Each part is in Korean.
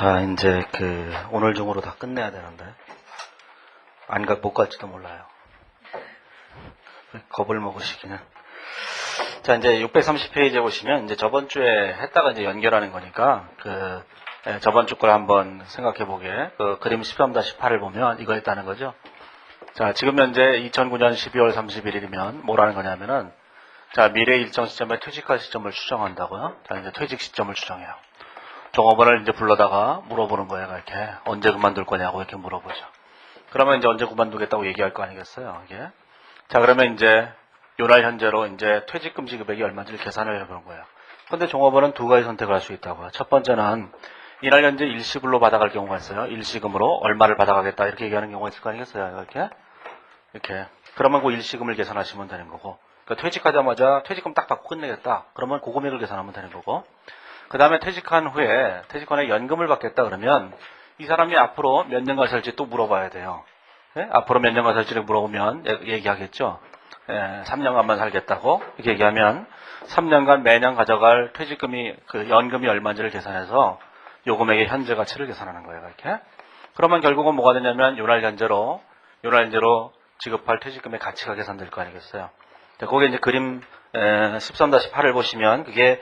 자, 이제 오늘 중으로 다 끝내야 되는데, 못 갈지도 몰라요. 겁을 먹으시기는. 자, 이제 630페이지에 보시면, 이제 저번 주에 했다가 이제 연결하는 거니까, 저번 주 걸 한번 생각해 보게, 그림 13-8을 보면 이거 했다는 거죠. 자, 지금 현재 2009년 12월 31일이면 뭐라는 거냐면은, 자, 미래 일정 시점에 퇴직할 시점을 추정한다고요. 자, 이제 퇴직 시점을 추정해요. 종업원을 이제 불러다가 물어보는 거예요. 이렇게 언제 그만둘 거냐고 이렇게 물어보죠. 그러면 이제 언제 그만두겠다고 얘기할 거 아니겠어요. 이게. 자, 그러면 이제 요날 현재로 이제 퇴직금 지급액이 얼마인지를 계산을 해보는 거예요. 근데 종업원은 두 가지 선택을 할 수 있다고요. 첫 번째는 이날 현재 일시불로 받아갈 경우가 있어요. 일시금으로 얼마를 받아가겠다 이렇게 얘기하는 경우가 있을 거 아니겠어요. 이렇게. 그러면 그 일시금을 계산하시면 되는 거고. 그러니까 퇴직하자마자 퇴직금 딱 받고 끝내겠다. 그러면 그 금액을 계산하면 되는 거고. 그 다음에 퇴직한 후에 연금을 받겠다 그러면 이 사람이 앞으로 몇 년간 살지 또 물어봐야 돼요. 예? 앞으로 몇 년간 살지를 물어보면 얘기하겠죠. 3년간만 살겠다고 이렇게 얘기하면 3년간 매년 가져갈 퇴직금이 연금이 얼마인지를 계산해서 요 금액의 현재 가치를 계산하는 거예요. 이렇게. 그러면 결국은 뭐가 되냐면 요날 현재로 지급할 퇴직금의 가치가 계산될 거 아니겠어요. 거기에 이제 그림 13-8을 보시면 그게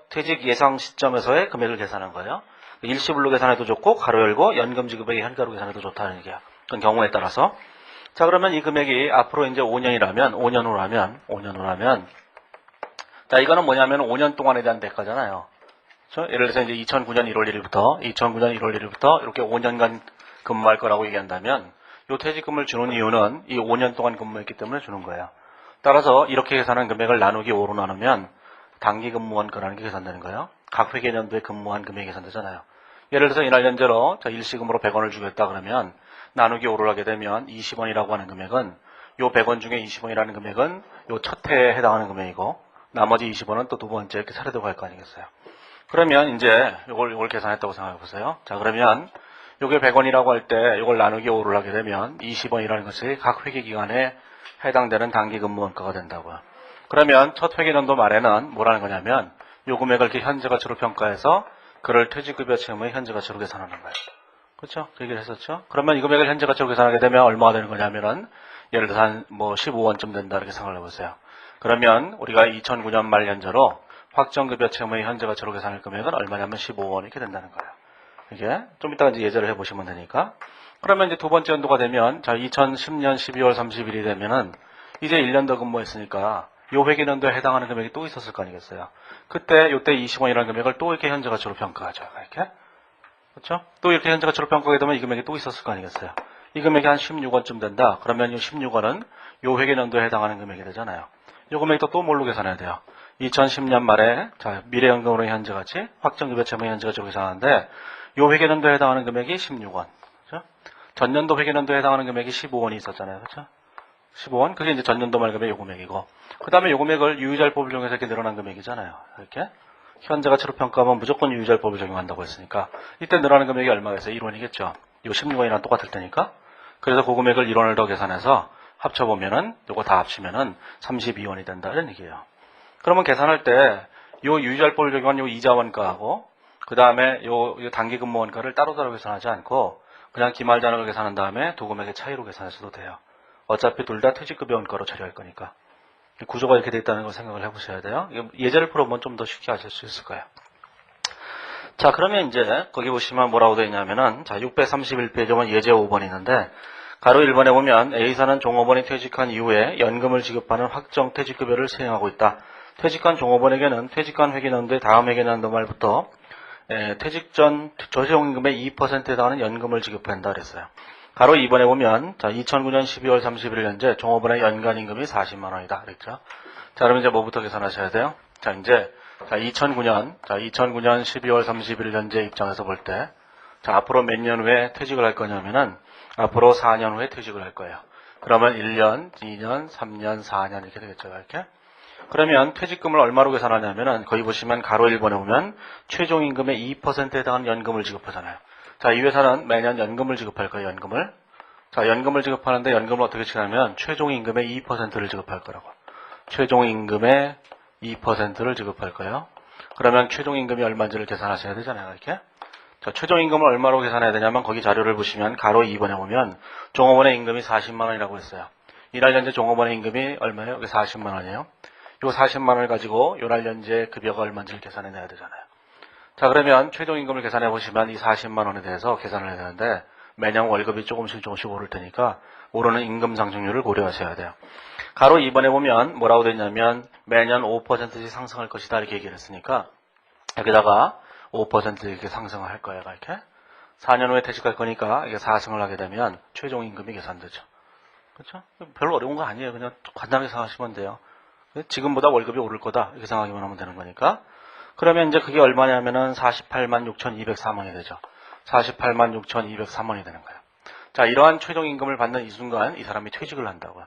퇴직 예상 시점에서의 금액을 계산한 거예요. 일시불로 계산해도 좋고 가로 열고 연금 지급액의 현가로 계산해도 좋다는 얘기야. 그건 경우에 따라서. 자, 그러면 이 금액이 앞으로 이제 5년 후라면 자, 이거는 뭐냐면 5년 동안에 대한 대가잖아요. 그렇죠? 예를 들어서 이제 2009년 1월 1일부터 이렇게 5년간 근무할 거라고 얘기한다면 이 퇴직금을 주는 이유는 이 5년 동안 근무했기 때문에 주는 거예요. 따라서 이렇게 계산한 금액을 나누기 5로 나누면 단기 근무원 거라는 게 계산되는 거예요. 각 회계년도에 근무한 금액이 계산되잖아요. 예를 들어서 이날 현재로 일시금으로 100원을 주겠다 그러면 나누기 5를 하게 되면 20원이라고 하는 금액은 요 100원 중에 20원이라는 금액은 요 첫 해에 해당하는 금액이고 나머지 20원은 또 두 번째 이렇게 차례대로 갈 거 아니겠어요. 그러면 이제 요걸 계산했다고 생각해 보세요. 자, 그러면 요게 100원이라고 할 때 요걸 나누기 5를 하게 되면 20원이라는 것이 각 회계기간에 해당되는 단기 근무원가가 된다고요. 그러면 첫 회계년도 말에는 뭐라는 거냐면 요 금액을 이렇게 현재 가치로 평가해서 그를 퇴직급여 채무의 현재 가치로 계산하는 거예요. 그렇죠? 그 얘기를 했었죠? 그러면 이 금액을 현재 가치로 계산하게 되면 얼마가 되는 거냐면은 예를 들어서 한 15원쯤 된다 이렇게 생각을 해보세요. 그러면 우리가 2009년 말 현재로 확정급여 채무의 현재 가치로 계산할 금액은 얼마냐면 15원 이렇게 된다는 거예요. 이게 좀 이따가 이제 예제를 해보시면 되니까. 그러면 이제 두 번째 연도가 되면, 자, 2010년 12월 30일이 되면은, 이제 1년 더 근무했으니까, 요 회계연도에 해당하는 금액이 또 있었을 거 아니겠어요. 요때 20원이라는 금액을 또 이렇게 현재 가치로 평가하죠. 이렇게. 그렇죠? 또 이렇게 현재 가치로 평가하게 되면 이 금액이 또 있었을 거 아니겠어요. 이 금액이 한 16원쯤 된다. 그러면 이 16원은 요 회계연도에 해당하는 금액이 되잖아요. 요 금액이 또 뭘로 계산해야 돼요? 2010년 말에, 자, 미래연금으로의 현재 가치, 확정급여 채무의 현재 가치로 계산하는데, 요 회계연도에 해당하는 금액이 16원. 전년도 회계연도에 해당하는 금액이 15원이 있었잖아요. 그렇죠? 15원. 그게 이제 전년도 말 금액 요 금액이고. 그 다음에 요 금액을 유의잘법을 적용해서 이렇게 늘어난 금액이잖아요. 이렇게. 현재 가치로 평가하면 무조건 유의잘법을 적용한다고 했으니까. 이때 늘어나는 금액이 얼마겠어요? 1원이겠죠. 요 16원이랑 똑같을 테니까. 그래서 그 금액을 1원을 더 계산해서 합쳐보면은, 요거 다 합치면은 32원이 된다. 이런 얘기예요. 그러면 계산할 때, 요 유의잘법을 적용한 요 이자원가하고, 그 다음에 요 단기 근무원가를 따로따로 계산하지 않고, 그냥 기말잔액을 계산한 다음에 두 금액의 차이로 계산하셔도 돼요. 어차피 둘 다 퇴직급여 원가로 처리할 거니까. 구조가 이렇게 돼 있다는 걸 생각을 해보셔야 돼요. 예제를 풀어보면 좀 더 쉽게 아실 수 있을 거예요. 자, 그러면 이제 거기 보시면 뭐라고 되어 있냐면은, 자, 631페이지 보면 예제 5번 있는데, 가로 1번에 보면 A사는 종업원이 퇴직한 이후에 연금을 지급하는 확정 퇴직급여를 수행하고 있다. 퇴직한 종업원에게는 퇴직한 회계연도의 다음 회계연도 말부터 퇴직 전 조세용임금의 2%에 해당하는 연금을 지급한다 그랬어요. 가로 2번에 보면, 자, 2009년 12월 31일 현재 종업원의 연간임금이 40만 원이다. 그랬죠? 자, 그럼 이제 뭐부터 계산하셔야 돼요? 자, 이제, 2009년 12월 31일 현재 입장에서 볼 때, 자, 앞으로 몇 년 후에 퇴직을 할 거냐면은, 앞으로 4년 후에 퇴직을 할 거예요. 그러면 1년, 2년, 3년, 4년 이렇게 되겠죠. 이렇게. 그러면 퇴직금을 얼마로 계산하냐면은 거기 보시면 가로 1번에 보면 최종임금의 2%에 해당하는 연금을 지급하잖아요. 자, 이 회사는 매년 연금을 지급할 거예요. 연금을. 자, 연금을 지급하는데 연금을 어떻게 치냐면 최종임금의 2%를 지급할 거라고. 최종임금의 2%를 지급할 거예요. 그러면 최종임금이 얼마인지를 계산하셔야 되잖아요. 이렇게. 자, 최종 임금을 얼마로 계산해야 되냐면 거기 자료를 보시면 가로 2번에 보면 종업원의 임금이 40만 원이라고 했어요. 이날 현재 종업원의 임금이 얼마예요? 여기 40만 원이에요. 요 40만 원을 가지고 요날 현재 급여가 얼마인지를 계산해내야 되잖아요. 자, 그러면 최종 임금을 계산해 보시면 이 40만 원에 대해서 계산을 해야 되는데 매년 월급이 조금씩 오를 테니까 오르는 임금 상승률을 고려하셔야 돼요. 가로 2번에 보면 뭐라고 되냐면 매년 5%씩 상승할 것이다 이렇게 얘기를 했으니까 여기다가 5% 이렇게 상승을 할 거예요. 이렇게 4년 후에 퇴직할 거니까 이게 4승을 하게 되면 최종 임금이 계산되죠. 그렇죠? 별로 어려운 거 아니에요. 그냥 간단하게 생각하시면 돼요. 지금보다 월급이 오를 거다 이렇게 생각하기만 하면 되는 거니까. 그러면 이제 그게 얼마냐면은 48만 6,203원이 되죠. 48만 6,203원이 되는 거예요. 자, 이러한 최종 임금을 받는 이 순간 이 사람이 퇴직을 한다고요.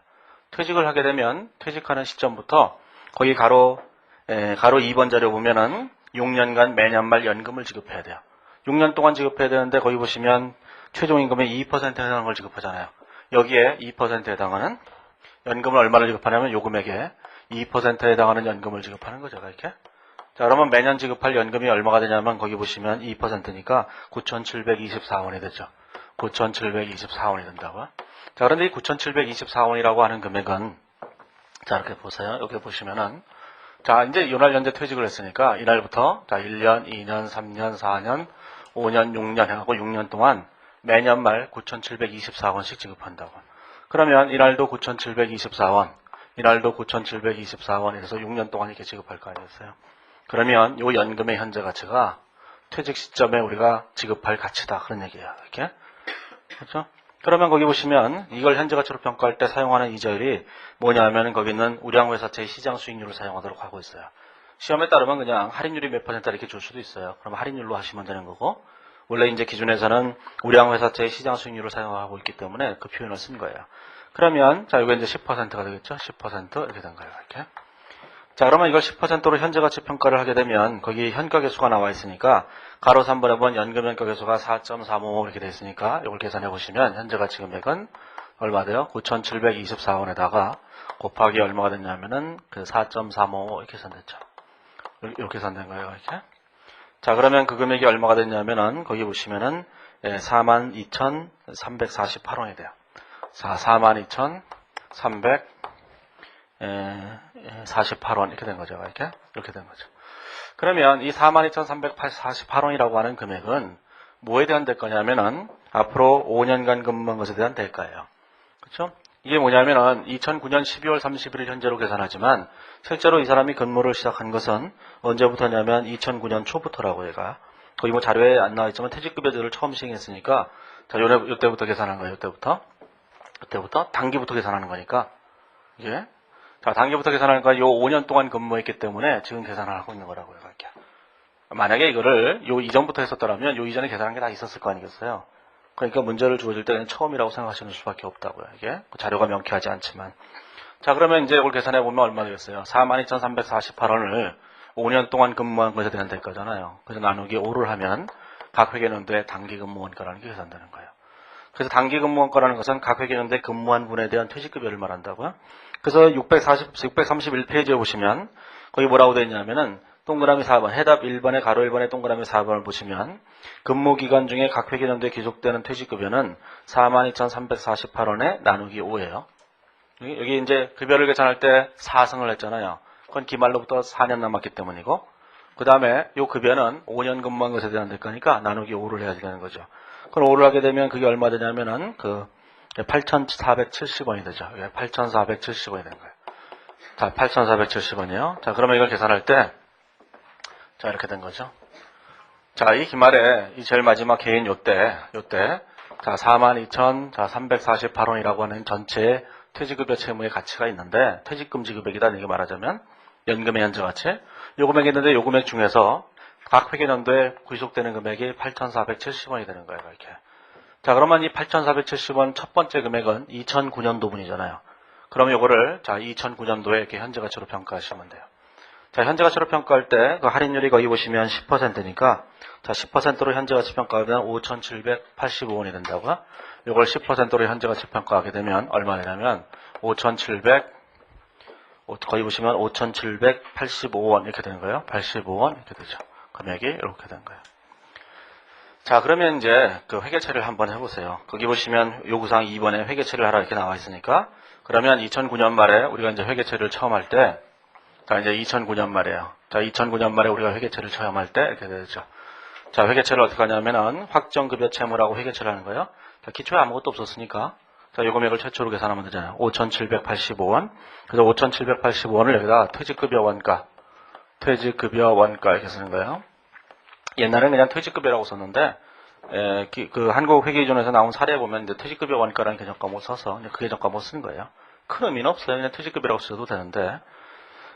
퇴직을 하게 되면 퇴직하는 시점부터 거기 가로 2번 자료 보면은 6년간 매년 말 연금을 지급해야 돼요. 6년 동안 지급해야 되는데 거기 보시면 최종 임금의 2%에 해당하는 걸 지급하잖아요. 여기에 2%에 해당하는 연금을 얼마를 지급하냐면 요 금액에 2%에 해당하는 연금을 지급하는 거죠. 이렇게. 자, 그러면 매년 지급할 연금이 얼마가 되냐면 거기 보시면 2%니까 9,724원이 되죠. 9,724원이 된다고요. 자, 그런데 이 9,724원이라고 하는 금액은 자, 이렇게 보세요. 여기 보시면은 자, 이제 요날 현재 퇴직을 했으니까 이날부터 자, 1년, 2년, 3년, 4년, 5년, 6년 해갖고 6년 동안 매년 말 9,724원씩 지급한다고. 그러면 이날도 9,724원, 이날도 9,724원 이래서 6년 동안 이렇게 지급할 거 아니겠어요? 그러면 요 연금의 현재 가치가 퇴직 시점에 우리가 지급할 가치다. 그런 얘기예요. 이렇게. 그렇죠? 그러면 거기 보시면 이걸 현재 가치로 평가할 때 사용하는 이자율이 뭐냐면 거기는 우량회사채의 시장 수익률을 사용하도록 하고 있어요. 시험에 따르면 그냥 할인율이 몇 퍼센트 이렇게 줄 수도 있어요. 그럼 할인율로 하시면 되는 거고 원래 이제 기준에서는 우량회사채의 시장 수익률을 사용하고 있기 때문에 그 표현을 쓴 거예요. 그러면 자 이거 이제 10%가 되겠죠? 10% 이렇게 된 거예요. 이렇게. 자, 그러면 이걸 10%로 현재가치 평가를 하게 되면 거기 현가계수가 나와 있으니까 가로 3번에 보면 연금 현가계수가 4.355 이렇게 돼 있으니까 이걸 계산해 보시면 현재가치 금액은 얼마 돼요? 9,724원에다가 곱하기 얼마가 됐냐면은 그 4.355 이렇게 계산됐죠. 이렇게 계산된 거예요. 이렇게. 자, 그러면 그 금액이 얼마가 됐냐면은 거기 보시면은 42,348원이 돼요. 자, 42,348원 이렇게 된 거죠. 이렇게 된 거죠. 그러면 이 42,348원이라고 하는 금액은 뭐에 대한 대가냐면은 앞으로 5년간 근무한 것에 대한 대가예요. 그렇죠? 이게 뭐냐면은 2009년 12월 31일 현재로 계산하지만 실제로 이 사람이 근무를 시작한 것은 언제부터냐면 2009년 초부터라고 얘가 거기 뭐 자료에 안 나와 있지만 퇴직급여제를 처음 시행했으니까 자, 요때부터 계산한 거예요. 요때부터 단기부터 계산하는 거니까 이게 자, 단기부터 계산하니까 요 5년 동안 근무했기 때문에 지금 계산을 하고 있는 거라고요. 이렇게. 만약에 이거를 요 이전부터 했었더라면 요 이전에 계산한 게 다 있었을 거 아니겠어요. 그러니까 문제를 주어질 때는 처음이라고 생각하시는 수밖에 없다고요. 이게 자료가 명쾌하지 않지만. 자, 그러면 이제 이걸 계산해 보면 얼마 되겠어요? 42,348원을 5년 동안 근무한 것에 대한 대가잖아요. 그래서 나누기 5를 하면 각 회계연도의 단기 근무원가라는 게 계산되는 거예요. 그래서 단기 근무원가라는 것은 각 회계연도에 근무한 분에 대한 퇴직급여를 말한다고요. 그래서 631페이지에 보시면 거기 뭐라고 되어 있냐면은 동그라미 4번 해답 1번에 가로 1번에 동그라미 4번을 보시면 근무기간 중에 각 회계연도에 기록되는 퇴직급여는 42,348원에 나누기 5예요. 여기 이제 급여를 계산할 때 4승을 했잖아요. 그건 기말로부터 4년 남았기 때문이고 그 다음에 이 급여는 5년 근무한 것에 대한 대가니까 나누기 5를 해야 되는 거죠. 그럼 5를 하게 되면 그게 얼마 되냐면은 8,470원이 되죠. 8,470원이 되는 거예요. 자, 8,470원이요. 자, 그러면 이걸 계산할 때, 자, 이렇게 된 거죠. 자, 이 기말에, 이 제일 마지막 개인 요때, 자, 42,348원이라고 하는 전체 퇴직급여 채무의 가치가 있는데, 퇴직금 지급액이다, 이렇게 말하자면, 연금의 현재 가치. 요 금액이 있는데, 요 금액 중에서 각 회계연도에 귀속되는 금액이 8,470원이 되는 거예요, 이렇게. 자, 그러면 이 8,470원 첫 번째 금액은 2009년도 분이잖아요. 그럼 요거를, 자, 2009년도에 이렇게 현재 가치로 평가하시면 돼요. 자, 현재 가치로 평가할 때, 그 할인율이 거기 보시면 10%니까, 자, 10%로 현재 가치 평가하면 5,785원이 된다고요. 요걸 10%로 현재 가치 평가하게 되면 얼마 되냐면, 거기 보시면 5,785원 이렇게 되는 거예요. 85원 이렇게 되죠. 금액이 이렇게 된 거예요. 자, 그러면 이제 그 회계 처리를 한번 해보세요. 거기 보시면 요구사항 2번에 회계 처리를 하라 이렇게 나와 있으니까, 그러면 2009년 말에 우리가 이제 회계 처리를 처음 할 때, 자, 이제 2009년 말이에요. 자, 2009년 말에 우리가 회계 처리를 처음 할 때 이렇게 되죠. 자, 회계 처리를 어떻게 하냐면은 확정급여 채무라고 회계 처리를 하는 거예요. 자, 기초에 아무것도 없었으니까, 자, 요 금액을 최초로 계산하면 되잖아요. 5,785원. 그래서 5,785원을 여기다 퇴직급여 원가 이렇게 쓰는 거예요. 옛날에는 그냥 퇴직급여라고 썼는데, 그 한국회계위원회에서 나온 사례에 보면 이제 퇴직급여 원가라는 개정 과목을 써서 그 개정 과목을 쓰는 거예요. 큰 의미는 없어요. 그냥 퇴직급여라고 써도 되는데,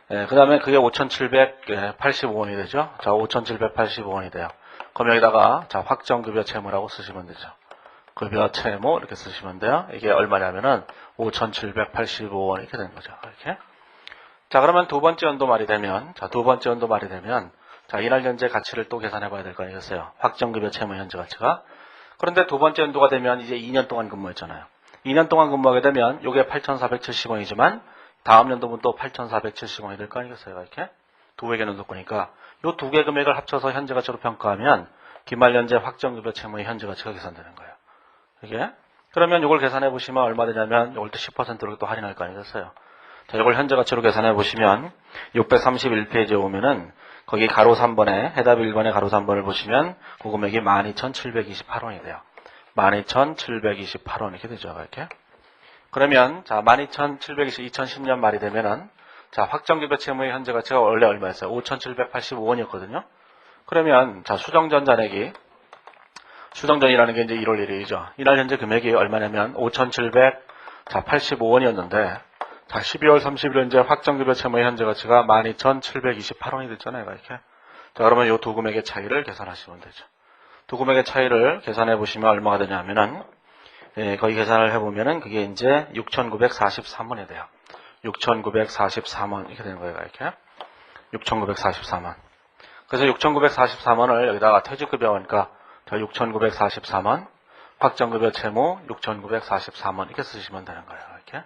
그 다음에 그게 5,785원이 되죠. 자, 5,785원이 돼요. 그럼 여기다가, 자, 확정급여 채무라고 쓰시면 되죠. 급여 채무 이렇게 쓰시면 돼요. 이게 얼마냐면은 5,785원 이렇게 되는 거죠. 이렇게. 자, 그러면 두 번째 연도 말이 되면, 자, 이날 현재 가치를 또 계산해 봐야 될 거 아니겠어요? 확정급여 채무 현재 가치가. 그런데 두 번째 연도가 되면 이제 2년 동안 근무했잖아요. 2년 동안 근무하게 되면 요게 8,470원이지만 다음 연도분 또 8,470원이 될 거 아니겠어요? 이렇게. 두 개의 연도니까 요 두 개 금액을 합쳐서 현재 가치로 평가하면 기말 현재 확정급여 채무의 현재 가치가 계산되는 거예요. 이게. 그러면 요걸 계산해 보시면 얼마 되냐면 요걸 또 10%로 또 할인할 거 아니겠어요? 자, 이걸 현재 가치로 계산해 보시면 631페이지에 오면은 거기 가로 3번에 해답 1번에 가로 3번을 보시면 그 금액이 12,728원이 돼요. 12,728원 이렇게 되죠. 이렇게. 그러면 자, 12,720 2010년 말이 되면은 자, 확정급여 채무의 현재 가치가 원래 얼마였어요? 5,785원이었거든요. 그러면 자, 수정전 잔액이 수정전이라는 게 이제 1월 1일이죠. 이날 현재 금액이 얼마냐면 5,785원이었는데 자, 12월 30일 현재 확정급여 채무의 현재 가치가 12,728원이 됐잖아요. 이렇게. 자, 그러면 이 두 금액의 차이를 계산하시면 되죠. 두 금액의 차이를 계산해 보시면 얼마가 되냐 하면은, 거기 계산을 해보면은 그게 이제 6,943원이 돼요. 6,943원 이렇게 되는 거예요. 이렇게. 6,943원. 그래서 6,943원을 여기다가 퇴직급여 원가, 자, 6,943원, 확정급여 채무 6,943원 이렇게 쓰시면 되는 거예요. 이렇게.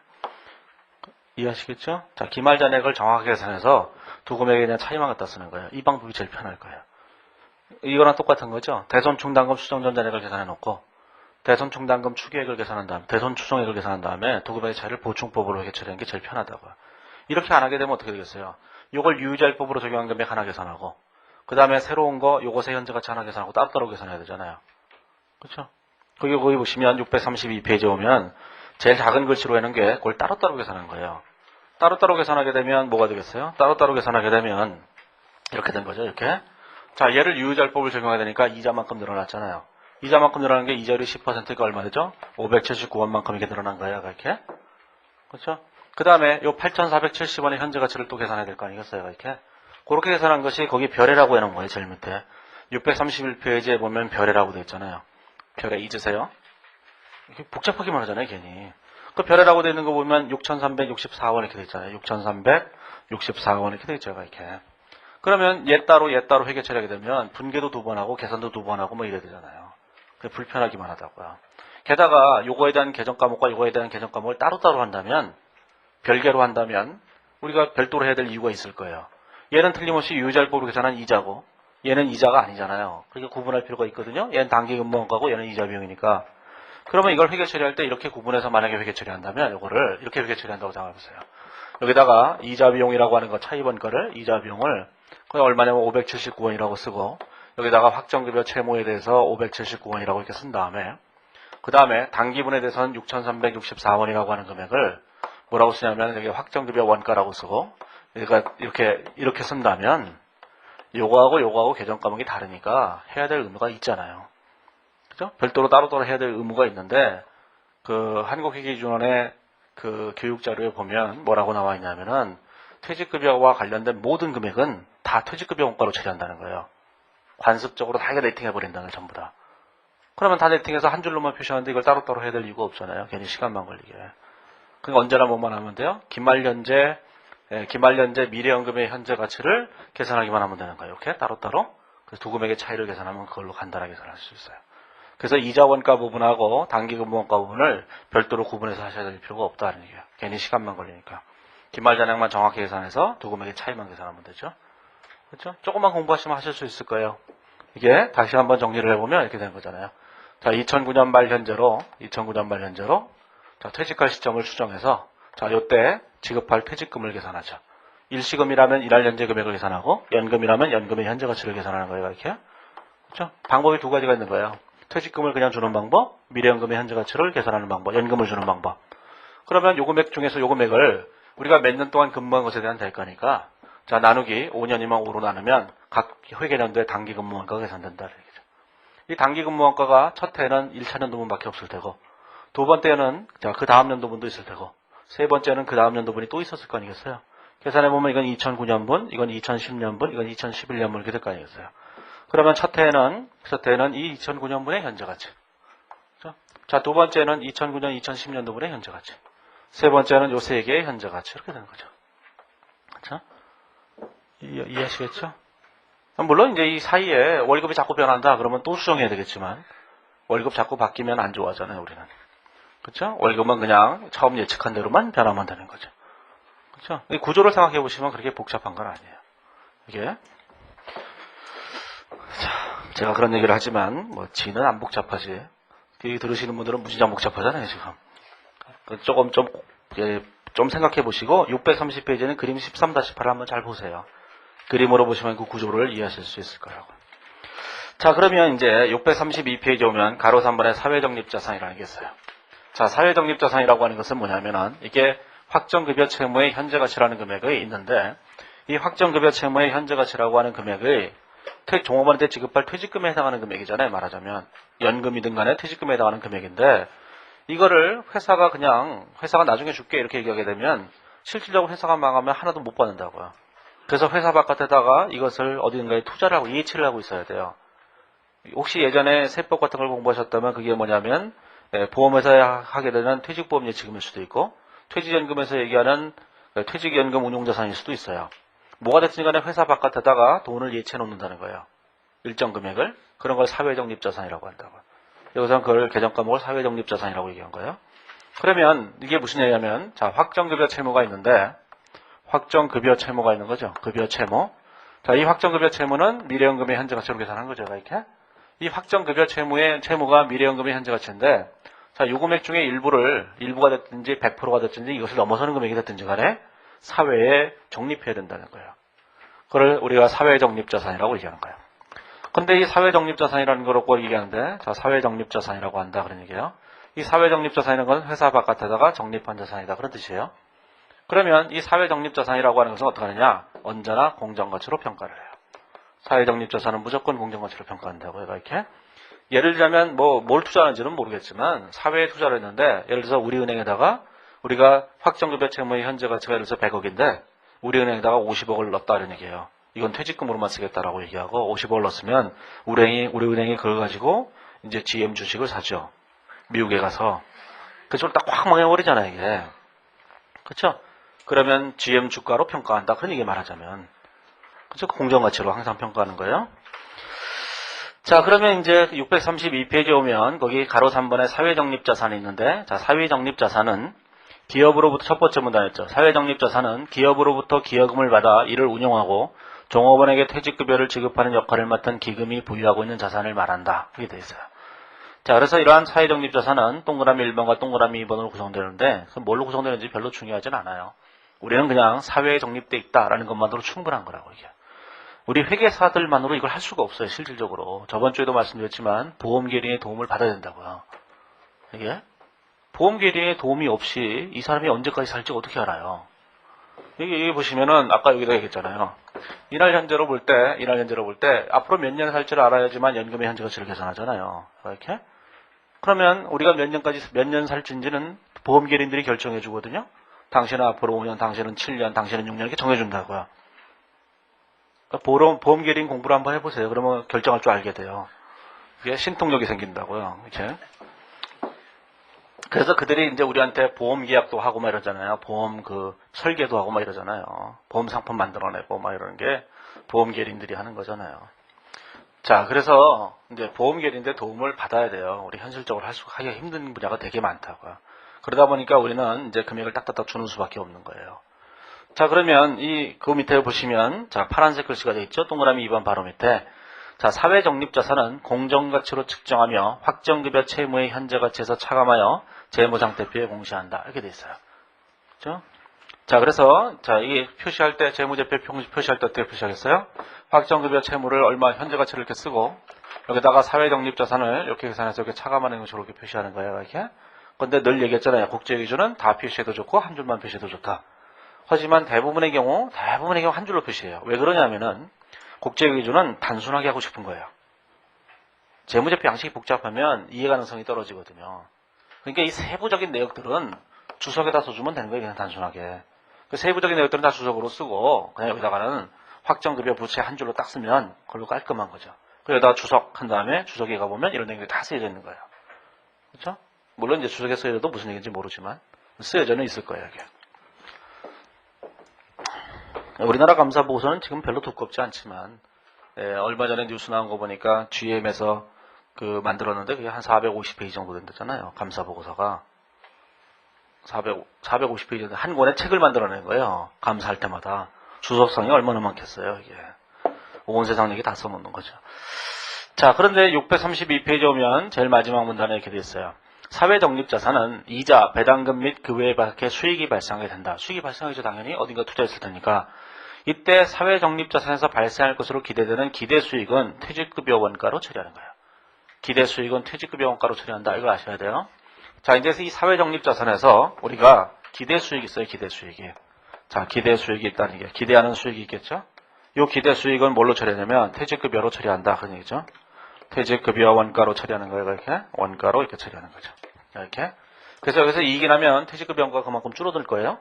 이해하시겠죠? 자, 기말 잔액을 정확하게 계산해서 두 금액에 대한 차이만 갖다 쓰는 거예요. 이 방법이 제일 편할 거예요. 이거랑 똑같은 거죠. 대손충당금 수정전 잔액을 계산해 놓고 대손충당금 추계액을 계산한 다음, 대손추정액을 계산한 다음에 두 금액의 차이를 보충법으로 해결하는 게 제일 편하다고요. 이렇게 안 하게 되면 어떻게 되겠어요? 이걸 유의자익법으로 적용한 금액 하나 계산하고 그 다음에 새로운 거 요것의 현재 가치 하나 계산하고 따로따로 계산해야 되잖아요. 그렇죠? 거기 보시면 632페이지에 오면 제일 작은 글씨로 해놓은 게 그걸 따로따로 계산한 거예요. 따로따로 계산하게 되면 뭐가 되겠어요? 따로따로 계산하게 되면 이렇게 된 거죠. 이렇게. 자, 얘를 유의자율법을 적용해야 되니까 이자만큼 늘어났잖아요. 이자만큼 늘어난 게 이자율이 10%가 얼마 되죠? 579원만큼 이게 늘어난 거예요. 이렇게. 그렇죠? 그 다음에 요 8,470원의 현재 가치를 또 계산해야 될 거 아니겠어요? 이렇게. 그렇게 계산한 것이 거기 별해라고 해놓은 거예요. 제일 밑에. 631페이지에 보면 별해라고 되어 있잖아요. 별해 잊으세요. 이렇게 복잡하기만 하잖아요. 괜히. 그 별해라고 되어 있는 거 보면 6,364원 이렇게 되어 있잖아요. 6,364원 이렇게 되어 있죠. 이렇게. 그러면 얘 따로 회계 처리하게 되면 분계도 두 번 하고 계산도 두 번 하고 뭐 이래야 되잖아요. 그게 불편하기만 하다고요. 게다가 요거에 대한 계정 과목과 요거에 대한 계정 과목을 따로따로 한다면 별개로 한다면 우리가 별도로 해야 될 이유가 있을 거예요. 얘는 틀림없이 유의자율법으로 계산한 이자고 얘는 이자가 아니잖아요. 그러니까 구분할 필요가 있거든요. 얘는 단기 근무원가고 얘는 이자 비용이니까. 그러면 이걸 회계 처리할 때 이렇게 구분해서 만약에 회계 처리한다면 이거를 이렇게 회계 처리한다고 생각해보세요. 여기다가 이자 비용이라고 하는 거 차입원가를 이자 비용을 그게 얼마냐면 579원이라고 쓰고 여기다가 확정급여 채무에 대해서 579원이라고 이렇게 쓴 다음에 그 다음에 단기분에 대해서는 6,364원이라고 하는 금액을 뭐라고 쓰냐면 여기 확정급여 원가라고 쓰고 그러니까 이렇게 쓴다면 요거하고 계정 과목이 다르니까 해야 될 의무가 있잖아요. 그죠? 별도로 따로따로 해야 될 의무가 있는데 그 한국회계위원회 그 교육 자료에 보면 뭐라고 나와 있냐면은 퇴직급여와 관련된 모든 금액은 다 퇴직급여 원가로 처리한다는 거예요. 관습적으로 다 이거 네팅해버린다는 거예요. 전부 다. 그러면 다 네팅해서 한 줄로만 표시하는데 이걸 따로따로 해야 될 이유가 없잖아요. 괜히 시간만 걸리게. 그러니까 언제나 뭐만 하면 돼요? 기말 현재 미래연금의 현재 가치를 계산하기만 하면 되는 거예요. 이렇게 따로따로. 그래서 두 금액의 차이를 계산하면 그걸로 간단하게 계산할 수 있어요. 그래서 이자 원가 부분하고 단기 근무 원가 부분을 별도로 구분해서 하셔야 될 필요가 없다는 얘기예요. 괜히 시간만 걸리니까. 기말 잔액만 정확히 계산해서 두 금액의 차이만 계산하면 되죠. 그렇죠? 조금만 공부하시면 하실 수 있을 거예요. 이게 다시 한번 정리를 해보면 이렇게 되는 거잖아요. 자, 2009년 말 현재로 자, 퇴직할 시점을 수정해서 자, 요때 지급할 퇴직금을 계산하죠. 일시금이라면 일할 현재 금액을 계산하고 연금이라면 연금의 현재 가치를 계산하는 거예요. 이렇게. 그렇죠? 방법이 두 가지가 있는 거예요. 퇴직금을 그냥 주는 방법, 미래연금의 현재 가치를 계산하는 방법, 연금을 주는 방법. 그러면 요 금액 중에서 요 금액을 우리가 몇 년 동안 근무한 것에 대한 대가니까 자, 나누기 5년이면 5로 나누면 각 회계연도의 단기 근무원가가 계산된다는 얘기죠. 이 단기 근무원가가 첫 해는 1차 연도분밖에 없을 테고 두 번째는 자, 그 다음 연도분도 있을 테고 세 번째는 그 다음 연도분이 또 있었을 거 아니겠어요? 계산해보면 이건 2009년분, 이건 2010년분, 이건 2011년분 이렇게 될 거 아니겠어요? 그러면 첫 해에는 이 2009년분의 현재 가치. 그렇죠? 자, 두 번째는 2009년, 2010년도분의 현재 가치. 세 번째는 요 세 개의 현재 가치. 이렇게 되는 거죠. 그렇죠? 이해하시겠죠? 물론 이제 이 사이에 월급이 자꾸 변한다 그러면 또 수정해야 되겠지만 월급 자꾸 바뀌면 안 좋아하잖아요, 우리는. 그렇죠? 월급은 그냥 처음 예측한 대로만 변하면 되는 거죠. 그렇죠? 이 구조를 생각해 보시면 그렇게 복잡한 건 아니에요. 이게 자, 제가 그런 얘기를 하지만 뭐 지는 안 복잡하지. 이 들으시는 분들은 무지장 복잡하잖아요, 지금. 조금 좀 생각해 보시고 630페이지는 그림 13-8을 한번 잘 보세요. 그림으로 보시면 그 구조를 이해하실 수 있을 거라고. 자, 그러면 이제 632페이지 오면 가로 3번에 사회적립자산이라는 게 있어요. 자, 사회적립자산이라고 하는 것은 뭐냐면은 이게 확정급여 채무의 현재 가치라는 금액이 있는데 이 확정급여 채무의 현재 가치라고 하는 금액의 종업원한테 지급할 퇴직금에 해당하는 금액이잖아요. 말하자면 연금이든 간에 퇴직금에 해당하는 금액인데 이거를 회사가 나중에 줄게 이렇게 얘기하게 되면 실질적으로 회사가 망하면 하나도 못 받는다고요. 그래서 회사 바깥에다가 이것을 어딘가에 투자를 하고 예치를 하고 있어야 돼요. 혹시 예전에 세법 같은 걸 공부하셨다면 그게 뭐냐면 보험회사에 하게 되는 퇴직보험 예치금일 수도 있고 퇴직연금에서 얘기하는 퇴직연금 운용자산일 수도 있어요. 뭐가 됐든 간에 회사 바깥에다가 돈을 예치해 놓는다는 거예요. 일정 금액을. 그런 걸 사회적립자산이라고 한다고요. 여기서는 그걸 개정 과목을 사회적립자산이라고 얘기한 거예요. 그러면 이게 무슨 얘기냐면 자, 확정급여 채무가 있는데 확정급여 채무가 있는 거죠. 급여 채무. 자, 이 확정급여 채무는 미래연금의 현재 가치로 계산한 거죠. 이렇게. 이 확정급여 채무가 미래연금의 현재 가치인데 자, 요 금액 중에 일부가 됐든지 100%가 됐든지 이것을 넘어서는 금액이 됐든지 간에 사회에 적립해야 된다는 거예요. 그걸 우리가 사회적립자산이라고 얘기하는 거예요. 근데 이 사회적립자산이라는 거로 얘기하는데 자, 사회적립자산이라고 한다 그런 얘기예요. 이 사회적립자산이라는 건 회사 바깥에다가 적립한 자산이다 그런 뜻이에요. 그러면 이 사회적립자산이라고 하는 것은 어떻게 하느냐? 언제나 공정가치로 평가를 해요. 사회적립자산은 무조건 공정가치로 평가한다고요. 이렇게. 예를 들자면 뭘 투자하는지는 모르겠지만 사회에 투자를 했는데 예를 들어서 우리은행에다가 우리가 확정급여 채무의 현재 가치가 예를 들어서 100억인데 우리은행에다가 50억을 넣었다 이런 얘기예요. 이건 퇴직금으로만 쓰겠다라고 얘기하고 50억을 넣었으면 우리은행이 그걸 가지고 이제 GM 주식을 사죠. 미국에 가서. 그쪽으로 딱 확 망해버리잖아요, 이게. 그렇죠? 그러면 GM 주가로 평가한다. 그런 얘기 말하자면. 그렇죠? 공정가치로 항상 평가하는 거예요. 자, 그러면 이제 632페이지에 오면 거기 가로 3번에 사회적립자산이 있는데 자, 사회적립자산은 기업으로부터 첫 번째 문단이었죠. 사회적립자산은 기업으로부터 기여금을 받아 이를 운용하고 종업원에게 퇴직급여를 지급하는 역할을 맡은 기금이 보유하고 있는 자산을 말한다. 이렇게 되어 있어요. 자, 그래서 이러한 사회적립자산은 동그라미 1번과 동그라미 2번으로 구성되는데 뭘로 구성되는지 별로 중요하진 않아요. 우리는 그냥 사회에 적립돼 있다라는 것만으로 충분한 거라고 이게. 우리 회계사들만으로 이걸 할 수가 없어요. 실질적으로. 저번 주에도 말씀드렸지만 보험계리의 도움을 받아야 된다고요. 이게 보험계리의 도움이 없이 이 사람이 언제까지 살지 어떻게 알아요? 여기 보시면은 아까 여기다 얘기했잖아요. 이날 현재로 볼 때 앞으로 몇 년 살지를 알아야지만 연금의 현재 가치를 계산하잖아요. 이렇게. 그러면 우리가 몇 년 살지인지는 보험계리인들이 결정해 주거든요. 당신은 앞으로 5년, 당신은 7년, 당신은 6년 이렇게 정해준다고요. 그러니까 보험계리인 공부를 한번 해보세요. 그러면 결정할 줄 알게 돼요. 이게 신통력이 생긴다고요. 이렇게. 그래서 그들이 이제 우리한테 보험 계약도 하고 막 이러잖아요. 보험 설계도 하고 막 이러잖아요. 보험 상품 만들어내고 막 이러는 게 보험계리인들이 하는 거잖아요. 자, 그래서 이제 보험계리인데 도움을 받아야 돼요. 우리 현실적으로 하기가 힘든 분야가 되게 많다고요. 그러다 보니까 우리는 이제 금액을 딱딱딱 주는 수밖에 없는 거예요. 자, 그러면 그 밑에 보시면 자, 파란색 글씨가 되어 있죠. 동그라미 2번 바로 밑에. 자, 사회적립자산은 공정가치로 측정하며 확정급여 채무의 현재 가치에서 차감하여 재무상태표에 공시한다. 이렇게 돼 있어요. 그렇죠? 자, 그래서 자, 이게 표시할 때 재무제표 표시할 때 어떻게 표시하겠어요? 확정급여 채무를 얼마 현재 가치를 이렇게 쓰고 여기다가 사회적립자산을 이렇게 계산해서 이렇게 차감하는 것으로 이렇게 표시하는 거예요. 이렇게. 근데 늘 얘기했잖아요. 국제기준은 다 표시해도 좋고 한 줄만 표시해도 좋다. 하지만 대부분의 경우 한 줄로 표시해요. 왜 그러냐면은 국제기준은 단순하게 하고 싶은 거예요. 재무제표 양식이 복잡하면 이해가능성이 떨어지거든요. 그러니까 이 세부적인 내역들은 주석에다 써주면 되는 거예요. 그냥 단순하게. 그 세부적인 내역들은 다 주석으로 쓰고 그냥 여기다가는 확정급여 부채 한 줄로 딱 쓰면 그걸로 깔끔한 거죠. 여기다가 주석한 다음에 주석에 가보면 이런 내용이 다 쓰여져 있는 거예요. 그렇죠? 물론 이제 주석에 쓰여져도 무슨 얘기인지 모르지만 쓰여져는 있을 거예요. 이게. 우리나라 감사보고서는 지금 별로 두껍지 않지만 얼마 전에 뉴스 나온 거 보니까 GM에서 그 만들었는데 그게 한 450페이지 정도 된다잖아요. 감사보고서가 450페이지 한 권의 책을 만들어낸 거예요. 감사할 때마다 주석상이 얼마나 많겠어요. 이게 온 세상 얘기 다 써놓는 거죠. 자, 그런데 632페이지 오면 제일 마지막 문단에 이렇게 돼 있어요. 사회적립자산은 이자, 배당금 및 그 외에 밖에 수익이 발생하게 된다. 수익이 발생하겠죠. 당연히 어딘가 투자했을 테니까. 이때 사회적립자산에서 발생할 것으로 기대되는 기대수익은 퇴직급여 원가로 처리하는 거예요. 기대수익은 퇴직급여 원가로 처리한다. 이걸 아셔야 돼요. 자, 이제 이 사회적립자산에서 우리가 기대수익이 있어요. 기대수익이. 자, 기대수익이 있다는 게 기대하는 수익이 있겠죠. 이 기대수익은 뭘로 처리하냐면 퇴직급여로 처리한다. 그런 얘기죠. 퇴직급여 원가로 처리하는 거예요. 이렇게 원가로 이렇게 처리하는 거죠. 이렇게. 그래서 여기서 이익이 나면 퇴직급여 원가가 그만큼 줄어들 거예요.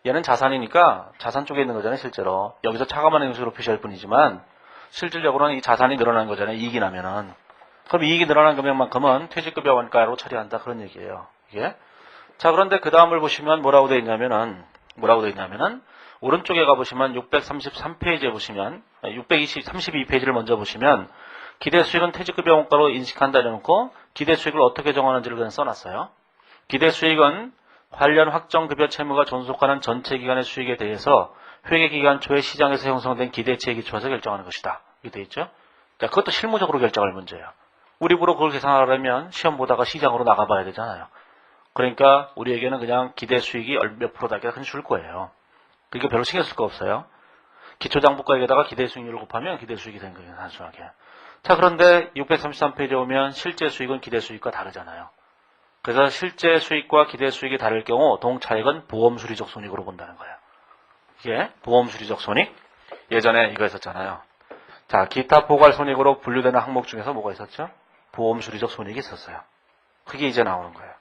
얘는 자산이니까 자산 쪽에 있는 거잖아요. 실제로 여기서 차감하는 형식으로 표시할 뿐이지만 실질적으로는 이 자산이 늘어나는 거잖아요. 이익이 나면은. 그럼 이익이 늘어난 금액만큼은 퇴직급여 원가로 처리한다. 그런 얘기예요. 이게. 자, 그런데 그 다음을 보시면 뭐라고 되어 있냐면은 오른쪽에 가보시면 633페이지에 보시면 632페이지를 먼저 보시면 기대수익은 퇴직급여 원가로 인식한다 이래놓고 기대수익을 어떻게 정하는지를 그냥 써놨어요. 기대수익은 관련 확정급여 채무가 존속하는 전체 기간의 수익에 대해서 회계기간 초에 시장에서 형성된 기대치에 기초해서 결정하는 것이다. 이게 되어 있죠. 자, 그것도 실무적으로 결정할 문제예요. 우리 부로 그걸 계산하려면 시험 보다가 시장으로 나가봐야 되잖아요. 그러니까 우리에게는 그냥 기대수익이 몇 프로다 그냥 줄 거예요. 그러니까 별로 신경 쓸 거 없어요. 기초장부가액에다가 기대수익률을 곱하면 기대수익이 된 거예요. 단순하게. 자, 그런데 633페이지에 오면 실제 수익은 기대수익과 다르잖아요. 그래서 실제 수익과 기대수익이 다를 경우 동차익은 보험수리적 손익으로 본다는 거예요. 이게 보험수리적 손익. 예전에 이거 있었잖아요. 자, 기타 포괄 손익으로 분류되는 항목 중에서 뭐가 있었죠? 보험수리적 손익이 있었어요. 그게 이제 나오는 거예요.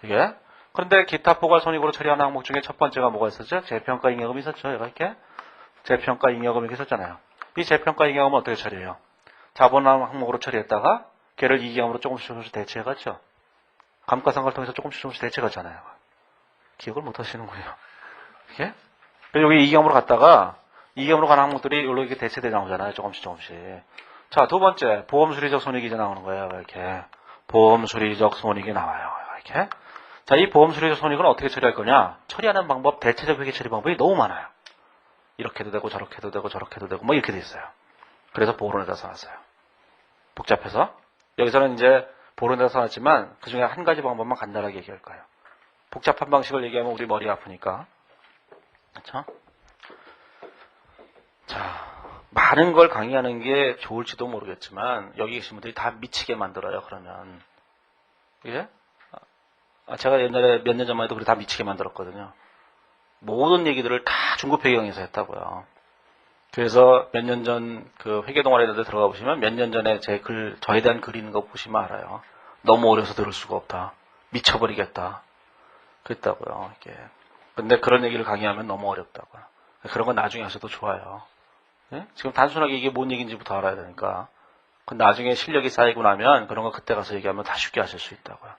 이게. 그런데 기타 포괄 손익으로 처리하는 항목 중에 첫 번째가 뭐가 있었죠? 재평가 잉여금이 있었죠. 이렇게. 재평가 잉여금이 있었잖아요. 이 재평가 잉여금은 어떻게 처리해요? 자본 항목으로 처리했다가 걔를 이익잉여금으로 조금씩 대체해갔죠. 감가상각을 통해서 조금씩 대체가잖아요. 기억을 못 하시는군요. 이게? 여기 이익잉여금으로 갔다가 이익잉여금으로 가는 항목들이 이렇게 대체돼 나오잖아요. 조금씩. 자, 두 번째 보험수리적 손익이 이제 나오는 거예요. 이렇게 보험수리적 손익이 나와요. 이렇게. 자, 이 보험수리적 손익은 어떻게 처리할 거냐? 처리하는 방법, 대체적 회계 처리 방법이 너무 많아요. 이렇게도 되고 저렇게도 되고 저렇게도 되고 뭐 이렇게 돼 있어요. 그래서 보론에다 써놨어요. 복잡해서 여기서는 이제 보론에다 써놨지만 그 중에 한 가지 방법만 간단하게 얘기할 거예요. 복잡한 방식을 얘기하면 우리 머리 아프니까. 그렇죠? 자, 많은 걸 강의하는 게 좋을지도 모르겠지만 여기 계신 분들이 다 미치게 만들어요. 그러면 이게 제가 옛날에 몇 년 전만 해도 그래 다 미치게 만들었거든요. 모든 얘기들을 다 중급 배경에서 했다고요. 그래서 몇 년 전 그 회계 동아리에 들어가 보시면 몇 년 전에 제 글, 저에 대한 글 있는 거 보시면 알아요. 너무 어려서 들을 수가 없다. 미쳐버리겠다. 그랬다고요. 이게. 근데 그런 얘기를 강의하면 너무 어렵다고요. 그런 건 나중에 하셔도 좋아요. 예? 지금 단순하게 이게 뭔 얘기인지부터 알아야 되니까. 나중에 실력이 쌓이고 나면 그런 거 그때 가서 얘기하면 다 쉽게 하실 수 있다고요.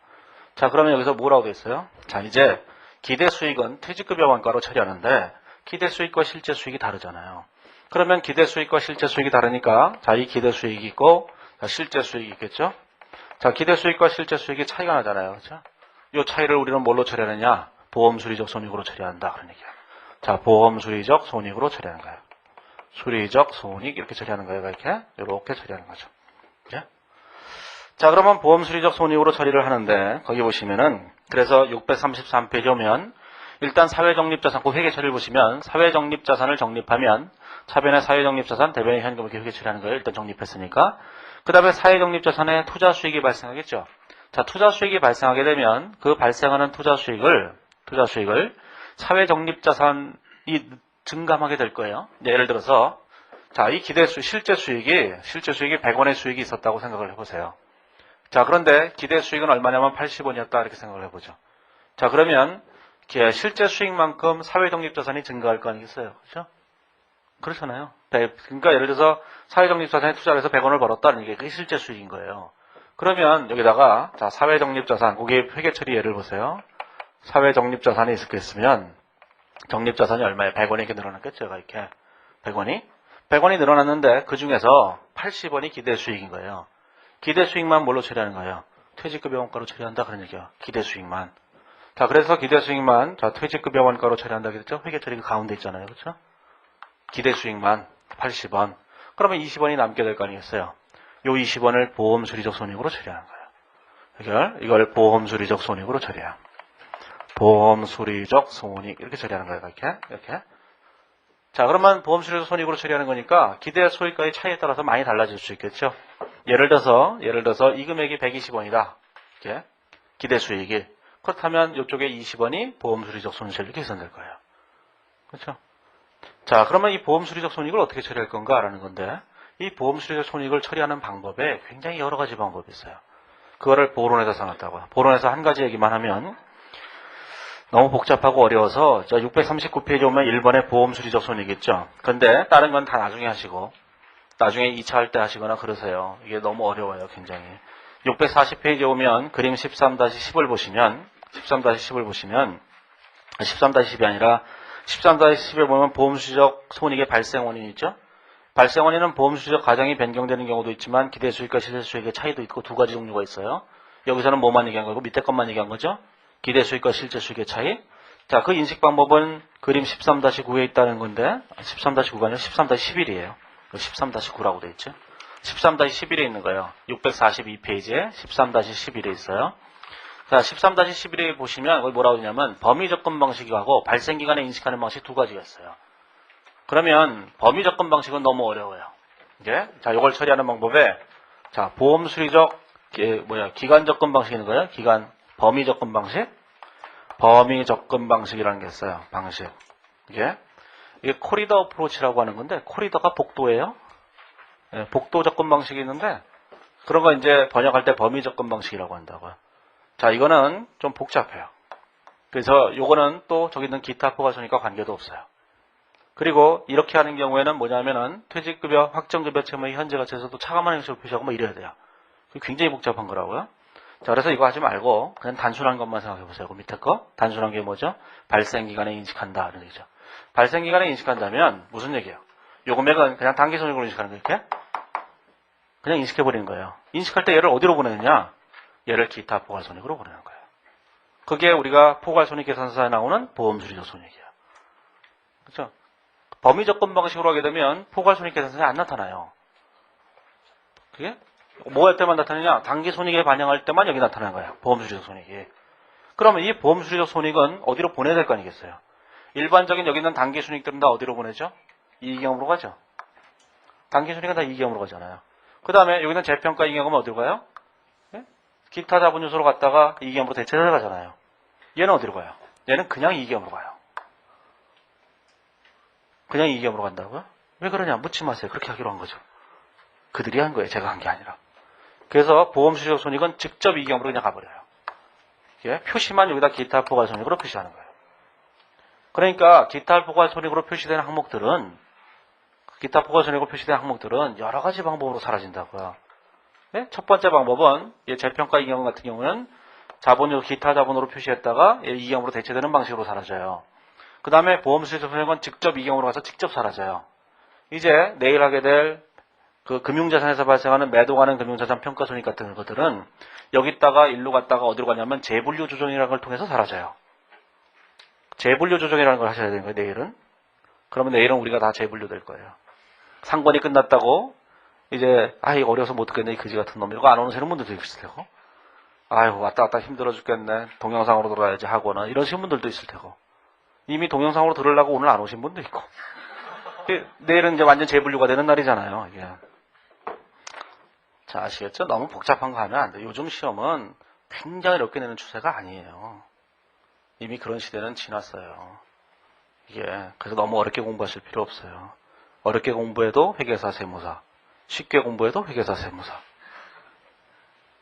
자, 그러면 여기서 뭐라고 돼 있어요? 자, 이제 기대수익은 퇴직급여 원가로 처리하는데 기대수익과 실제 수익이 다르잖아요. 그러면 기대수익과 실제 수익이 다르니까 자, 이 기대수익이 있고 자, 실제 수익이 있겠죠? 자, 기대수익과 실제 수익이 차이가 나잖아요. 그렇죠? 이 차이를 우리는 뭘로 처리하느냐? 보험수리적 손익으로 처리한다. 그런 얘기야. 자, 보험수리적 손익으로 처리하는 거예요. 수리적 손익 이렇게 처리하는 거예요. 이렇게 처리하는 거죠. 예? 자, 그러면 보험 수리적 손익으로 처리를 하는데 거기 보시면은 그래서 633페이지 오면 일단 사회적립자산 그 회계 처리를 보시면 사회적립자산을 적립하면 차변에 사회적립자산 대변에 현금 이렇게 회계 처리하는 거예요. 일단 적립했으니까. 그 다음에 사회적립자산에 투자수익이 발생하겠죠. 자, 투자수익이 발생하게 되면 그 발생하는 투자수익을 사회적립자산이 증감하게 될 거예요. 예를 들어서 자, 이 실제 수익이 100원의 수익이 있었다고 생각을 해보세요. 자, 그런데 기대 수익은 얼마냐면 80원이었다 이렇게 생각을 해보죠. 자, 그러면 실제 수익만큼 사회적립자산이 증가할 거 아니겠어요? 그렇죠? 그렇잖아요. 그러니까 예를 들어서 사회적립자산에 투자를 해서 100원을 벌었다는 게 그게 실제 수익인 거예요. 그러면 여기다가 자, 사회적립자산, 거기 회계처리 예를 보세요. 사회적립자산이 있었겠으면 적립자산이 얼마예요? 100원이 이렇게 늘어났겠죠? 이렇게 100원이 늘어났는데 그 중에서 80원이 기대 수익인 거예요. 기대 수익만 뭘로 처리하는 거예요? 퇴직급여 원가로 처리한다 그런 얘기예요. 기대 수익만. 자, 그래서 기대 수익만 자, 퇴직급여 원가로 처리한다 그랬죠? 회계 처리 가운데 있잖아요. 그렇죠? 기대 수익만 80원. 그러면 20원이 남게 될 거 아니겠어요? 요 20원을 보험 수리적 손익으로 처리하는 거예요. 이걸 보험 수리적 손익으로 처리해요. 보험 수리적 손익 이렇게 처리하는 거예요. 이렇게. 자, 그러면 보험 수리적 손익으로 처리하는 거니까 기대 소익과의 차이에 따라서 많이 달라질 수 있겠죠. 예를 들어서 이 금액이 120원이다. 이렇게 기대 수익이. 그렇다면 이쪽에 20원이 보험 수리적 손실 이렇게 계산될 거예요. 그렇죠? 자, 그러면 이 보험 수리적 손익을 어떻게 처리할 건가라는 건데 이 보험 수리적 손익을 처리하는 방법에 굉장히 여러 가지 방법이 있어요. 그거를 보론에서 써놨다고요. 보론에서 한 가지 얘기만 하면 너무 복잡하고 어려워서 639페이지 오면 1번에 보험 수리적 손익 있죠. 근데 다른 건 다 나중에 하시고 나중에 2차 할 때 하시거나 그러세요. 이게 너무 어려워요. 굉장히. 640페이지에 오면 그림 13-10을 보시면 13-10이 아니라 13-10에 보면 보험 수리적 손익의 발생 원인이 있죠. 발생 원인은 보험 수리적 과정이 변경되는 경우도 있지만 기대 수익과 실제 수익의 차이도 있고 두 가지 종류가 있어요. 여기서는 뭐만 얘기한 거고 밑에 것만 얘기한 거죠. 기대 수익과 실제 수익의 차이. 자, 그 인식 방법은 그림 13-9에 있다는 건데 13-9가 아니라 13-11이에요. 13-9라고 돼 있죠. 13-11에 있는 거예요. 642페이지에 13-11에 있어요. 자, 13-11에 보시면 거기 뭐라고 하냐면 범위 접근 방식하고 발생 기간에 인식하는 방식 두 가지가 있어요. 그러면 범위 접근 방식은 너무 어려워요. 이제 자, 이걸 처리하는 방법에 자, 보험 수리적 기간 접근 방식이 있는 거예요. 범위 접근 방식이라는 게 있어요. 방식. 이게 코리더 어프로치라고 하는 건데 코리더가 복도예요. 예, 복도 접근 방식이 있는데 그런 거 이제 번역할 때 범위 접근 방식이라고 한다고요. 자, 이거는 좀 복잡해요. 그래서 요거는 또 저기 있는 기타 포괄손익과 관계도 없어요. 그리고 이렇게 하는 경우에는 뭐냐면은 퇴직급여, 확정급여 채무의 현재 가치에서도 차감한 형식으로 표시하고 뭐 이래야 돼요. 굉장히 복잡한 거라고요. 자, 그래서 이거 하지 말고 그냥 단순한 것만 생각해 보세요. 그 밑에 거 단순한 게 뭐죠? 발생기간에 인식한다 이런 얘기죠. 발생기간에 인식한다면 무슨 얘기예요? 요 금액은 그냥 단기손익으로 인식하는 거 이렇게 그냥 인식해 버리는 거예요. 인식할 때 얘를 어디로 보내느냐? 얘를 기타 포괄손익으로 보내는 거예요. 그게 우리가 포괄손익 계산서에 나오는 보험수리적 손익이에요. 그렇죠? 범위 접근 방식으로 하게 되면 포괄손익 계산서에 안 나타나요. 그게 뭐 할 때만 나타나냐? 단기손익에 반영할 때만 여기 나타나는 거예요. 보험수리적 손익이. 그러면 이 보험수리적 손익은 어디로 보내야 될 거 아니겠어요? 일반적인 여기 있는 단기손익들은 다 어디로 보내죠? 이익경으로 가죠. 단기손익은 다 이익경으로 가잖아요. 그 다음에 여기 있는 재평가 이익경은 어디로 가요? 네? 기타 자본 요소로 갔다가 이익경으로 대체를 가잖아요. 얘는 어디로 가요? 얘는 그냥 이익경으로 가요. 그냥 이익경으로 간다고요? 왜 그러냐? 묻지 마세요. 그렇게 하기로 한 거죠. 그들이 한 거예요. 제가 한 게 아니라. 그래서 보험수리적 손익은 직접 이익경으로 그냥 가버려요. 예? 표시만 여기다 기타 포괄손익으로 표시하는 거예요. 그러니까 기타 포괄손익으로 표시된 항목들은 여러 가지 방법으로 사라진다고요. 예? 첫 번째 방법은 재평가 이익경 같은 경우는 기타 자본으로 표시했다가 이익경으로 대체되는 방식으로 사라져요. 그 다음에 보험수리적 손익은 직접 이익경으로 가서 직접 사라져요. 이제 내일 하게 될 그 금융자산에서 발생하는 매도 가능 금융자산 평가손익 같은 것들은 여기다가 일로 갔다가 어디로 가냐면 재분류 조정이라는 걸 통해서 사라져요. 재분류 조정이라는 걸 하셔야 되는 거예요, 내일은. 그러면 내일은 우리가 다 재분류 될 거예요. 상권이 끝났다고 이제 이거 어려서 못 듣겠네 이 그지 같은 놈 이러고 안 오시는 분들도 있을 테고 아이고 왔다 갔다 힘들어 죽겠네 동영상으로 들어야지 하거나 이러신 분들도 있을 테고 이미 동영상으로 들으려고 오늘 안 오신 분도 있고 내일은 이제 완전 재분류가 되는 날이잖아요. 이게. 자, 아시겠죠? 너무 복잡한 거 하면 안 돼. 요즘 시험은 굉장히 어렵게 내는 추세가 아니에요. 이미 그런 시대는 지났어요. 이게 그래서 너무 어렵게 공부하실 필요 없어요. 어렵게 공부해도 회계사 세무사, 쉽게 공부해도 회계사 세무사.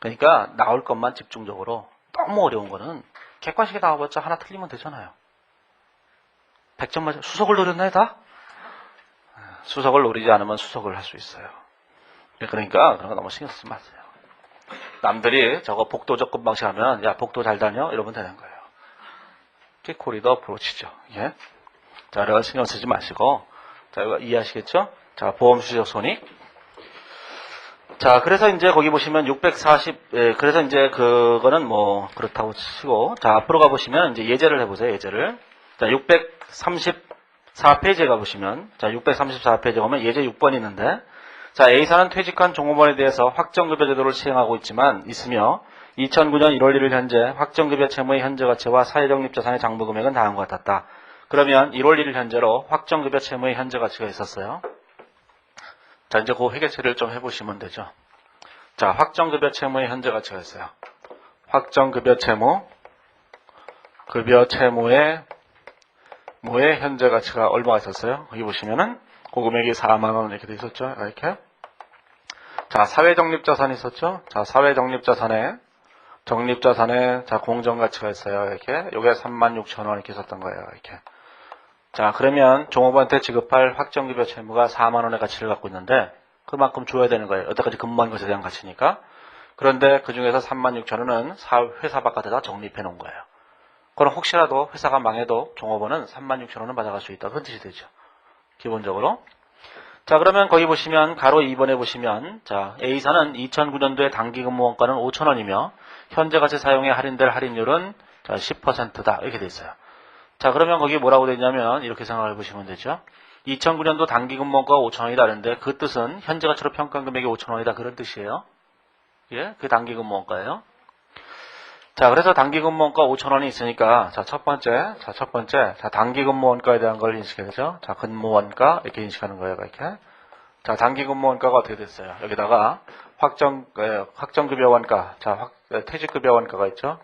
그러니까 나올 것만 집중적으로 너무 어려운 거는 객관식에 나와봤자 하나 틀리면 되잖아요. 100점 맞아. 수석을 노렸나요 다? 수석을 노리지 않으면 수석을 할 수 있어요. 그러니까 그런 거 너무 신경 쓰지 마세요. 남들이 저거 복도 접근 방식 하면 야 복도 잘 다녀? 이러면 되는 거예요. 그게 코리더 어프로치죠. 예? 자, 그래서 신경 쓰지 마시고 자, 이거 이해하시겠죠? 자, 보험 수수료 손익. 자, 그래서 이제 거기 보시면 640, 그래서 이제 그거는 뭐 그렇다고 치고 자, 앞으로 가보시면 이제 예제를 해보세요. 예제를. 자, 634페이지에 가보시면 자, 634페이지에 가면 예제 6번이 있는데 자, A사는 퇴직한 종업원에 대해서 확정급여 제도를 시행하고 있으며 2009년 1월 1일 현재 확정급여 채무의 현재 가치와 사회적립자산의 장부 금액은 다음과 같았다. 그러면 1월 1일 현재로 확정급여 채무의 현재 가치가 있었어요. 자, 이제 그 회계처리를 좀 해보시면 되죠. 자, 확정급여 채무의 현재 가치가 있어요. 확정급여 채무, 급여 채무의 뭐의 현재 가치가 얼마가 있었어요? 여기 보시면은 그 금액이 4만원 이렇게 돼 있었죠. 이렇게. 자, 사회적립자산이 있었죠. 자, 사회적립자산에 자, 공정가치가 있어요. 이렇게. 요게 36,000원 이렇게 있었던 거예요. 이렇게. 자, 그러면 종업원한테 지급할 확정급여 채무가 4만원의 가치를 갖고 있는데 그만큼 줘야 되는 거예요. 여태까지 근무한 것에 대한 가치니까. 그런데 그 중에서 36,000원은 회사 바깥에다 적립해 놓은 거예요. 그럼 혹시라도 회사가 망해도 종업원은 36,000원은 받아갈 수 있다. 그런 뜻이 되죠. 기본적으로. 자, 그러면 거기 보시면 가로 2번에 보시면 자, A사는 2009년도에 단기근무 원가는 5,000원이며 현재 가치 사용에 할인될 할인율은 10%다. 이렇게 돼 있어요. 자, 그러면 거기 뭐라고 되냐면 이렇게 생각해 보시면 되죠. 2009년도 단기근무 원가가 5,000원이다 그랬는데 그 뜻은 현재 가치로 평가한 금액이 5,000원이다 그런 뜻이에요. 예, 그게 단기근무 원가예요. 자, 그래서 단기근무 원가 5,000원이 있으니까 자, 첫 번째, 자, 단기근무 원가에 대한 걸 인식해야 되죠. 자, 근무 원가 이렇게 인식하는 거예요, 이렇게. 자, 단기근무 원가가 어떻게 됐어요? 여기다가 확정급여 원가, 자, 퇴직급여 원가가 있죠.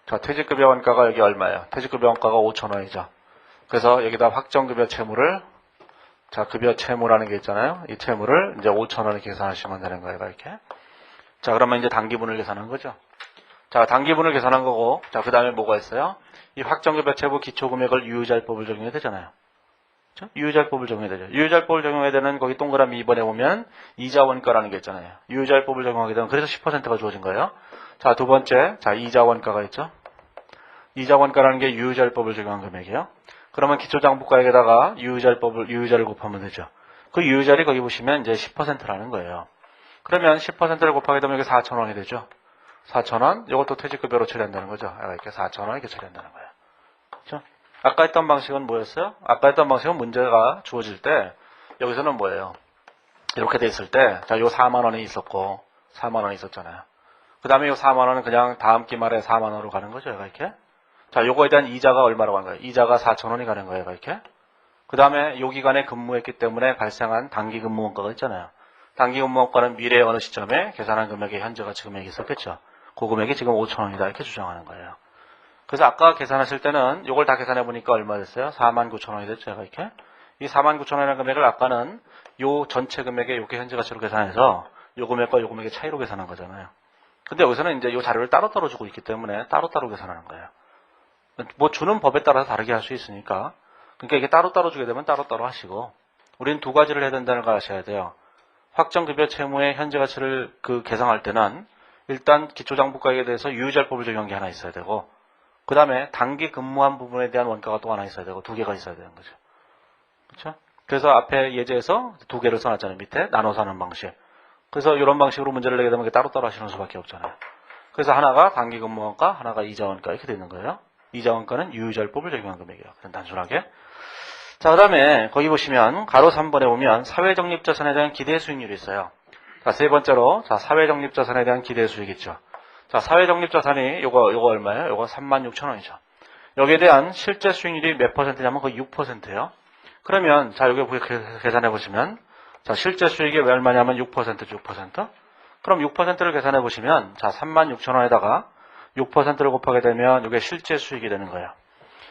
자, 퇴직급여 원가가 여기 얼마예요? 퇴직급여 원가가 5,000원이죠. 그래서 여기다 확정급여 채무를 자, 급여 채무라는 게 있잖아요. 이 채무를 이제 5,000원을 계산하시면 되는 거예요, 이렇게. 자, 그러면 이제 단기분을 계산한 거죠. 자, 단기분을 계산한 거고, 자, 그 다음에 뭐가 있어요? 이 확정급여 채무 기초금액을 유효자율법을 적용해야 되잖아요. 그렇죠? 유효자율법을 적용해야 되죠. 유효자율법을 적용해야 되는 거기 동그라미 2번에 보면 이자원가라는 게 있잖아요. 유효자율법을 적용하게 되면 그래서 10%가 주어진 거예요. 자, 두 번째, 자, 이자원가가 있죠. 이자원가라는 게 유효자율법을 적용한 금액이에요. 그러면 기초장부가액에다가 유효자를 곱하면 되죠. 그 유효자를 거기 보시면 이제 10%라는 거예요. 그러면 10%를 곱하게 되면 이게 4,000원이 되죠. 4,000원, 이것도 퇴직급여로 처리한다는 거죠. 이렇게 4,000원 이렇게 처리한다는 거예요. 그렇죠? 아까 했던 방식은 뭐였어요? 아까 했던 방식은 문제가 주어질 때 여기서는 뭐예요? 이렇게 돼 있을 때, 자, 요 4만 원이 있었고 4만 원이 있었잖아요. 그 다음에 요 4만 원은 그냥 다음 기 말에 4만 원으로 가는 거죠. 이렇게. 자, 요거에 대한 이자가 얼마로 가는 거예요? 이자가 4,000원이 가는 거예요. 이렇게. 그 다음에 요 기간에 근무했기 때문에 발생한 단기 근무 원가가 있잖아요. 단기 근무 원가는 미래의 어느 시점에 계산한 금액의 현재 가치 금액이 있었겠죠. 그 금액이 지금 5,000원이다 이렇게 주장하는 거예요. 그래서 아까 계산하실 때는 이걸 다 계산해 보니까 얼마 됐어요? 49,000원이 됐죠. 이렇게. 이 49,000원이라는 금액을 아까는 요 전체 금액의 요게 현재 가치로 계산해서 요 금액과 요 금액의 차이로 계산한 거잖아요. 근데 여기서는 이제 요 자료를 따로따로 주고 있기 때문에 따로따로 계산하는 거예요. 뭐 주는 법에 따라서 다르게 할 수 있으니까. 그러니까 이게 따로따로 주게 되면 따로따로 하시고 우리는 두 가지를 해야 된다는 걸 아셔야 돼요. 확정급여 채무의 현재 가치를 계산할 때는 일단 기초장부가액에 대해서 유효자율법을 적용한 게 하나 있어야 되고 그 다음에 단기 근무한 부분에 대한 원가가 또 하나 있어야 되고 두 개가 있어야 되는 거죠. 그렇죠? 그래서 앞에 예제에서 두 개를 써놨잖아요. 밑에 나눠서 하는 방식. 그래서 이런 방식으로 문제를 내게 되면 따로따로 하시는 수밖에 없잖아요. 그래서 하나가 단기 근무 원가, 하나가 이자 원가 이렇게 되는 거예요. 이자 원가는 유효자율법을 적용한 금액이에요. 그냥 단순하게. 자, 그 다음에 거기 보시면 가로 3번에 보면 사회적립자산에 대한 기대 수익률이 있어요. 자, 세 번째로 자, 사회적립자산에 대한 기대 수익 있죠. 자, 사회적립자산이 요거 얼마예요? 요거 36,000원이죠. 여기에 대한 실제 수익률이 몇 퍼센트냐면 거의 6%예요. 그러면 자, 여기 계산해 보시면 자, 실제 수익이 왜 얼마냐면 6%죠, 6%. 그럼 6%를 계산해 보시면 자, 36,000원에다가 6%를 곱하게 되면 이게 실제 수익이 되는 거예요.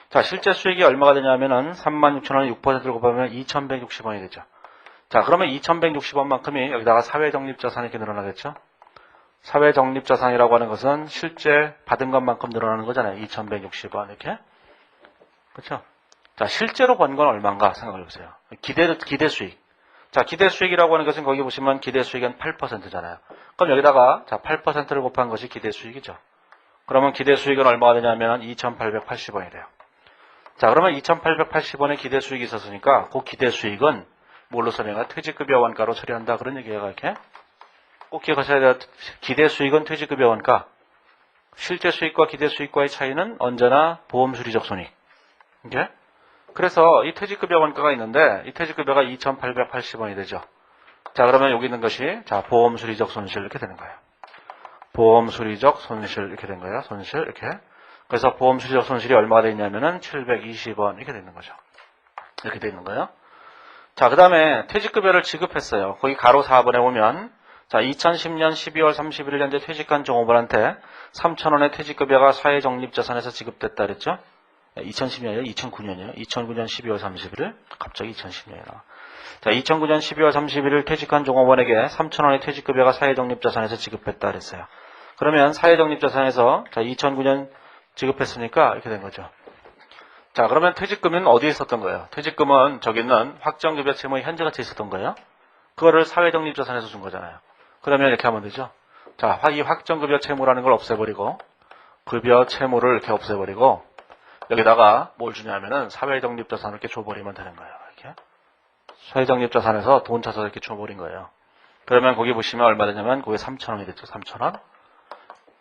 자, 실제 수익이 얼마가 되냐면은 36,000원에 6%를 곱하면 2,160원이 되죠. 자, 그러면 2,160원만큼이 여기다가 사회적립자산이 이렇게 늘어나겠죠? 사회적립자산이라고 하는 것은 실제 받은 것만큼 늘어나는 거잖아요. 2,160원 이렇게. 그렇죠? 자, 실제로 번 건 얼마인가 생각해 보세요. 기대 수익. 자, 기대 수익이라고 하는 것은 거기 보시면 기대 수익은 8%잖아요. 그럼 여기다가 자, 8%를 곱한 것이 기대 수익이죠. 그러면 기대 수익은 얼마가 되냐면 2,880원이 돼요. 자, 그러면 2,880원의 기대 수익이 있었으니까 그 기대 수익은 뭘로 처리한다? 퇴직급여 원가로 처리한다. 그런 얘기예요. 이렇게. 꼭 기억하셔야 돼요. 기대 수익은 퇴직급여 원가. 실제 수익과 기대 수익과의 차이는 언제나 보험수리적 손익. 이게? 그래서 이 퇴직급여 원가가 있는데 이 퇴직급여가 2,880원이 되죠. 자, 그러면 여기 있는 것이 자, 보험수리적 손실 이렇게 되는 거예요. 보험수리적 손실 이렇게 된 거예요. 손실 이렇게. 그래서 보험수리적 손실이 얼마가 되 있냐면은 720원 이렇게 되는 거죠. 이렇게 되 있는 거예요. 자, 그 다음에 퇴직급여를 지급했어요. 거기 가로 4번에 보면 자, 2010년 12월 31일 현재 퇴직한 종업원한테 3,000원의 퇴직급여가 사회적립자산에서 지급됐다 그랬죠? 2010년이요? 2009년이요? 2009년 12월 31일? 갑자기 2010년이 나와. 자, 2009년 12월 31일 퇴직한 종업원에게 3,000원의 퇴직급여가 사회적립자산에서 지급했다 그랬어요. 그러면 사회적립자산에서 자, 2009년 지급했으니까 이렇게 된 거죠. 자, 그러면 퇴직금은 어디에 있었던 거예요? 퇴직금은 저기 있는 확정급여 채무의 현재가치에 있었던 거예요. 그거를 사회적립자산에서 준 거잖아요. 그러면 이렇게 하면 되죠. 자, 이 확정급여 채무라는 걸 없애버리고 급여 채무를 이렇게 없애버리고 여기다가 뭘 주냐면은 사회적립자산을 이렇게 줘버리면 되는 거예요. 이렇게 사회적립자산에서 돈 쳐서 이렇게 줘버린 거예요. 그러면 거기 보시면 얼마 되냐면 그게 3,000원이 됐죠. 3,000원.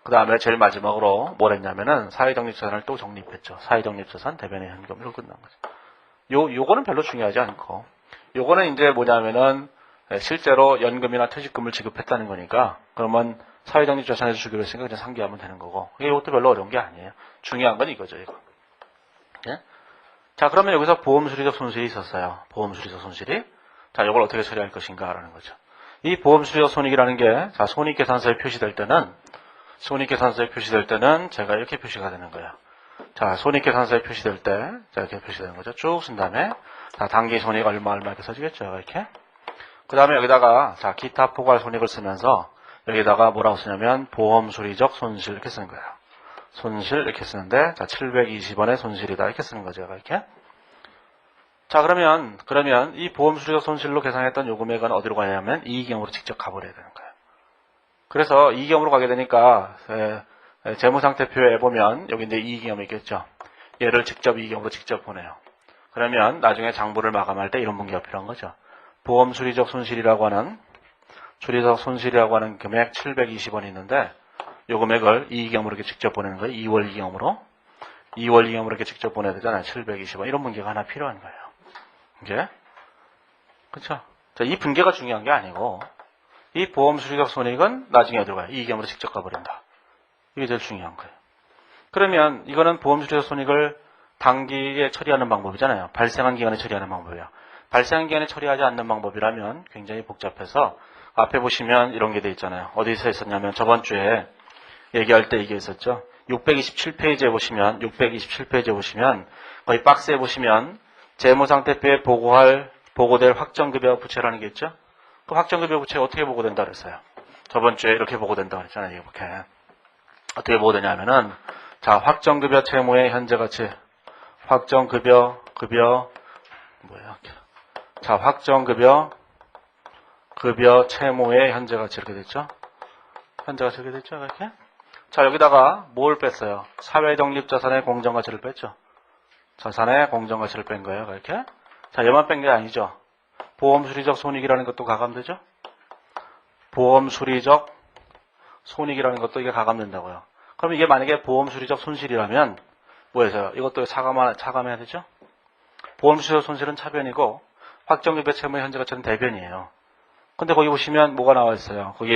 그 다음에 제일 마지막으로 뭘 했냐면은 사회적립자산을 또 적립했죠. 사회적립자산 대변의 현금으로 끝난 거죠. 요거는 별로 중요하지 않고 요거는 이제 뭐냐면은 실제로 연금이나 퇴직금을 지급했다는 거니까 그러면 사회적립자산에서 주기로 했으니까 그냥 상기하면 되는 거고 이것도 별로 어려운 게 아니에요. 중요한 건 이거죠. 이거. 예? 자, 그러면 여기서 보험수리적 손실이 있었어요. 보험수리적 손실이. 자, 이걸 어떻게 처리할 것인가라는 거죠. 이 보험수리적 손익이라는 게 자, 손익계산서에 표시될 때는 제가 이렇게 표시가 되는 거예요. 자, 손익계산서에 표시될 때 자, 이렇게 표시되는 거죠. 쭉 쓴 다음에 자, 단기 손익 얼마 이렇게 써지겠죠. 이렇게. 그 다음에 여기다가 자, 기타 포괄 손익을 쓰면서 여기다가 뭐라고 쓰냐면 보험수리적 손실 이렇게 쓰는 거예요. 손실 이렇게 쓰는데 자, 720원의 손실이다 이렇게 쓰는 거죠. 이렇게. 자, 그러면 이 보험수리적 손실로 계산했던 요 금액은 어디로 가냐면 이익경으로 직접 가버려야 되는 거예요. 그래서 이익경으로 가게 되니까 재무상태표에 보면 여기 이제 이익경이 있겠죠. 얘를 직접 이익경으로 직접 보내요. 그러면 나중에 장부를 마감할 때 이런 문제가 필요한 거죠. 보험수리적 손실이라고 하는 금액 720원이 있는데 요 금액을 이익경으로 이렇게 직접 보내는 거예요. 2월 이익경으로 이렇게 직접 보내야 되잖아요. 720원. 이런 분계가 하나 필요한 거예요. 이제 그렇죠? 자, 이 분계가 중요한 게 아니고 이 보험수리적 손익은 나중에 어디로 가요? 이익경으로 직접 가버린다. 이게 제일 중요한 거예요. 그러면 이거는 보험수리적 손익을 단기에 처리하는 방법이잖아요. 발생한 기간에 처리하는 방법이에요. 발생한 기간에 처리하지 않는 방법이라면 굉장히 복잡해서 앞에 보시면 이런 게 돼 있잖아요. 어디서 있었냐면 저번 주에 얘기할 때 이게 있었죠. 627페이지에 보시면 거기 박스에 보시면 재무상태표에 보고될 확정급여 부채라는 게 있죠. 그 확정급여 부채 어떻게 보고된다 그랬어요. 저번 주에 이렇게 보고된다 그랬잖아요. 이렇게 어떻게 보고되냐면은 자, 확정급여 채무의 현재가치 확정급여 채무의 현재가치 이렇게 됐죠. 이렇게. 자, 여기다가 뭘 뺐어요? 사회적립자산의 공정가치를 뺐죠. 자산의 공정가치를 뺀 거예요. 이렇게. 자, 얘만 뺀 게 아니죠. 보험수리적 손익이라는 것도 가감되죠. 보험수리적 손익이라는 것도 이게 가감된다고요. 그럼 이게 만약에 보험수리적 손실이라면 뭐예요? 이것도 차감해야 되죠. 보험수수료 손실은 차변이고 확정급여 채무 현재 가치는 대변이에요. 근데 거기 보시면 뭐가 나와 있어요. 거기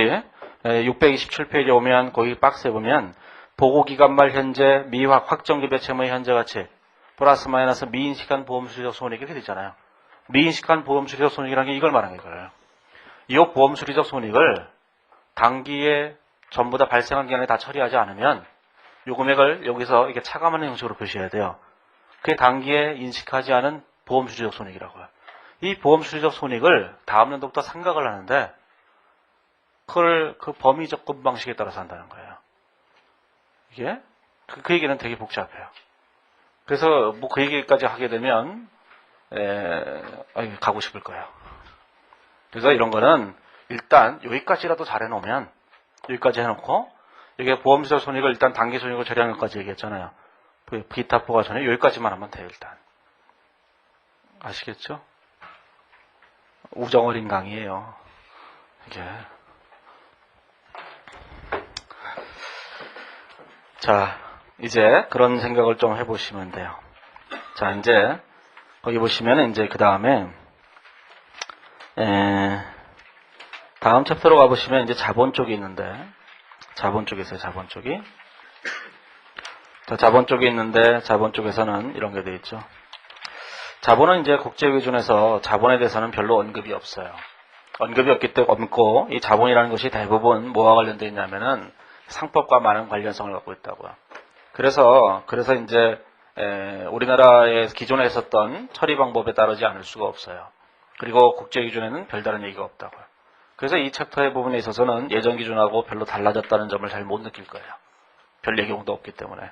627페이지에 오면 거기 박스에 보면 보고기간 말 현재 미확 확정급여 채무의 현재 가치 플러스 마이너스 미인식한 보험수수료 손익 이렇게 되잖아요. 미인식한 보험수수료 손익이라는 게 이걸 말하는 거예요. 이 보험수리적 손익을 단기에 전부 다 발생한 기간에 다 처리하지 않으면 이 금액을 여기서 이렇게 차감하는 형식으로 표시해야 돼요. 그게 단기에 인식하지 않은 보험수리적 손익이라고요. 이 보험수리적 손익을 다음 년도부터 상각을 하는데 그걸 그 범위 접근 방식에 따라서 한다는 거예요. 이게 그 얘기는 되게 복잡해요. 그래서 뭐 그 얘기까지 하게 되면 가고 싶을 거예요. 그래서 이런 거는 일단 여기까지라도 잘 해놓으면 여기까지 해놓고 이게 보험수수료 손익을 일단 단기 손익을 처리하는 것까지 얘기했잖아요. 기타 포괄 손익 여기까지만 하면 돼요. 일단 아시겠죠? 우정어린 강의예요. 이게 자 이제 그런 생각을 좀 해보시면 돼요. 자 이제 거기 보시면 이제 그 다음에 다음 챕터로 가보시면 이제 자본 쪽이 있는데 자본 쪽이 있어요. 자본 쪽이 자 자본 쪽이 있는데 자본 쪽에서는 이런 게 돼 있죠. 자본은 이제 국제기준에서 자본에 대해서는 별로 언급이 없어요. 언급이 없기 때문에 없고 이 자본이라는 것이 대부분 뭐와 관련되어 있냐면은 상법과 많은 관련성을 갖고 있다고요. 그래서 이제 우리나라의 기존에 있었던 처리 방법에 따르지 않을 수가 없어요. 그리고 국제기준에는 별다른 얘기가 없다고요. 그래서 이 챕터의 부분에 있어서는 예전 기준하고 별로 달라졌다는 점을 잘 못 느낄 거예요. 별 예경도 없기 때문에.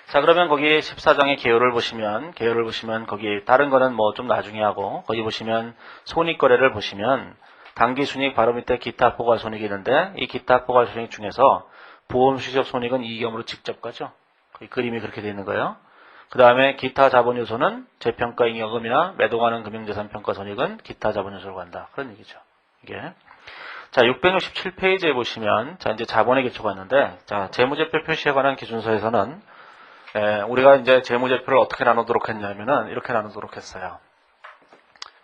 자 그러면 거기 14장의 개요를 보시면 거기 다른 거는 뭐 좀 나중에 하고 거기 보시면 손익거래를 보시면 단기순이익 바로 밑에 기타 포괄 손익이 있는데 이 기타 포괄 손익 중에서 보험수수적 손익은 이익염으로 직접 가죠. 거기 그림이 그렇게 되어 있는 거예요. 그 다음에 기타 자본 요소는 재평가 잉여금이나 매도가능 금융자산 평가 손익은 기타 자본 요소로 간다. 그런 얘기죠. 이게. 자, 667페이지에 보시면, 자, 이제 자본의 기초가 있는데, 자, 재무제표 표시에 관한 기준서에서는, 우리가 이제 재무제표를 어떻게 나누도록 했냐면은, 이렇게 나누도록 했어요.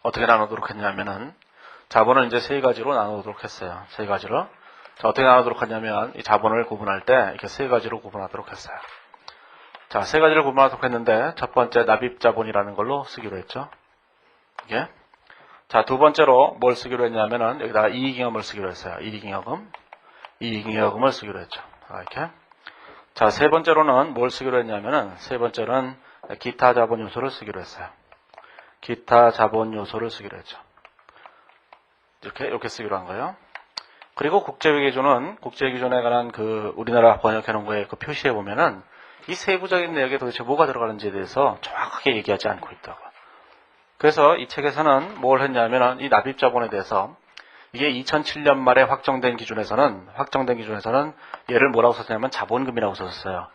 어떻게 나누도록 했냐면은, 자본을 이제 세 가지로 나누도록 했어요. 세 가지로. 자, 어떻게 나누도록 하냐면, 이 자본을 구분할 때, 이렇게 세 가지로 구분하도록 했어요. 자, 세 가지를 구분하도록 했는데, 첫 번째 납입자본이라는 걸로 쓰기로 했죠. 이게. 자, 두 번째로 뭘 쓰기로 했냐면은, 여기다가 이익잉여금을 쓰기로 했어요. 이익잉여금을 쓰기로 했죠. 이렇게. 자, 세 번째로는 뭘 쓰기로 했냐면은, 세 번째는 기타 자본 요소를 쓰기로 했어요. 기타 자본 요소를 쓰기로 했죠. 이렇게 쓰기로 한 거예요. 그리고 국제기준에 관한 그 우리나라 번역해 놓은 거에 그 표시해 보면은, 이 세부적인 내역에 도대체 뭐가 들어가는지에 대해서 정확하게 얘기하지 않고 있다고. 그래서 이 책에서는 뭘 했냐면 이 납입자본에 대해서 이게 2007년 말에 확정된 기준에서는 얘를 뭐라고 썼냐면 자본금이라고 썼어요.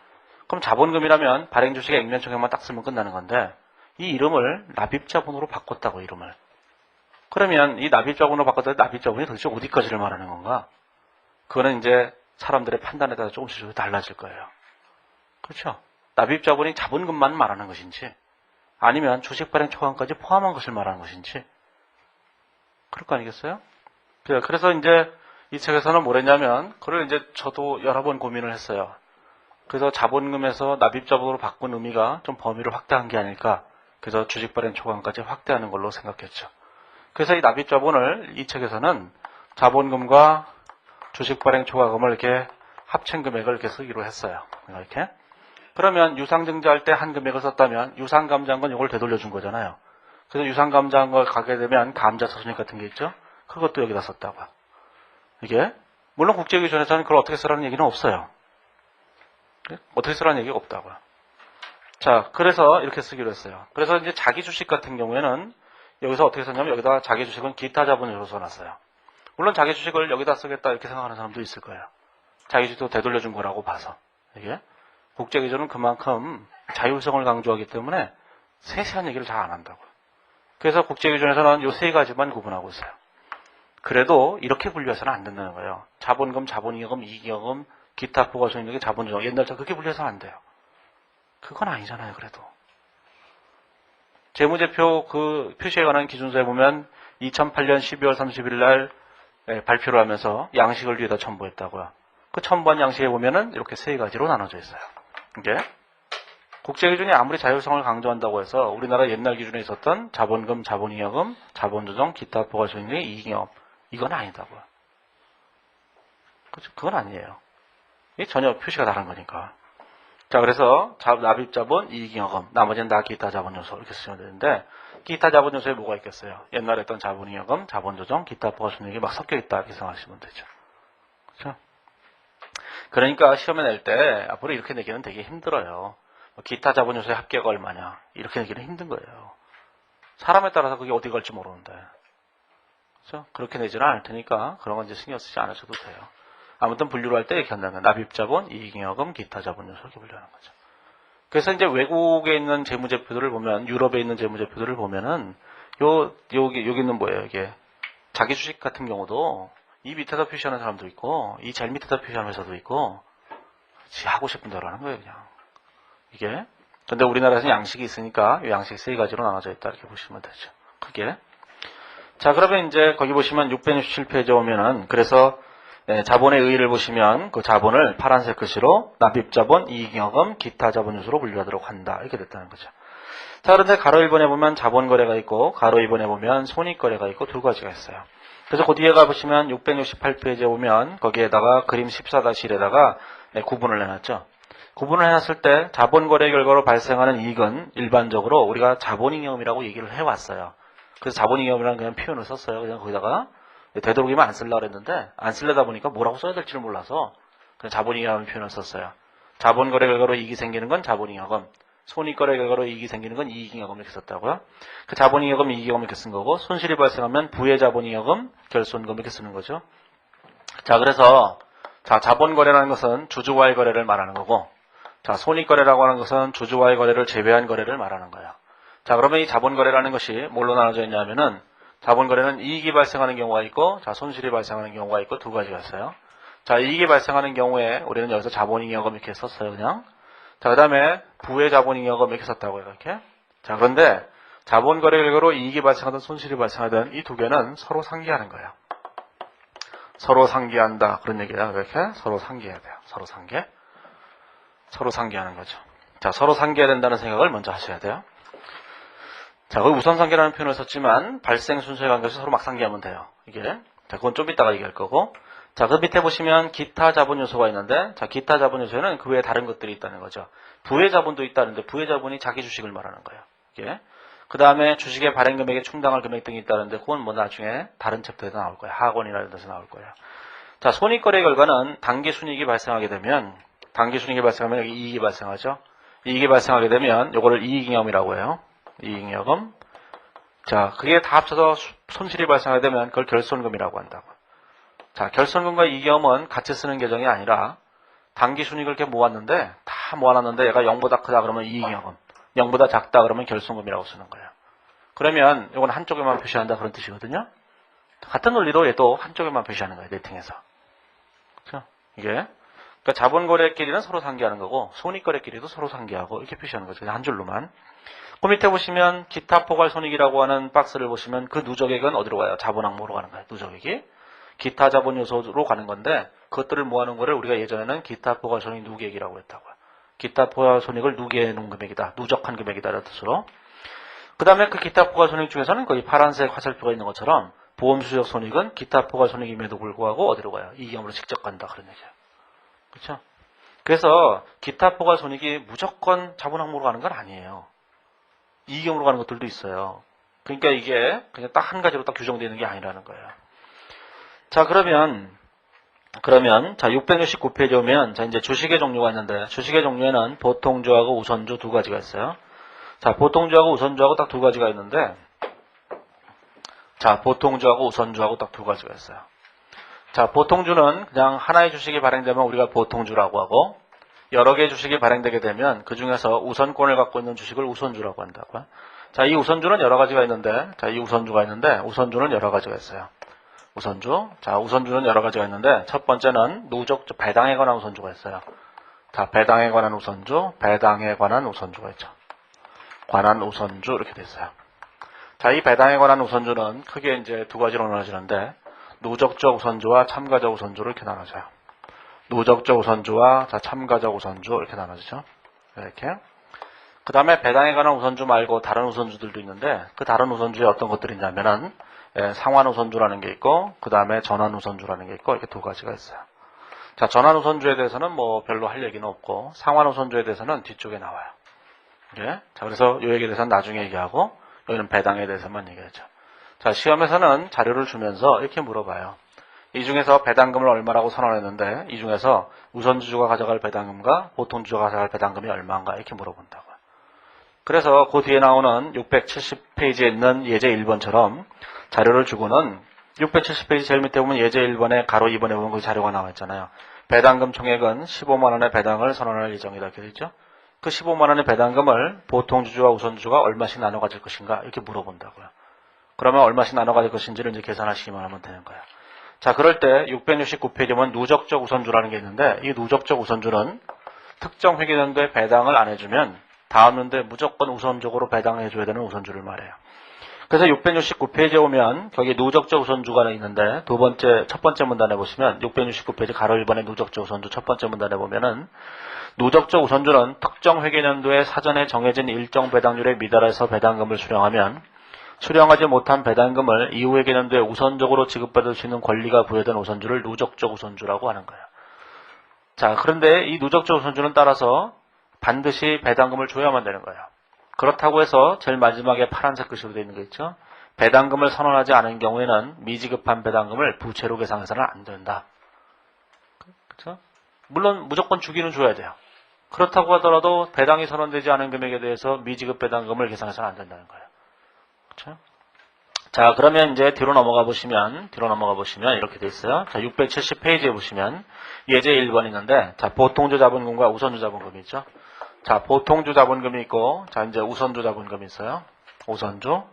그럼 자본금이라면 발행주식의 액면총액만 딱 쓰면 끝나는 건데 이 이름을 납입자본으로 바꿨다고 이름을. 그러면 이 납입자본으로 바꿨더니 납입자본이 도대체 어디까지를 말하는 건가? 그거는 이제 사람들의 판단에 따라 조금씩 달라질 거예요. 그렇죠? 납입자본이 자본금만 말하는 것인지 아니면 주식 발행 초과금까지 포함한 것을 말하는 것인지 그럴 거 아니겠어요? 그래서 이제 이 책에서는 뭐랬냐면 그걸 이제 저도 여러 번 고민을 했어요. 그래서 자본금에서 납입자본으로 바꾼 의미가 좀 범위를 확대한 게 아닐까. 그래서 주식 발행 초과금까지 확대하는 걸로 생각했죠. 그래서 이 납입자본을 이 책에서는 자본금과 주식 발행 초과금을 이렇게 합친 금액을 이렇게 쓰기로 했어요. 이렇게. 그러면 유상증자할 때 한 금액을 썼다면 유상감자한 건 이걸 되돌려준 거잖아요. 그래서 유상감자한 걸 가게 되면 감자처손익 같은 게 있죠. 그것도 여기다 썼다고. 이게 물론 국제기준에서는 그걸 어떻게 쓰라는 얘기는 없어요. 어떻게 쓰라는 얘기가 없다고요. 자, 그래서 이렇게 쓰기로 했어요. 그래서 이제 자기 주식 같은 경우에는 여기서 어떻게 썼냐면 여기다 자기 주식은 기타 자본으로 써놨어요. 물론 자기 주식을 여기다 쓰겠다 이렇게 생각하는 사람도 있을 거예요. 자기 주식도 되돌려준 거라고 봐서. 이게 국제기준은 그만큼 자율성을 강조하기 때문에 세세한 얘기를 잘 안 한다고요. 그래서 국제기준에서는 이 세 가지만 구분하고 있어요. 그래도 이렇게 분류해서는 안 된다는 거예요. 자본금, 자본잉여금, 이익잉여금, 기타 포괄손익이 자본조정. 옛날처럼 그렇게 분류해서는 안 돼요. 그건 아니잖아요, 그래도. 재무제표 그 표시에 관한 기준서에 보면 2008년 12월 30일 날 발표를 하면서 양식을 뒤에다 첨부했다고요. 그 첨부한 양식에 보면은 이렇게 세 가지로 나눠져 있어요. 이게 국제기준이 아무리 자율성을 강조한다고 해서 우리나라 옛날 기준에 있었던 자본금, 자본잉여금, 자본조정, 기타 포괄손익의 이익잉여금 이건 아니다고요. 그렇죠? 그건 아니에요. 이게 전혀 표시가 다른 거니까. 자, 그래서 납입자본, 이익잉여금, 나머지는 다 기타 자본요소 이렇게 쓰시면 되는데 기타 자본요소에 뭐가 있겠어요? 옛날에 했던 자본잉여금, 자본조정, 기타 포괄손익이 막 섞여 있다 이렇게 생각하시면 되죠. 그렇죠? 그러니까 시험에 낼 때 앞으로 이렇게 내기는 되게 힘들어요. 기타 자본요소의 합계가 얼마냐 이렇게 내기는 힘든 거예요. 사람에 따라서 그게 어디 갈지 모르는데, 그렇죠? 그렇게 내지는 않을 테니까 그런 건 이제 신경 쓰지 않으셔도 돼요. 아무튼 분류를 할 때 이렇게 한다는 거예요. 납입자본, 이익잉여금, 기타 자본요소 이렇게 분류하는 거죠. 그래서 이제 외국에 있는 재무제표들을 보면, 유럽에 있는 재무제표들을 보면은 여기는 뭐예요? 이게 자기 주식 같은 경우도 이 밑에다 표시하는 사람도 있고 이 제일 밑에다 표시하는 회사도 있고 지 하고 싶은 대로 하는 거예요, 그냥. 이게. 근데 우리나라에서는 양식이 있으니까 이 양식 세 가지로 나눠져 있다 이렇게 보시면 되죠. 크게. 자, 그러면 이제 거기 보시면 667페이지에 오면은 그래서 자본의 의의를 보시면 그 자본을 파란색 글씨로 납입자본, 이익잉여금, 기타 자본요소로 분류하도록 한다 이렇게 됐다는 거죠. 자, 그런데 가로 1번에 보면 자본거래가 있고 가로 2번에 보면 손익거래가 있고 두 가지가 있어요. 그래서 그 뒤에 가보시면 668페이지에 오면 거기에다가 그림 14-1에다가 구분을 해놨죠. 구분을 해놨을 때 자본거래 결과로 발생하는 이익은 일반적으로 우리가 자본잉여금이라고 얘기를 해왔어요. 그래서 자본잉여금이라는 그냥 표현을 썼어요. 그냥 거기다가 되도록이면 안 쓰려고 했는데 안 쓰려다 보니까 뭐라고 써야 될지를 몰라서 그냥 자본잉여금 표현을 썼어요. 자본거래 결과로 이익이 생기는 건 자본잉여금, 손익거래 결과로 이익이 생기는 건 이익잉여금 이렇게 썼다고요. 그 자본잉여금, 이익잉여금 이렇게 쓴 거고 손실이 발생하면 부의 자본잉여금, 결손금 이렇게 쓰는 거죠. 자, 그래서 자본거래라는 것은 주주와의 거래를 말하는 거고 자, 손익거래라고 하는 것은 주주와의 거래를 제외한 거래를 말하는 거예요. 자, 그러면 이 자본거래라는 것이 뭘로 나눠져 있냐면은 자본거래는 이익이 발생하는 경우가 있고 자, 손실이 발생하는 경우가 있고 두 가지가 있어요. 자, 이익이 발생하는 경우에 우리는 여기서 자본잉여금 이렇게 썼어요, 그냥. 자, 그 다음에 부의 자본잉여금 이렇게 썼다고요, 이렇게. 자, 그런데 자본거래 결과로 이익이 발생하든 손실이 발생하든 이 두 개는 서로 상기하는 거예요. 서로 상기한다. 그런 얘기예요, 이렇게. 서로 상기해야 돼요. 서로 상기. 서로 상기하는 거죠. 자, 서로 상기해야 된다는 생각을 먼저 하셔야 돼요. 자, 거기 우선 상기라는 표현을 썼지만 발생 순서에 관계해서 서로 막 상기하면 돼요. 이게. 자, 그건 좀 이따가 얘기할 거고. 자, 그 밑에 보시면 기타 자본 요소가 있는데 자, 기타 자본 요소에는 그 외에 다른 것들이 있다는 거죠. 부의 자본도 있다는데 부의 자본이 자기 주식을 말하는 거예요. 이게. 그 다음에 주식의 발행 금액에 충당할 금액 등이 있다는데 그건 뭐 나중에 다른 챕터에서 나올 거예요. 하원이라는 데서 나올 거예요. 자, 손익거래 결과는 단기 순이익이 발생하게 되면 여기 이익이 발생하죠. 이익이 발생하게 되면 요거를 이익잉여금이라고 해요. 이익잉여금. 자, 그게 다 합쳐서 손실이 발생하게 되면 그걸 결손금이라고 한다고. 자, 결손금과 이익잉여금은 같이 쓰는 계정이 아니라 단기 순이익을 이렇게 모았는데 다 모아놨는데 얘가 0보다 크다 그러면 이익잉여금, 0보다 작다 그러면 결손금이라고 쓰는 거예요. 그러면 이건 한쪽에만 표시한다 그런 뜻이거든요. 같은 논리로 얘도 한쪽에만 표시하는 거예요. 네팅에서. 그렇죠? 이게. 그러니까 자본거래끼리는 서로 상기하는 거고 손익거래끼리도 서로 상기하고 이렇게 표시하는 거죠. 그냥 한 줄로만. 그 밑에 보시면 기타 포괄 손익이라고 하는 박스를 보시면 그 누적액은 어디로 가요? 자본항목으로 가는 거예요. 누적액이. 기타 자본 요소로 가는 건데 그것들을 모아놓은 거를 우리가 예전에는 기타 포괄 손익 누계액이라고 했다고요. 기타 포괄 손익을 누계해 놓은 금액이다. 누적한 금액이다. 라는 뜻으로. 그 다음에 그 기타 포괄 손익 중에서는 거의 파란색 화살표가 있는 것처럼 보험수적 손익은 기타 포괄 손익임에도 불구하고 어디로 가요? 이익잉여금으로 직접 간다. 그런 얘기예요. 그렇죠? 그래서 기타 포괄 손익이 무조건 자본 항목으로 가는 건 아니에요. 이익잉여금으로 가는 것들도 있어요. 그러니까 이게 그냥 딱 한 가지로 딱 규정되어 있는 게 아니라는 거예요. 자, 그러면 자, 669페이지에 오면 자, 이제 주식의 종류가 있는데 주식의 종류에는 보통주하고 우선주 두 가지가 있어요. 자, 보통주하고 우선주하고 딱 두 가지가 있는데 자, 보통주하고 우선주하고 딱 두 가지가 있어요. 자, 보통주는 그냥 하나의 주식이 발행되면 우리가 보통주라고 하고 여러 개의 주식이 발행되게 되면 그 중에서 우선권을 갖고 있는 주식을 우선주라고 한다고요. 자, 이 우선주는 여러 가지가 있는데 우선주는 여러 가지가 있어요. 우선주. 자, 우선주는 여러 가지가 있는데 첫 번째는 누적 배당에 관한 우선주가 있어요. 자, 배당에 관한 우선주가 있죠. 관한 우선주 이렇게 돼 있어요. 자, 이 배당에 관한 우선주는 크게 이제 두 가지로 나눠지는데 누적적 우선주와 참가적 우선주로 이렇게 나눠져요. 누적적 우선주와 참가적 우선주 이렇게 나눠지죠. 이렇게. 그 다음에 배당에 관한 우선주 말고 다른 우선주들도 있는데 그 다른 우선주에 어떤 것들이 있냐면은 상환 우선주라는 게 있고 그 다음에 전환 우선주라는 게 있고 이렇게 두 가지가 있어요. 자, 전환 우선주에 대해서는 뭐 별로 할 얘기는 없고 상환 우선주에 대해서는 뒤쪽에 나와요. 예? 자, 그래서 이 얘기에 대해서는 나중에 얘기하고 여기는 배당에 대해서만 얘기하죠. 자, 시험에서는 자료를 주면서 이렇게 물어봐요. 이 중에서 배당금을 얼마라고 선언했는데 이 중에서 우선주주가 가져갈 배당금과 보통주주가 가져갈 배당금이 얼마인가 이렇게 물어본다고요. 그래서 그 뒤에 나오는 670페이지에 있는 예제 1번처럼 자료를 주고는 670페이지 제일 밑에 보면 예제 1번에 가로 2번에 보면 그 자료가 나와 있잖아요. 배당금 총액은 15만원의 배당을 선언할 예정이다 이렇게 되죠. 그 15만원의 배당금을 보통주주와 우선주주가 얼마씩 나눠 가질 것인가 이렇게 물어본다고요. 그러면 얼마씩 나눠 가질 것인지를 이제 계산하시기만 하면 되는 거예요. 자, 그럴 때 669페이지에 보면 누적적 우선주라는 게 있는데 이 누적적 우선주는 특정 회계연도에 배당을 안 해주면 다음 연도에 무조건 우선적으로 배당해줘야 되는 우선주를 말해요. 그래서 669페이지에 오면 거기 누적적 우선주가 있는데 첫 번째 문단에 보시면 669페이지 가로 1번의 누적적 우선주 첫 번째 문단에 보면은 누적적 우선주는 특정 회계연도에 사전에 정해진 일정 배당률에 미달해서 배당금을 수령하면 수령하지 못한 배당금을 이후 회계연도에 우선적으로 지급받을 수 있는 권리가 부여된 우선주를 누적적 우선주라고 하는 거예요. 자, 그런데 이 누적적 우선주는 따라서 반드시 배당금을 줘야만 되는 거예요. 그렇다고 해서 제일 마지막에 파란색 글씨로 되어 있는 게 있죠. 배당금을 선언하지 않은 경우에는 미지급한 배당금을 부채로 계산해서는 안 된다. 그렇죠? 물론 무조건 주기는 줘야 돼요. 그렇다고 하더라도 배당이 선언되지 않은 금액에 대해서 미지급 배당금을 계산해서는 안 된다는 거예요. 그렇죠? 자, 그러면 이제 뒤로 넘어가 보시면 이렇게 돼 있어요. 자, 670페이지에 보시면 예제 1번 있는데, 자, 보통주 자본금과 우선주 자본금이 있죠. 자, 보통주 자본금이 있고, 자, 이제 우선주 자본금이 있어요. 우선주.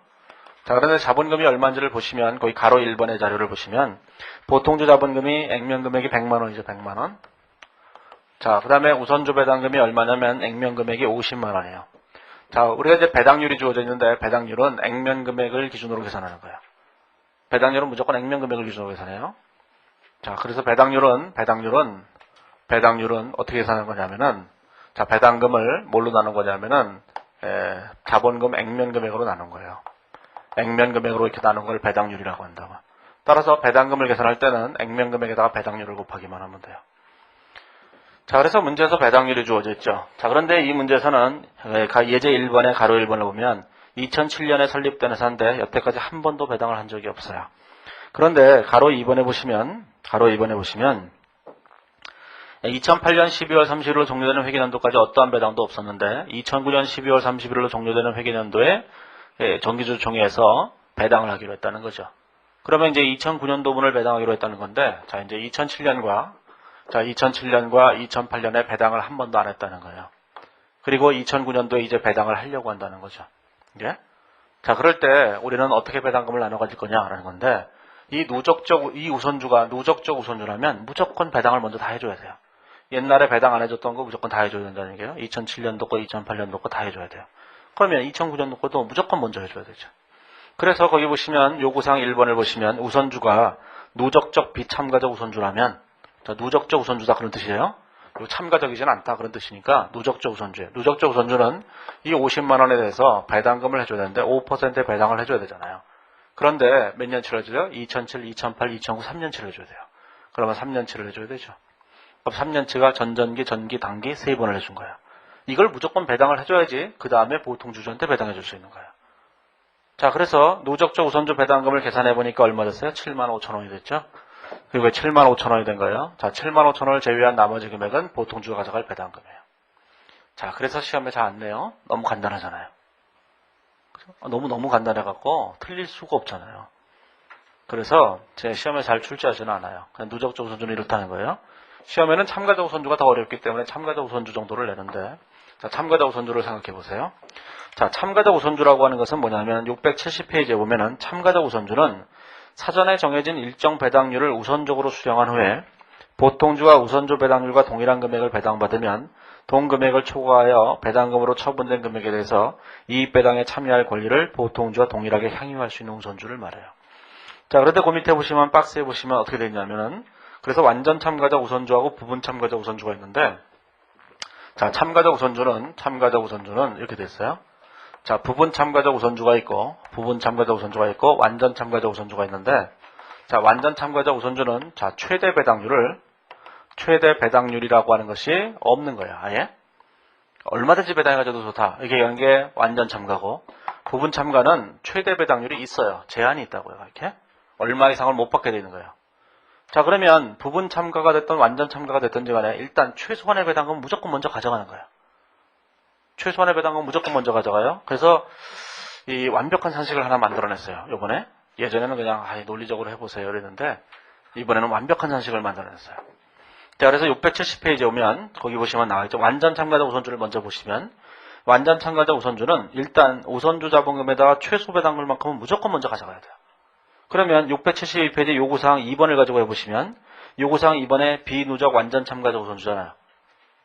자, 그런데 자본금이 얼마인지를 보시면, 거기 가로 1번의 자료를 보시면, 보통주 자본금이 액면 금액이 100만원이죠, 100만원. 자, 그 다음에 우선주 배당금이 얼마냐면, 액면 금액이 50만원이에요. 자, 우리가 이제 배당률이 주어져 있는데, 배당률은 액면 금액을 기준으로 계산하는 거예요. 배당률은 무조건 액면 금액을 기준으로 계산해요. 자, 그래서 배당률은 어떻게 계산하는 거냐면은, 자, 배당금을 뭘로 나눈 거냐면은, 자본금 액면 금액으로 나눈 거예요. 액면 금액으로 이렇게 나눈 걸 배당률이라고 한다고. 따라서 배당금을 계산할 때는 액면 금액에다가 배당률을 곱하기만 하면 돼요. 자, 그래서 문제에서 배당률이 주어져 있죠. 자, 그런데 이 문제에서는 예제 1번에 가로 1번을 보면 2007년에 설립된 회사인데 여태까지 한 번도 배당을 한 적이 없어요. 그런데 가로 2번에 보시면 2008년 12월 30일로 종료되는 회계연도까지 어떠한 배당도 없었는데 2009년 12월 31일로 종료되는 회계연도에 정기주주총회에서 배당을 하기로 했다는 거죠. 그러면 이제 2009년도분을 배당하기로 했다는 건데, 자, 이제 2007년과 2008년에 배당을 한 번도 안 했다는 거예요. 그리고 2009년도에 이제 배당을 하려고 한다는 거죠. 예? 자, 그럴 때 우리는 어떻게 배당금을 나눠 가질 거냐라는 건데, 이 누적적 우선주라면 무조건 배당을 먼저 다 해줘야 돼요. 옛날에 배당 안 해줬던 거 무조건 다 해줘야 된다는 얘기예요. 2007년도 거, 2008년도 거 다 해줘야 돼요. 그러면 2009년도 것도 무조건 먼저 해줘야 되죠. 그래서 거기 보시면 요구사항 1번을 보시면 우선주가 누적적 비참가적 우선주라면, 자, 누적적 우선주다 그런 뜻이에요. 참가적이지는 않다 그런 뜻이니까 누적적 우선주예요. 누적적 우선주는 이 50만 원에 대해서 배당금을 해줘야 되는데 5%의 배당을 해줘야 되잖아요. 그런데 몇 년치를 해줘요? 2007, 2008, 2009, 3년치를 해줘야 돼요. 그러면 3년치를 해줘야 되죠. 그럼 3년치가 전전기, 전기, 단기 3번을 해준 거예요. 이걸 무조건 배당을 해줘야지 그 다음에 보통 주주한테 배당해 줄 수 있는 거예요. 자, 그래서 누적적 우선주 배당금을 계산해 보니까 얼마 됐어요? 75,000원이 됐죠. 그리고 75,000원이 된 거예요. 자, 75,000원을 제외한 나머지 금액은 보통주가 가져갈 배당금이에요. 자, 그래서 시험에 잘 안 내요. 너무 간단하잖아요. 너무 간단해갖고 틀릴 수가 없잖아요. 그래서 제 시험에 잘 출제하지는 않아요. 그냥 누적적 우선주는 이렇다는 거예요. 시험에는 참가적 우선주가 더 어렵기 때문에 참가적 우선주 정도를 내는데, 자, 참가적 우선주를 생각해 보세요. 자, 참가적 우선주라고 하는 것은 뭐냐면 670페이지에 보면은 참가적 우선주는 사전에 정해진 일정 배당률을 우선적으로 수령한 후에 보통주와 우선주 배당률과 동일한 금액을 배당받으면 동 금액을 초과하여 배당금으로 처분된 금액에 대해서 이익배당에 참여할 권리를 보통주와 동일하게 향유할 수 있는 우선주를 말해요. 자, 그런데 그 밑에 보시면 박스에 보시면 어떻게 되어 있냐면은 그래서 완전 참가자 우선주하고 부분 참가자 우선주가 있는데 자, 참가자 우선주는 이렇게 됐어요. 자, 부분 참가자 우선주가 있고 완전 참가자 우선주가 있는데 자, 완전 참가자 우선주는 자, 최대 배당률이라고 하는 것이 없는 거야. 아예 얼마든지 배당해 가져도 좋다. 이게 이런 게 완전 참가고 부분 참가는 최대 배당률이 있어요. 제한이 있다고요. 이렇게 얼마 이상을 못 받게 되는 거예요. 자, 그러면 부분 참가가 됐든 완전 참가가 됐든지 간에 일단 최소한의 배당금은 무조건 먼저 가져가는 거예요. 최소한의 배당금은 무조건 먼저 가져가요. 그래서 이 완벽한 상식을 하나 만들어냈어요. 요번에 예전에는 그냥 논리적으로 해보세요 이랬는데 이번에는 완벽한 상식을 만들어냈어요. 자, 그래서 670페이지에 오면 거기 보시면 나와있죠. 완전 참가자 우선주를 먼저 보시면 완전 참가자 우선주는 일단 우선주 자본금에다가 최소 배당금만큼은 무조건 먼저 가져가야 돼요. 그러면 671페이지 요구사항 2번을 가지고 해보시면 요구사항 2번에 비누적 완전 참가자 우선주잖아요.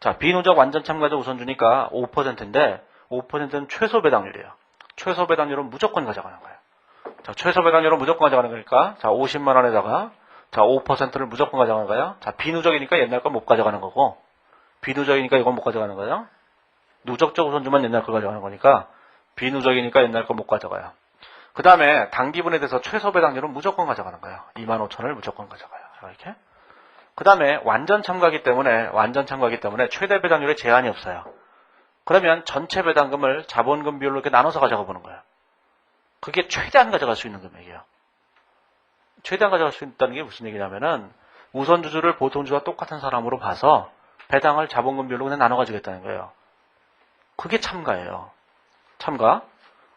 자, 비누적 완전 참가자 우선주니까 5%인데 5%는 최소 배당률이에요. 최소 배당률은 무조건 가져가는 거예요. 자, 최소 배당률은 무조건 가져가는 거니까 자, 50만 원에다가 자, 5%를 무조건 가져가는 거예요. 자, 비누적이니까 옛날 거 못 가져가는 거고 비누적이니까 이건 못 가져가는 거예요. 누적적 우선주만 옛날 거 가져가는 거니까 비누적이니까 옛날 거 못 가져가요. 그 다음에 당기분에 대해서 최소 배당률은 무조건 가져가는 거예요. 25,000원을 무조건 가져가요. 이렇게. 그 다음에 완전 참가기 때문에 최대 배당률에 제한이 없어요. 그러면 전체 배당금을 자본금 비율로 이렇게 나눠서 가져가 보는 거예요. 그게 최대한 가져갈 수 있는 금액이에요. 최대한 가져갈 수 있다는 게 무슨 얘기냐면은 우선주주를 보통주와 똑같은 사람으로 봐서 배당을 자본금 비율로 그냥 나눠 가지겠다는 거예요. 그게 참가예요. 참가.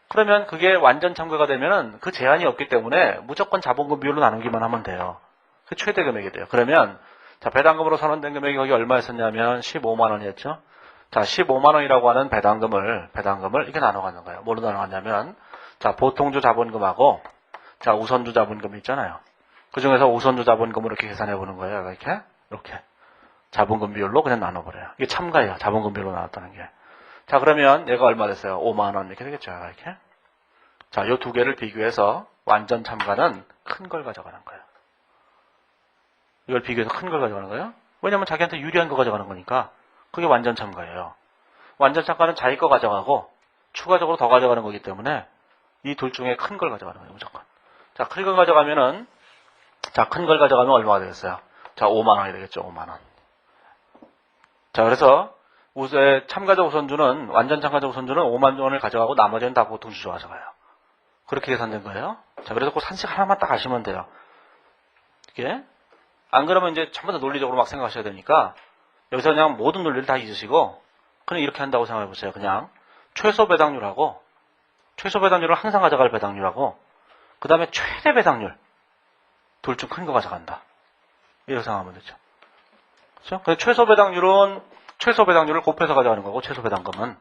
그러면 그게 완전 참가가 되면은 그 제한이 없기 때문에 무조건 자본금 비율로 나누기만 하면 돼요. 그 최대 금액이 돼요. 그러면 자, 배당금으로 선언된 금액이 거기 얼마였었냐면 15만 원이었죠. 자, 15만 원이라고 하는 배당금을 이렇게 나눠 가는 거예요. 뭐로 나눠 갔냐면 자, 보통주 자본금하고 자, 우선주 자본금이 있잖아요. 그 중에서 우선주 자본금으로 이렇게 계산해 보는 거예요. 이렇게 자본금 비율로 그냥 나눠 버려요. 이게 참가예요. 자본금 비율로 나눴다는 게. 자, 그러면 얘가 얼마 됐어요? 5만 원 이렇게 되겠죠. 이렇게. 자, 요 두 개를 비교해서 완전 참가는 큰 걸 가져가는 거예요. 이걸 비교해서 큰 걸 가져가는 거예요. 왜냐면 자기한테 유리한 거 가져가는 거니까 그게 완전 참가예요. 완전 참가는 자기 거 가져가고 추가적으로 더 가져가는 거기 때문에 이 둘 중에 큰 걸 가져가는 거예요. 무조건. 자, 큰 걸 가져가면 얼마가 되겠어요? 자, 5만 원이 되겠죠. 5만 원. 자, 그래서 참가자 우선주는 완전 참가자 우선주는 5만 원을 가져가고 나머지는 다 보통주주 가져가요. 그렇게 계산된 거예요. 자, 그래서 그 산식 하나만 딱 아시면 돼요. 이게 안 그러면 이제 전부 다 논리적으로 막 생각하셔야 되니까 여기서 그냥 모든 논리를 다 잊으시고 그냥 이렇게 한다고 생각해 보세요. 그냥 최소 배당률을 항상 가져갈 배당률하고 그 다음에 최대 배당률 둘 중 큰 거 가져간다. 이렇게 생각하면 되죠. 그렇죠? 그래서 최소 배당률을 곱해서 가져가는 거고 최소 배당금은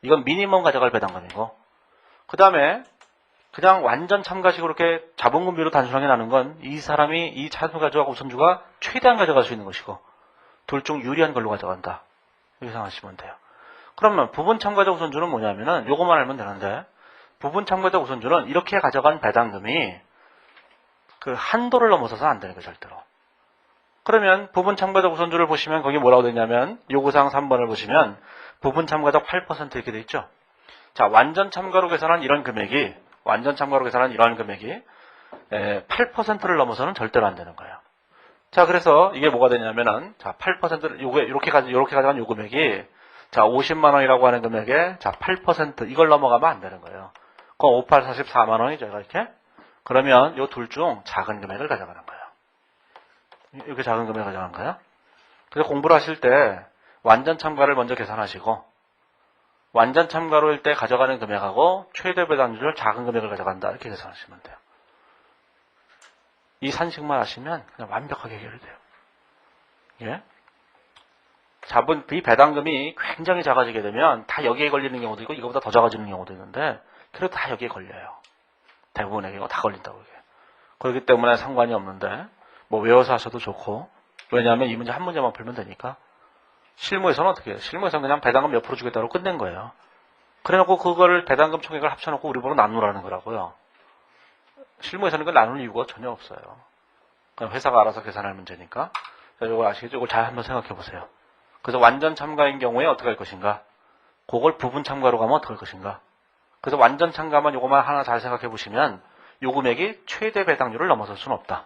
이건 미니멈 가져갈 배당금이고 그 다음에 그냥 완전 참가식으로 이렇게 자본금 비율로 단순하게 나눈 건 이 사람이 이 참가주와 우선주가 최대한 가져갈 수 있는 것이고 둘 중 유리한 걸로 가져간다. 이렇게 생각하시면 돼요. 그러면 부분 참가자 우선주는 뭐냐면은 요것만 알면 되는데 부분 참가자 우선주는 이렇게 가져간 배당금이 그 한도를 넘어서서 안 되는 거예요. 절대로. 그러면 부분 참가자 우선주를 보시면 거기 뭐라고 되냐면 요구사항 3번을 보시면 부분 참가자 8% 이렇게 돼 있죠. 자, 완전 참가로 계산한 이런 금액이 8%를 넘어서는 절대로 안 되는 거예요. 자, 그래서 이게 뭐가 되냐면은 자, 8%를 요렇게 가져간 요 금액이 자, 50만 원이라고 하는 금액에 자, 8% 이걸 넘어가면 안 되는 거예요. 그럼 58, 44만 원이죠. 이렇게. 그러면 요 둘 중 작은 금액을 가져가는 거예요. 이렇게 작은 금액을 가져가는 거예요. 그래서 공부를 하실 때 완전 참가를 먼저 계산하시고 완전 참가로일 때 가져가는 금액하고 최대 배당률을 작은 금액을 가져간다. 이렇게 계산하시면 돼요. 이 산식만 하시면 그냥 완벽하게 해결이 돼요. 예? 이 배당금이 굉장히 작아지게 되면 다 여기에 걸리는 경우도 있고 이거보다 더 작아지는 경우도 있는데 그래도 다 여기에 걸려요. 대부분의 경우 다 걸린다고 이게. 그렇기 때문에 상관이 없는데 뭐 외워서 하셔도 좋고 왜냐하면 이 문제 한 문제만 풀면 되니까 실무에서는 어떻게 해요? 실무에서는 그냥 배당금 몇 프로 주겠다고 끝낸 거예요. 그래놓고 그거를 배당금 총액을 합쳐놓고 우리 보고 나누라는 거라고요. 실무에서는 그걸 나눌 이유가 전혀 없어요. 그냥 회사가 알아서 계산할 문제니까. 이걸 아시겠죠? 이걸 잘 한번 생각해 보세요. 그래서 완전 참가인 경우에 어떻게 할 것인가? 그걸 부분 참가로 가면 어떻게 할 것인가? 그래서 완전 참가만 요거만 하나 잘 생각해 보시면 요 금액이 최대 배당률을 넘어설 수는 없다.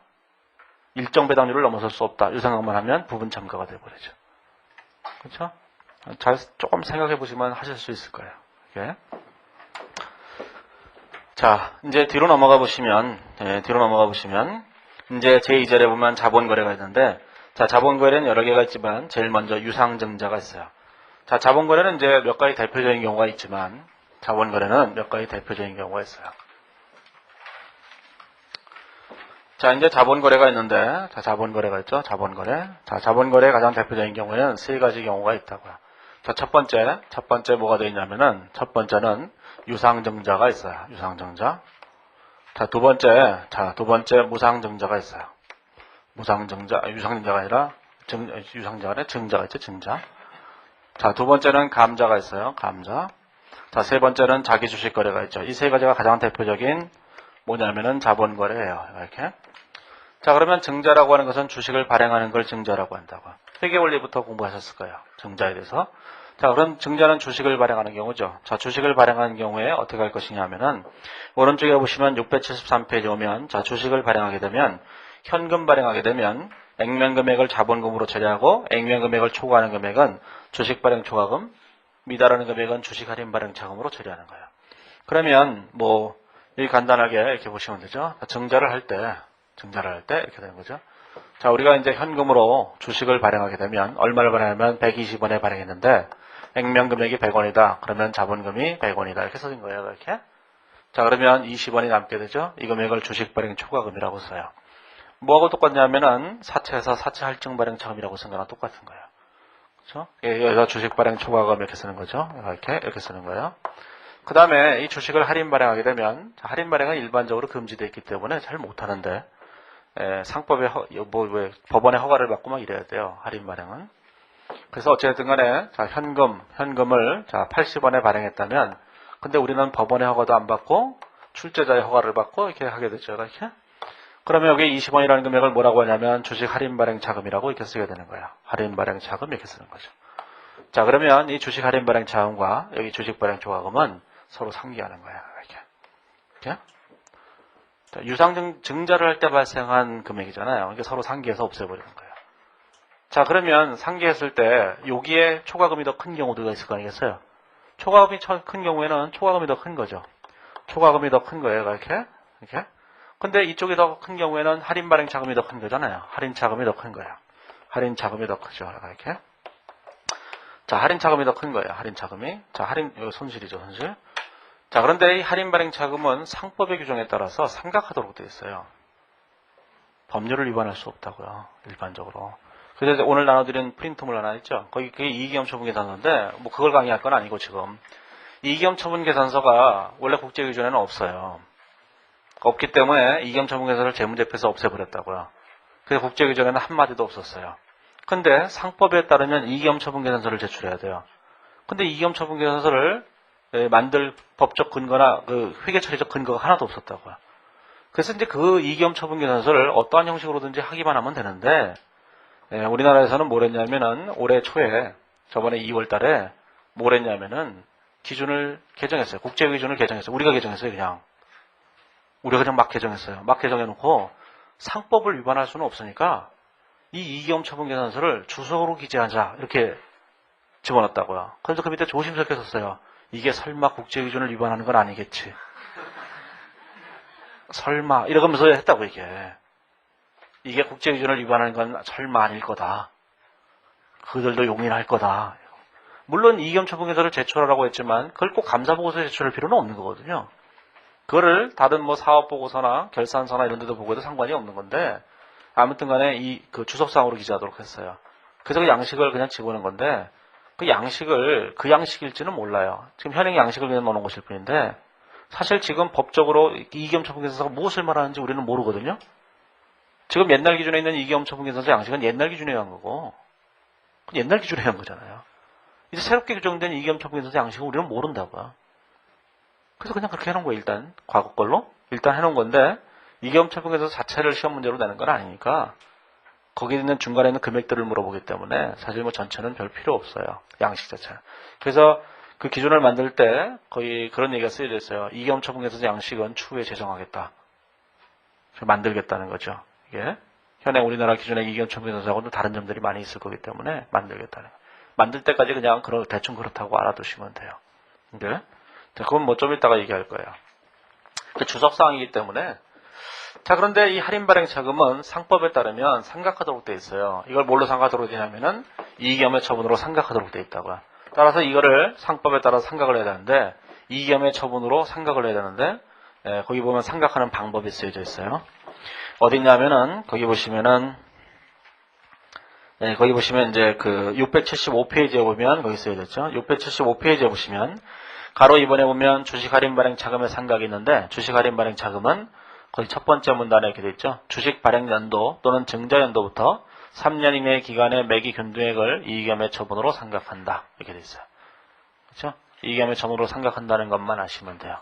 일정 배당률을 넘어설 수 없다. 이 생각만 하면 부분 참가가 돼버리죠. 그렇죠? 잘 조금 생각해 보시면 하실 수 있을 거예요. 이게. 자, 이제 뒤로 넘어가 보시면, 이제 제2절에 보면 자본거래가 있는데, 자, 자본거래는 여러 개가 있지만, 제일 먼저 유상증자가 있어요. 자, 자본거래는 이제 몇 가지 대표적인 경우가 있지만, 자본거래는 몇 가지 대표적인 경우가 있어요. 자, 이제 자본거래가 있는데, 자, 자본거래가 있죠? 자본거래. 자, 자본거래의 가장 대표적인 경우에는 세 가지 경우가 있다고요. 자, 첫 번째 뭐가 되어 있냐면은, 첫 번째는 유상증자가 있어요. 유상증자. 자, 두 번째 무상증자가 있어요. 유상증자가 아니라, 유상증자가 아니라 증자가 있죠, 증자. 자, 두 번째는 감자가 있어요. 감자. 자, 세 번째는 자기 주식 거래가 있죠. 이 세 가지가 가장 대표적인 뭐냐면은 자본거래예요. 이렇게. 자, 그러면 증자라고 하는 것은 주식을 발행하는 걸 증자라고 한다고. 회계 원리부터 공부하셨을 거예요. 증자에 대해서. 자, 그럼 증자는 주식을 발행하는 경우죠. 자, 주식을 발행하는 경우에 어떻게 할 것이냐 하면은, 오른쪽에 보시면 673페이지 오면, 자, 주식을 발행하게 되면, 현금 발행하게 되면, 액면 금액을 자본금으로 처리하고, 액면 금액을 초과하는 금액은 주식 발행 초과금, 미달하는 금액은 주식 할인 발행 자금으로 처리하는 거예요. 그러면, 여기 간단하게 이렇게 보시면 되죠. 증자를 할 때 이렇게 되는 거죠. 자, 우리가 이제 현금으로 주식을 발행하게 되면, 얼마를 발행하면 120원에 발행했는데, 액면 금액이 100원이다. 그러면 자본금이 100원이다. 이렇게 써진 거예요. 이렇게. 자, 그러면 20원이 남게 되죠. 이 금액을 주식 발행 초과금이라고 써요. 뭐하고 똑같냐면은 사채에서 사채 할증 발행 자금이라고 쓴 거랑 똑같은 거예요. 그렇죠? 여기서 주식 발행 초과금 이렇게 쓰는 거죠. 이렇게 쓰는 거예요. 그 다음에 이 주식을 할인 발행하게 되면, 할인 발행은 일반적으로 금지되어 있기 때문에 잘 못하는데, 상법에 법원의 허가를 받고 막 이래야 돼요. 할인 발행은. 그래서 어쨌든 간에, 자, 현금을, 자, 80원에 발행했다면, 근데 우리는 법원의 허가도 안 받고, 출제자의 허가를 받고, 이렇게 하게 되죠. 이렇게. 그러면 여기 20원이라는 금액을 뭐라고 하냐면, 주식 할인 발행 자금이라고 이렇게 쓰게 되는 거예요. 할인 발행 자금 이렇게 쓰는 거죠. 자, 그러면 이 주식 할인 발행 자금과 여기 주식 발행 초과금은 서로 상기하는 거예요. 이렇게. 자, 유상증자를 할 때 발생한 금액이잖아요. 이게 서로 상기해서 없애버리는 거예요. 자, 그러면 상기했을 때 여기에 초과금이 더 큰 경우도 있을 거 아니겠어요? 초과금이 큰 경우에는 초과금이 더 큰 거죠. 초과금이 더 큰 거예요. 이렇게. 근데 이쪽이 더 큰 경우에는 할인 발행 자금이 더 큰 거잖아요. 할인 자금이 더 큰 거예요. 할인 자금이 더 크죠. 이렇게. 자, 할인 자금이 더 큰 거예요. 할인 자금이. 자, 여기 손실이죠. 손실. 자, 그런데 이 할인 발행 자금은 상법의 규정에 따라서 삼각하도록 되어 있어요. 법률을 위반할 수 없다고요. 일반적으로. 그래서 오늘 나눠드린 프린트물 하나 있죠. 거기 그게 이익위험 처분 계산서인데 그걸 강의할 건 아니고 지금 이익위험 처분 계산서가 원래 국제 기준에는 없어요. 없기 때문에 이익위험 처분 계산서를 재무제표에서 없애버렸다고요. 그래서 국제 기준에는 한마디도 없었어요. 근데 상법에 따르면 이익위험 처분 계산서를 제출해야 돼요. 근데 이익위험 처분 계산서를 만들 법적 근거나 그 회계 처리적 근거가 하나도 없었다고요. 그래서 이제 그 이익위험 처분 계산서를 어떠한 형식으로든지 하기만 하면 되는데, 우리나라에서는 뭘 했냐면은 올해 초에 저번에 2월 달에 뭘 했냐면은 기준을 개정했어요. 국제 기준을 개정했어요. 우리가 개정했어요. 우리가 그냥 막 개정했어요. 막 개정해놓고 상법을 위반할 수는 없으니까 이 이익위험 처분 계산서를 주석으로 기재하자 이렇게 집어넣었다고요. 그래서 그 밑에 조심스럽게 썼어요. 이게 설마 국제 기준을 위반하는 건 아니겠지. 설마 이러면서 했다고 이게 국제 기준을 위반하는 건 설마 아닐 거다. 그들도 용인할 거다. 물론 이익위험 처분 계산서를 제출하라고 했지만 그걸 꼭 감사보고서에 제출할 필요는 없는 거거든요. 그거를 다른 사업보고서나 결산서나 이런 데도 보고도 상관이 없는 건데 아무튼 간에 그 주석상으로 기재하도록 했어요. 그래서 그 양식을 그냥 집어넣은 건데 그 양식일지는 몰라요. 지금 현행 양식을 그냥 넣어놓은 것일 뿐인데 사실 지금 법적으로 이익위험 처분 계산서가 무엇을 말하는지 우리는 모르거든요. 지금 옛날 기준에 있는 이익위험 처분 계산서 양식은 옛날 기준에 의한 거고, 옛날 기준에 한 거잖아요. 이제 새롭게 규정된 이기험천풍에서 양식은 우리는 모른다고요. 그래서 그냥 그렇게 해놓은 거예요. 일단 과거 걸로 일단 해놓은 건데 이기험천풍에서 자체를 시험 문제로 내는 건 아니니까 거기에 있는 중간에 있는 금액들을 물어보기 때문에 사실 뭐 전체는 별 필요 없어요. 양식 자체는. 그래서 그 기준을 만들 때 거의 그런 얘기가 쓰여져 있어요. 이기험천풍에서 양식은 추후에 제정하겠다. 만들겠다는 거죠. 이게 현행 우리나라 기준의 이기험천풍에서하고는 다른 점들이 많이 있을 거기 때문에 만들겠다는 거예요. 만들 때까지 그냥 대충 그렇다고 알아두시면 돼요. 네? 그건 뭐 좀 이따가 얘기할 거예요. 그 주석사항이기 때문에. 자, 그런데 이 할인 발행 차금은 상법에 따르면 상각하도록 되어 있어요. 이걸 뭘로 상각하도록 되냐면은 이기험의 처분으로 상각하도록 되어 있다고요. 따라서 이거를 상법에 따라서 상각을 해야 되는데 이기험의 처분으로 상각을 해야 되는데 거기 보면 상각하는 방법이 쓰여져 있어요. 어디 있냐면은 거기 보시면은 거기 보시면 이제 그 675페이지에 보면 거기 쓰여졌죠. 675페이지에 보시면 가로 2번에 보면 주식 할인 발행 차금의 상각이 있는데 주식 할인 발행 차금은 거기 첫 번째 문단에 이렇게 돼 있죠. 주식 발행 연도 또는 증자 연도부터 3년 이내 기간의 매기 균등액을 이기험의 처분으로 상각한다. 이렇게 돼 있어요. 그렇죠? 이기험의 처분으로 상각한다는 것만 아시면 돼요.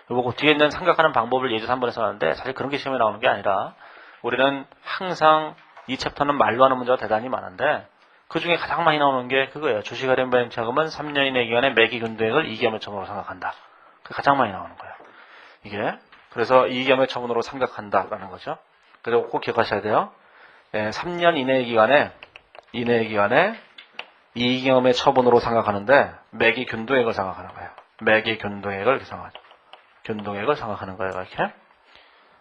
그리고 뒤에 있는 상각하는 방법을 예제 3번에 써놨는데 사실 그런 게 시험에 나오는 게 아니라 우리는 항상 이 챕터는 말로 하는 문제가 대단히 많은데 그 중에 가장 많이 나오는 게 그거예요. 주식 할인 발행 차금은 3년 이내 기간의 매기 균등액을 이기험의 처분으로 상각한다. 그게 가장 많이 나오는 거예요. 이게 그래서 이기험의 처분으로 상각한다라는 거죠. 그리고 꼭 기억하셔야 돼요. 3년 이내의 기간에 이기험의 처분으로 상각하는데 매기 균등액을 상각하는 거예요. 매기 균등액을 상각하는 거예요. 이렇게.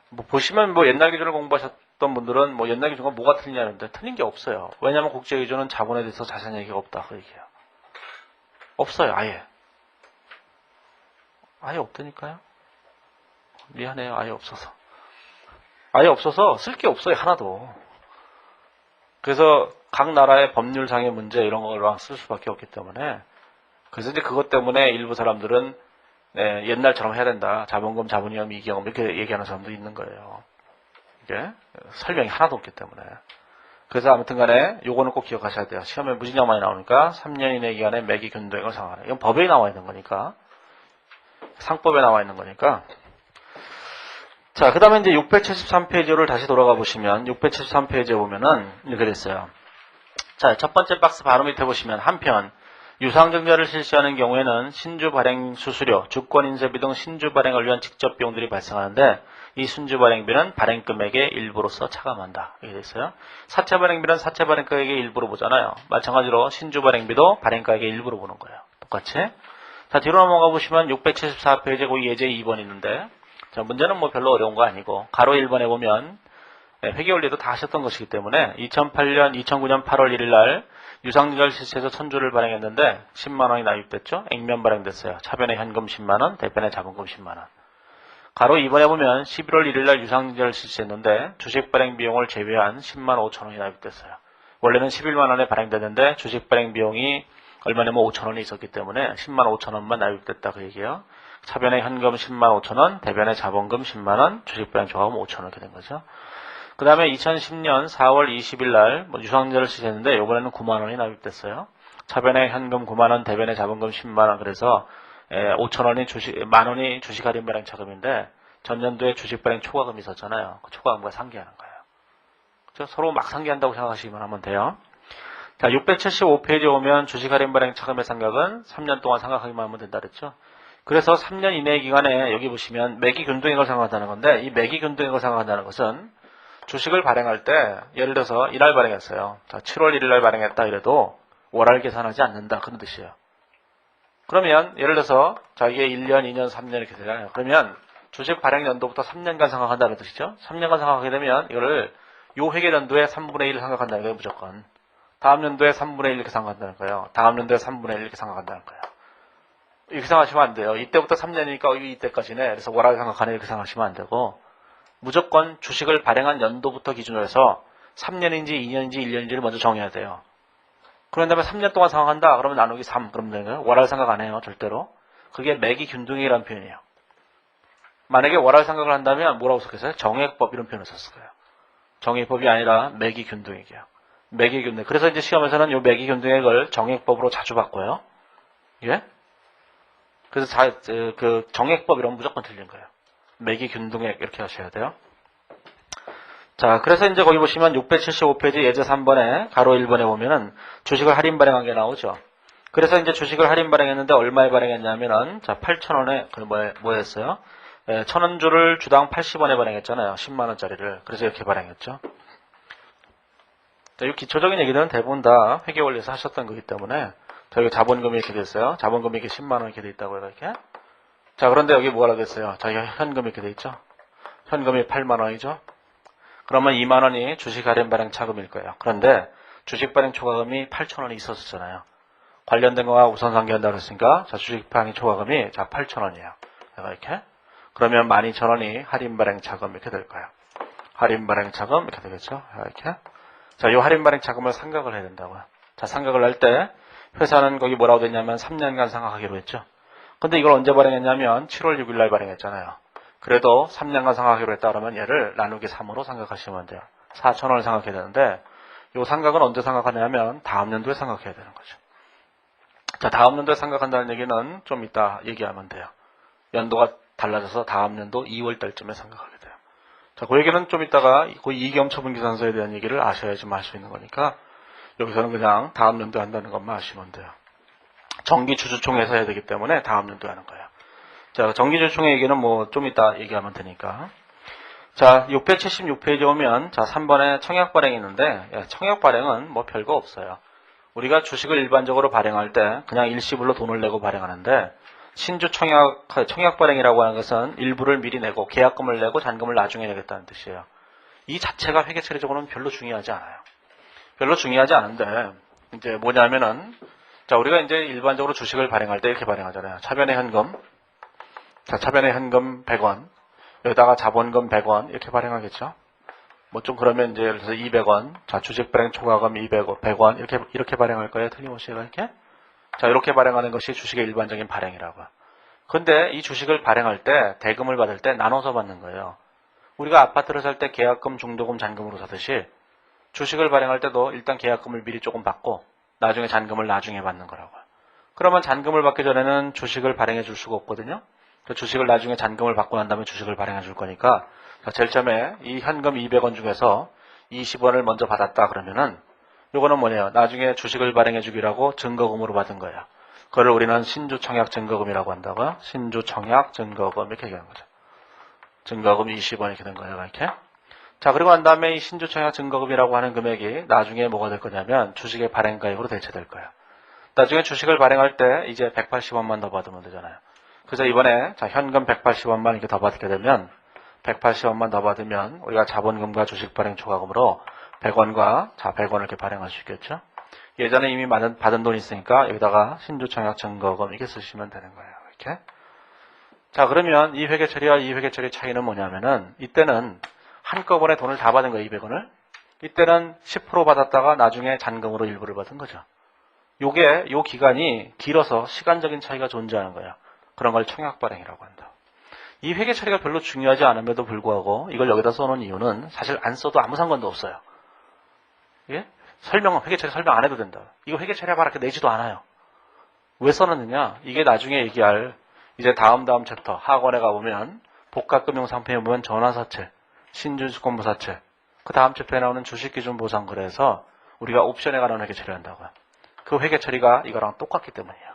뭐 보시면 뭐 옛날 기준을 공부하셨던 분들은 뭐 옛날 기준과 뭐가 틀리냐는데 틀린 게 없어요. 왜냐하면 국제 기준은 자본에 대해서 자세한 얘기가 없다 그 얘기예요. 없어요. 아예 없다니까요. 미안해요. 아예 없어서 쓸 게 없어요. 하나도. 그래서 각 나라의 법률상의 문제 이런 걸로 쓸 수밖에 없기 때문에 그래서 이제 그것 때문에 일부 사람들은 옛날처럼 해야 된다. 자본금, 자본위험, 이기험 이렇게 얘기하는 사람도 있는 거예요. 이게 설명이 하나도 없기 때문에. 그래서 아무튼 간에 요거는 꼭 기억하셔야 돼요. 시험에 무진장 많이 나오니까 3년 이내 기간에 매기 균등액을 상하는. 이건 법에 나와 있는 거니까. 상법에 나와 있는 거니까. 자, 그 다음에 이제 673페이지를 다시 돌아가 보시면 673페이지에 보면은 이렇게 됐어요. 자, 첫 번째 박스 바로 밑에 보시면 한편 유상증자를 실시하는 경우에는 신주 발행 수수료, 주권 인쇄비 등 신주 발행을 위한 직접 비용들이 발생하는데 이 신주 발행비는 발행 금액의 일부로서 차감한다. 이렇게 돼 있어요. 사채 발행비는 사채 발행 가액의 일부로 보잖아요. 마찬가지로 신주 발행비도 발행 가액의 일부로 보는 거예요. 똑같이. 자, 뒤로 넘어가 보시면 674페이지에 거기 예제 2번 있는데 자, 문제는 뭐 별로 어려운 거 아니고 가로 1번에 보면 회계원리도 다 하셨던 것이기 때문에 2009년 8월 1일 날 유상증자를 실시해서 천주를 발행했는데 10만 원이 납입됐죠. 액면 발행됐어요. 차변에 현금 10만 원, 대변에 자본금 10만 원. 가로 2번에 보면 11월 1일 날 유상증자를 실시했는데 주식 발행 비용을 제외한 10만 5천 원이 납입됐어요. 원래는 11만 원에 발행됐는데 주식 발행 비용이 얼마냐면 5천 원이 있었기 때문에 10만 5천 원만 납입됐다 그 얘기예요. 차변에 현금 10만 5천 원, 대변에 자본금 10만 원, 주식 발행 조합은 5천 원 이렇게 된 거죠. 그 다음에 2010년 4월 20일 날 유상증자를 실시했는데 이번에는 9만 원이 납입됐어요. 차변에 현금 9만 원, 대변에 자본금 10만 원 그래서 5천 원이 만 원이 주식 할인 발행 차금인데 전년도에 주식 발행 초과금이 있었잖아요. 그 초과금과 상기하는 거예요. 그렇죠? 서로 막 상기한다고 생각하시면 하면 돼요. 자, 675페이지에 오면 주식 할인 발행 차금의 상각은 3년 동안 상각하기만 하면 된다 그랬죠. 그래서 3년 이내 기간에 여기 보시면 매기 균등액을 상각한다는 건데 이 매기 균등액을 상각한다는 것은 주식을 발행할 때 예를 들어서 이날 발행했어요. 자, 7월 1일 날 발행했다 이래도 월할 계산하지 않는다 그런 뜻이에요. 그러면 예를 들어서 자 이게 1년, 2년, 3년 이렇게 되잖아요. 그러면 주식 발행 연도부터 3년간 상각한다는 뜻이죠. 3년간 상각하게 되면 이거를 요 회계 연도에 3분의 1 상각한다는 거예요. 무조건. 다음 연도에 3분의 1 이렇게 상각한다는 거예요. 다음 연도에 3분의 1 이렇게 상각한다는 거예요. 이렇게 생각하시면 안 돼요. 이때부터 3년이니까 이때까지네. 그래서 월할 상각하네 이렇게 생각하시면 안 되고 무조건 주식을 발행한 연도부터 기준으로 해서 3년인지 2년인지 1년인지를 먼저 정해야 돼요. 그런 다음에 3년 동안 상각한다. 그러면 나누기 3. 그러면 되는 거예요. 월할 상각 안 해요. 절대로. 그게 매기 균등액이라는 표현이에요. 만약에 월할 상각을 한다면 뭐라고 썼겠어요? 정액법 이런 표현을 썼을 거예요. 정액법이 아니라 매기 균등액이에요. 매기균등. 그래서 이제 시험에서는 요 매기균등액을 정액법으로 자주 바꿔요. 예? 그래서 그 정액법 이런 건 무조건 틀린 거예요. 매기균등액 이렇게 하셔야 돼요. 자, 그래서 이제 거기 보시면 675페이지 예제 3번에 가로 1번에 보면은 주식을 할인 발행한 게 나오죠. 그래서 이제 주식을 할인 발행했는데 얼마에 발행했냐면은 자, 8,000원에 그 뭐였어요? 1,000원주를 주당 80원에 발행했잖아요. 10만 원짜리를. 그래서 이렇게 발행했죠. 자, 이 기초적인 얘기들은 대부분 다 회계 원리에서 하셨던 거기 때문에 저희 자본금이 이렇게 됐어요. 자본금이 이렇게 10만 원 이렇게 돼 있다고요, 이렇게. 자, 그런데 여기 뭐가 됐어요? 저희 현금이 이렇게 돼 있죠. 현금이 8만 원이죠. 그러면 2만 원이 주식 할인 발행 차금일 거예요. 그런데 주식 발행 초과금이 8,000원이 있었잖아요. 관련된 거와 우선 상기한다고 했으니까 자, 주식 발행 초과금이 자 8,000원이에요. 이렇게. 그러면 12,000원이 할인 발행 차금 이렇게 될 거예요. 할인 발행 차금 이렇게 되겠죠. 이렇게. 자, 이 할인 발행 차금을 상각을 해야 된다고요. 자, 상각을 할 때 회사는 거기 뭐라고 됐냐면 3년간 상각하기로 했죠. 근데 이걸 언제 발행했냐면 7월 6일 날 발행했잖아요. 그래도 3년간 상각하기로 했다 그러면 얘를 나누기 3으로 상각하시면 돼요. 4,000원을 상각해야 되는데 이 상각은 언제 상각하냐면 다음 연도에 상각해야 되는 거죠. 자, 다음 연도에 상각한다는 얘기는 좀 이따 얘기하면 돼요. 연도가 달라져서 다음 연도 2월 달쯤에 상각하게 돼요. 자, 그 얘기는 좀 이따가 그 이경처분기산서에 대한 얘기를 아셔야지만 할 수 있는 거니까 여기서는 그냥 다음 연도에 한다는 것만 아시면 돼요. 정기주주총회에서 해야 되기 때문에 다음 연도에 하는 거예요. 자, 정기주주총회 얘기는 뭐 좀 이따 얘기하면 되니까. 자, 676페이지 오면 자, 3번에 청약 발행이 있는데 청약 발행은 뭐 별거 없어요. 우리가 주식을 일반적으로 발행할 때 그냥 일시불로 돈을 내고 발행하는데 신주 청약 발행이라고 하는 것은 일부를 미리 내고 계약금을 내고 잔금을 나중에 내겠다는 뜻이에요. 이 자체가 회계 처리적으로는 별로 중요하지 않아요. 별로 중요하지 않은데 이제 뭐냐면은 자, 우리가 이제 일반적으로 주식을 발행할 때 이렇게 발행하잖아요. 차변의 현금. 자, 차변의 현금 100원. 여기다가 자본금 100원 이렇게 발행하겠죠. 뭐 좀 그러면 이제 예를 들어서 200원. 자, 주식 발행 초과금 200원, 100원 이렇게 발행할 거예요. 틀림없이 이렇게. 자, 이렇게 발행하는 것이 주식의 일반적인 발행이라고. 근데 이 주식을 발행할 때 대금을 받을 때 나눠서 받는 거예요. 우리가 아파트를 살 때 계약금, 중도금, 잔금으로 사듯이 주식을 발행할 때도 일단 계약금을 미리 조금 받고 나중에 잔금을 나중에 받는 거라고요. 그러면 잔금을 받기 전에는 주식을 발행해 줄 수가 없거든요. 주식을 나중에 잔금을 받고 난 다음에 주식을 발행해 줄 거니까 제일 처음에 이 현금 200원 중에서 20원을 먼저 받았다 그러면은 요거는 뭐냐요? 나중에 주식을 발행해 주기라고 증거금으로 받은 거예요. 그걸 우리는 신주청약 증거금이라고 한다고요. 신주청약 증거금 이렇게 얘기하는 거죠. 증거금 20원 이렇게 된 거예요. 이렇게. 자, 그리고 난 다음에 이 신주청약 증거금이라고 하는 금액이 나중에 뭐가 될 거냐면 주식의 발행가액으로 대체될 거예요. 나중에 주식을 발행할 때 이제 180원만 더 받으면 되잖아요. 그래서 이번에 자, 현금 180원만 이렇게 더 받게 되면 180원만 더 받으면 우리가 자본금과 주식 발행 초과금으로 100원과 자 100원을 이렇게 발행할 수 있겠죠. 예전에 이미 받은 돈이 있으니까 여기다가 신주청약 증거금 이렇게 쓰시면 되는 거예요. 이렇게. 자, 그러면 이 회계처리와 이 회계처리 차이는 뭐냐면은 이때는 한꺼번에 돈을 다 받은 거예요. 200원을. 이때는 10% 받았다가 나중에 잔금으로 일부를 받은 거죠. 요게 요 기간이 길어서 시간적인 차이가 존재하는 거예요. 그런 걸 청약 발행이라고 한다. 이 회계 처리가 별로 중요하지 않음에도 불구하고 이걸 여기다 써놓은 이유는 사실 안 써도 아무 상관도 없어요. 예? 회계 처리 설명 안 해도 된다. 이거 회계 처리해봐라 이렇게 내지도 않아요. 왜 써놨느냐? 이게 나중에 얘기할 이제 다음 챕터 학원에 가보면 복합금융상품에 보면 전환사채, 신주주권부사채 그 다음 챕터에 나오는 주식기준보상거래에서 우리가 옵션에 관한 회계 처리한다고요. 그 회계 처리가 이거랑 똑같기 때문이에요.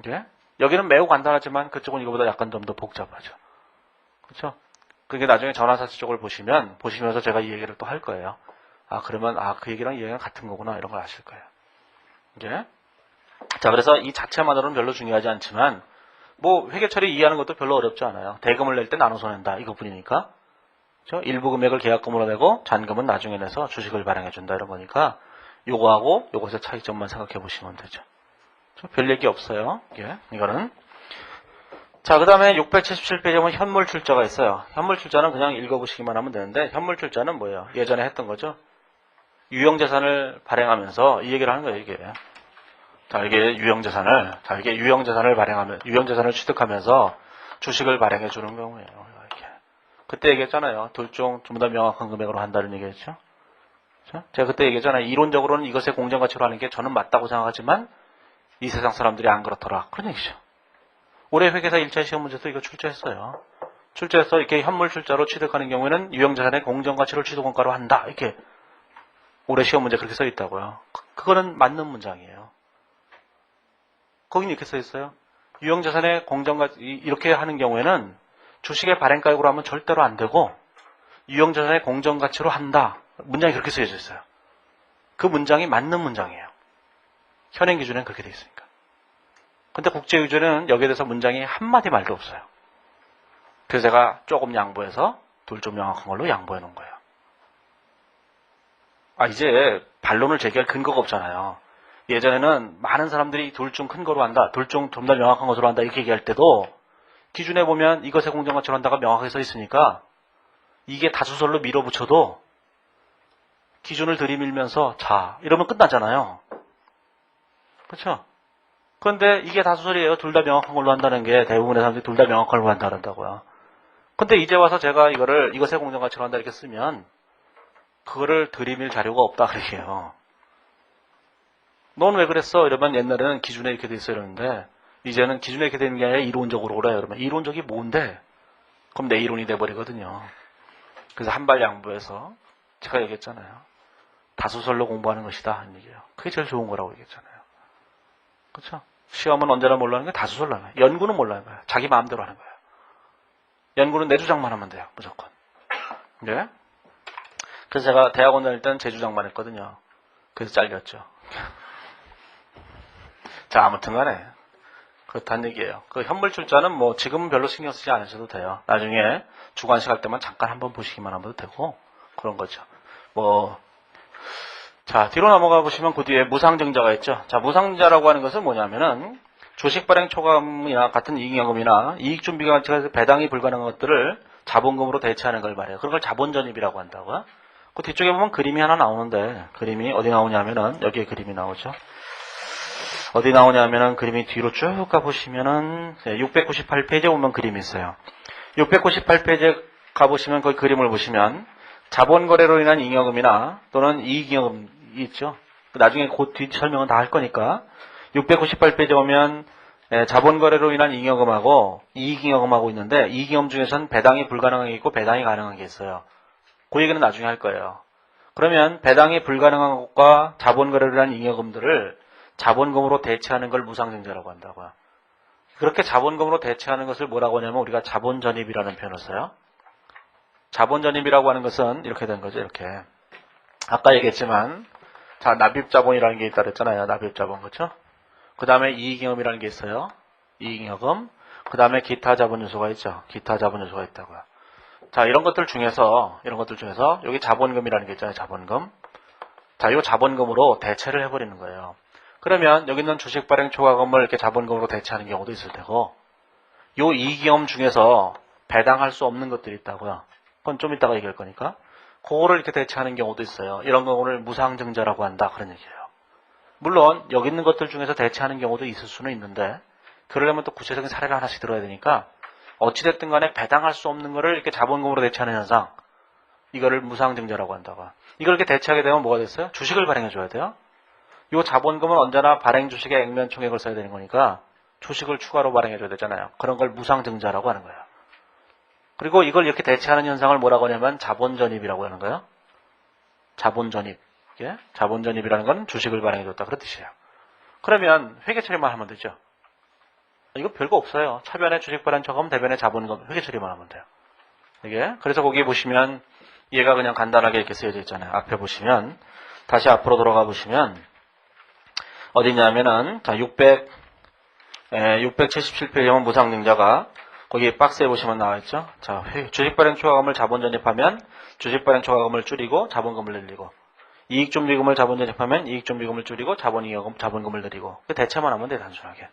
예? 여기는 매우 간단하지만 그쪽은 이거보다 약간 좀 더 복잡하죠. 그렇죠? 그게 나중에 전환사채 쪽을 보시면서 제가 이 얘기를 또 할 거예요. 아, 그러면 그 얘기랑 이 얘기랑 같은 거구나 이런 걸 아실 거예요. 예? 자, 그래서 이 자체만으로는 별로 중요하지 않지만 뭐 회계 처리 이해하는 것도 별로 어렵지 않아요. 대금을 낼 때 나눠서 낸다 이것뿐이니까. 그렇죠? 일부 금액을 계약금으로 내고 잔금은 나중에 내서 주식을 발행해 준다 이런 거니까 요거하고 요것의 차이점만 생각해 보시면 되죠. 별 얘기 없어요. 예, 이거는. 자, 그 다음에 677페이지에 보면 현물출자가 있어요. 현물출자는 그냥 읽어보시기만 하면 되는데 현물출자는 뭐예요? 예전에 했던 거죠. 유형자산을 발행하면서 이 얘기를 하는 거예요. 이게. 자, 이게 유형자산을 발행하면 유형자산을 취득하면서 주식을 발행해 주는 경우예요. 이렇게. 그때 얘기했잖아요. 둘 중 좀 더 명확한 금액으로 한다는 얘기했죠. 제가 그때 얘기했잖아요. 이론적으로는 이것의 공정가치로 하는 게 저는 맞다고 생각하지만 이 세상 사람들이 안 그렇더라. 그런 얘기죠. 올해 회계사 1차 시험 문제도 이거 출제했어요. 출제해서 이렇게 현물 출자로 취득하는 경우에는 유형자산의 공정가치를 취득원가로 한다. 이렇게 올해 시험 문제 그렇게 써 있다고요. 그거는 맞는 문장이에요. 거긴 이렇게 써 있어요. 유형자산의 공정가치 이렇게 하는 경우에는 주식의 발행가액으로 하면 절대로 안 되고 유형자산의 공정가치로 한다. 문장이 그렇게 쓰여져 있어요. 그 문장이 맞는 문장이에요. 현행 기준에는 그렇게 돼 있으니까. 근데 국제기준에는 여기에 대해서 문장이 한마디 말도 없어요. 그래서 제가 조금 양보해서 둘 좀 명확한 걸로 양보해 놓은 거예요. 이제 반론을 제기할 근거가 없잖아요. 예전에는 많은 사람들이 둘 중 큰 거로 한다, 둘 중 좀 더 명확한 것으로 한다 이렇게 얘기할 때도 기준에 보면 이것의 공정가치로 한다가 명확하게 써 있으니까 이게 다수설로 밀어붙여도 기준을 들이밀면서 자 이러면 끝나잖아요. 그렇죠? 그런데 이게 다수설이에요. 둘 다 명확한 걸로 한다는 게 대부분의 사람들이 둘 다 명확한 걸로 한다고요. 근데 이제 와서 제가 이것의 공정가치로 한다 이렇게 쓰면 그거를 들이밀 자료가 없다 그래요. 넌 왜 그랬어? 이러면 옛날에는 기준에 이렇게 돼 있어 이러는데 이제는 기준에 이렇게 되는 게 아니라 이론적으로 그래요. 그러면 이론적이 뭔데? 그럼 내 이론이 돼버리거든요. 그래서 한 발 양보해서 제가 얘기했잖아요. 다수설로 공부하는 것이다 하는 얘기예요. 그게 제일 좋은 거라고 얘기했잖아요. 그렇죠? 시험은 언제나 몰라는 게 다수설로 하는 거예요. 연구는 몰라는 거예요. 자기 마음대로 하는 거예요. 연구는 내 주장만 하면 돼요. 무조건. 네? 그래서 제가 대학원 다닐 때는 제 주장만 했거든요. 그래서 잘렸죠. 자, 아무튼 간에 그렇다는 얘기예요. 그 현물 출자는 뭐 지금은 별로 신경 쓰지 않으셔도 돼요. 나중에 주관식 할 때만 잠깐 한번 보시기만 하면 되고 그런 거죠. 자, 뒤로 넘어가 보시면 그 뒤에 무상증자가 있죠. 자, 무상증자라고 하는 것은 뭐냐면은 주식 발행 초과금이나 같은 이익잉여금이나 이익준비가치가 배당이 불가능한 것들을 자본금으로 대체하는 걸 말해요. 그런 걸 자본전입이라고 한다고요. 그 뒤쪽에 보면 그림이 하나 나오는데 그림이 어디 나오냐면은 여기에 그림이 나오죠. 어디 나오냐면은 그림이 뒤로 쭉 가보시면은 698페이지에 보면 그림이 있어요. 698페이지에 가보시면 그 그림을 보시면 자본거래로 인한 잉여금이나 또는 이익잉여금이 있죠. 나중에 그 뒤 설명은 다 할 거니까 698페이지에 보면 자본거래로 인한 잉여금하고 이익잉여금하고 있는데 이익잉여금 중에서는 배당이 불가능한 게 있고 배당이 가능한 게 있어요. 그 얘기는 나중에 할 거예요. 그러면 배당이 불가능한 것과 자본거래로 인한 잉여금들을 자본금으로 대체하는 걸 무상증자라고 한다고요. 그렇게 자본금으로 대체하는 것을 뭐라고 하냐면 우리가 자본전입이라는 표현을 써요. 자본전입이라고 하는 것은 이렇게 된 거죠. 이렇게. 아까 얘기했지만 자, 납입자본이라는 게 있다 그랬잖아요. 납입자본. 그렇죠? 그 다음에 이익잉여금이라는 게 있어요. 이익잉여금. 그 다음에 기타 자본 요소가 있죠. 기타 자본 요소가 있다고요. 자, 이런 것들 중에서 여기 자본금이라는 게 있잖아요. 자본금. 자, 이거 자본금으로 대체를 해버리는 거예요. 그러면 여기 있는 주식 발행 초과금을 이렇게 자본금으로 대체하는 경우도 있을 테고, 요 이익잉여금 중에서 배당할 수 없는 것들이 있다고요. 그건 좀 이따가 얘기할 거니까. 그거를 이렇게 대체하는 경우도 있어요. 이런 경우를 무상증자라고 한다. 그런 얘기예요. 물론 여기 있는 것들 중에서 대체하는 경우도 있을 수는 있는데 그러려면 또 구체적인 사례를 하나씩 들어야 되니까 어찌됐든 간에 배당할 수 없는 거를 이렇게 자본금으로 대체하는 현상, 이거를 무상증자라고 한다고. 이걸 이렇게 대체하게 되면 뭐가 됐어요? 주식을 발행해 줘야 돼요. 이 자본금은 언제나 발행 주식의 액면 총액을 써야 되는 거니까 주식을 추가로 발행해 줘야 되잖아요. 그런 걸 무상증자라고 하는 거예요. 그리고 이걸 이렇게 대체하는 현상을 뭐라고 하냐면 자본전입이라고 하는 거예요. 자본전입. 자본전입이라는 건 주식을 발행해줬다 그런 뜻이에요. 그러면 회계처리만 하면 되죠. 이거 별거 없어요. 차변에 주식 발행 초과금, 대변에 자본금, 회계처리만 하면 돼요. 이게 그래서 거기 보시면 얘가 그냥 간단하게 이렇게 쓰여져 있잖아요. 앞에 보시면 다시 앞으로 돌아가 보시면 어디냐면은 자 677페이지면 무상증자가 거기 박스에 보시면 나와 있죠. 자, 주식 발행 초과금을 자본전입하면 주식 발행 초과금을 줄이고 자본금을 늘리고, 이익준비금을 자본전입하면 이익준비금을 줄이고 자본금을 늘리고. 대체만 하면 돼, 단순하게.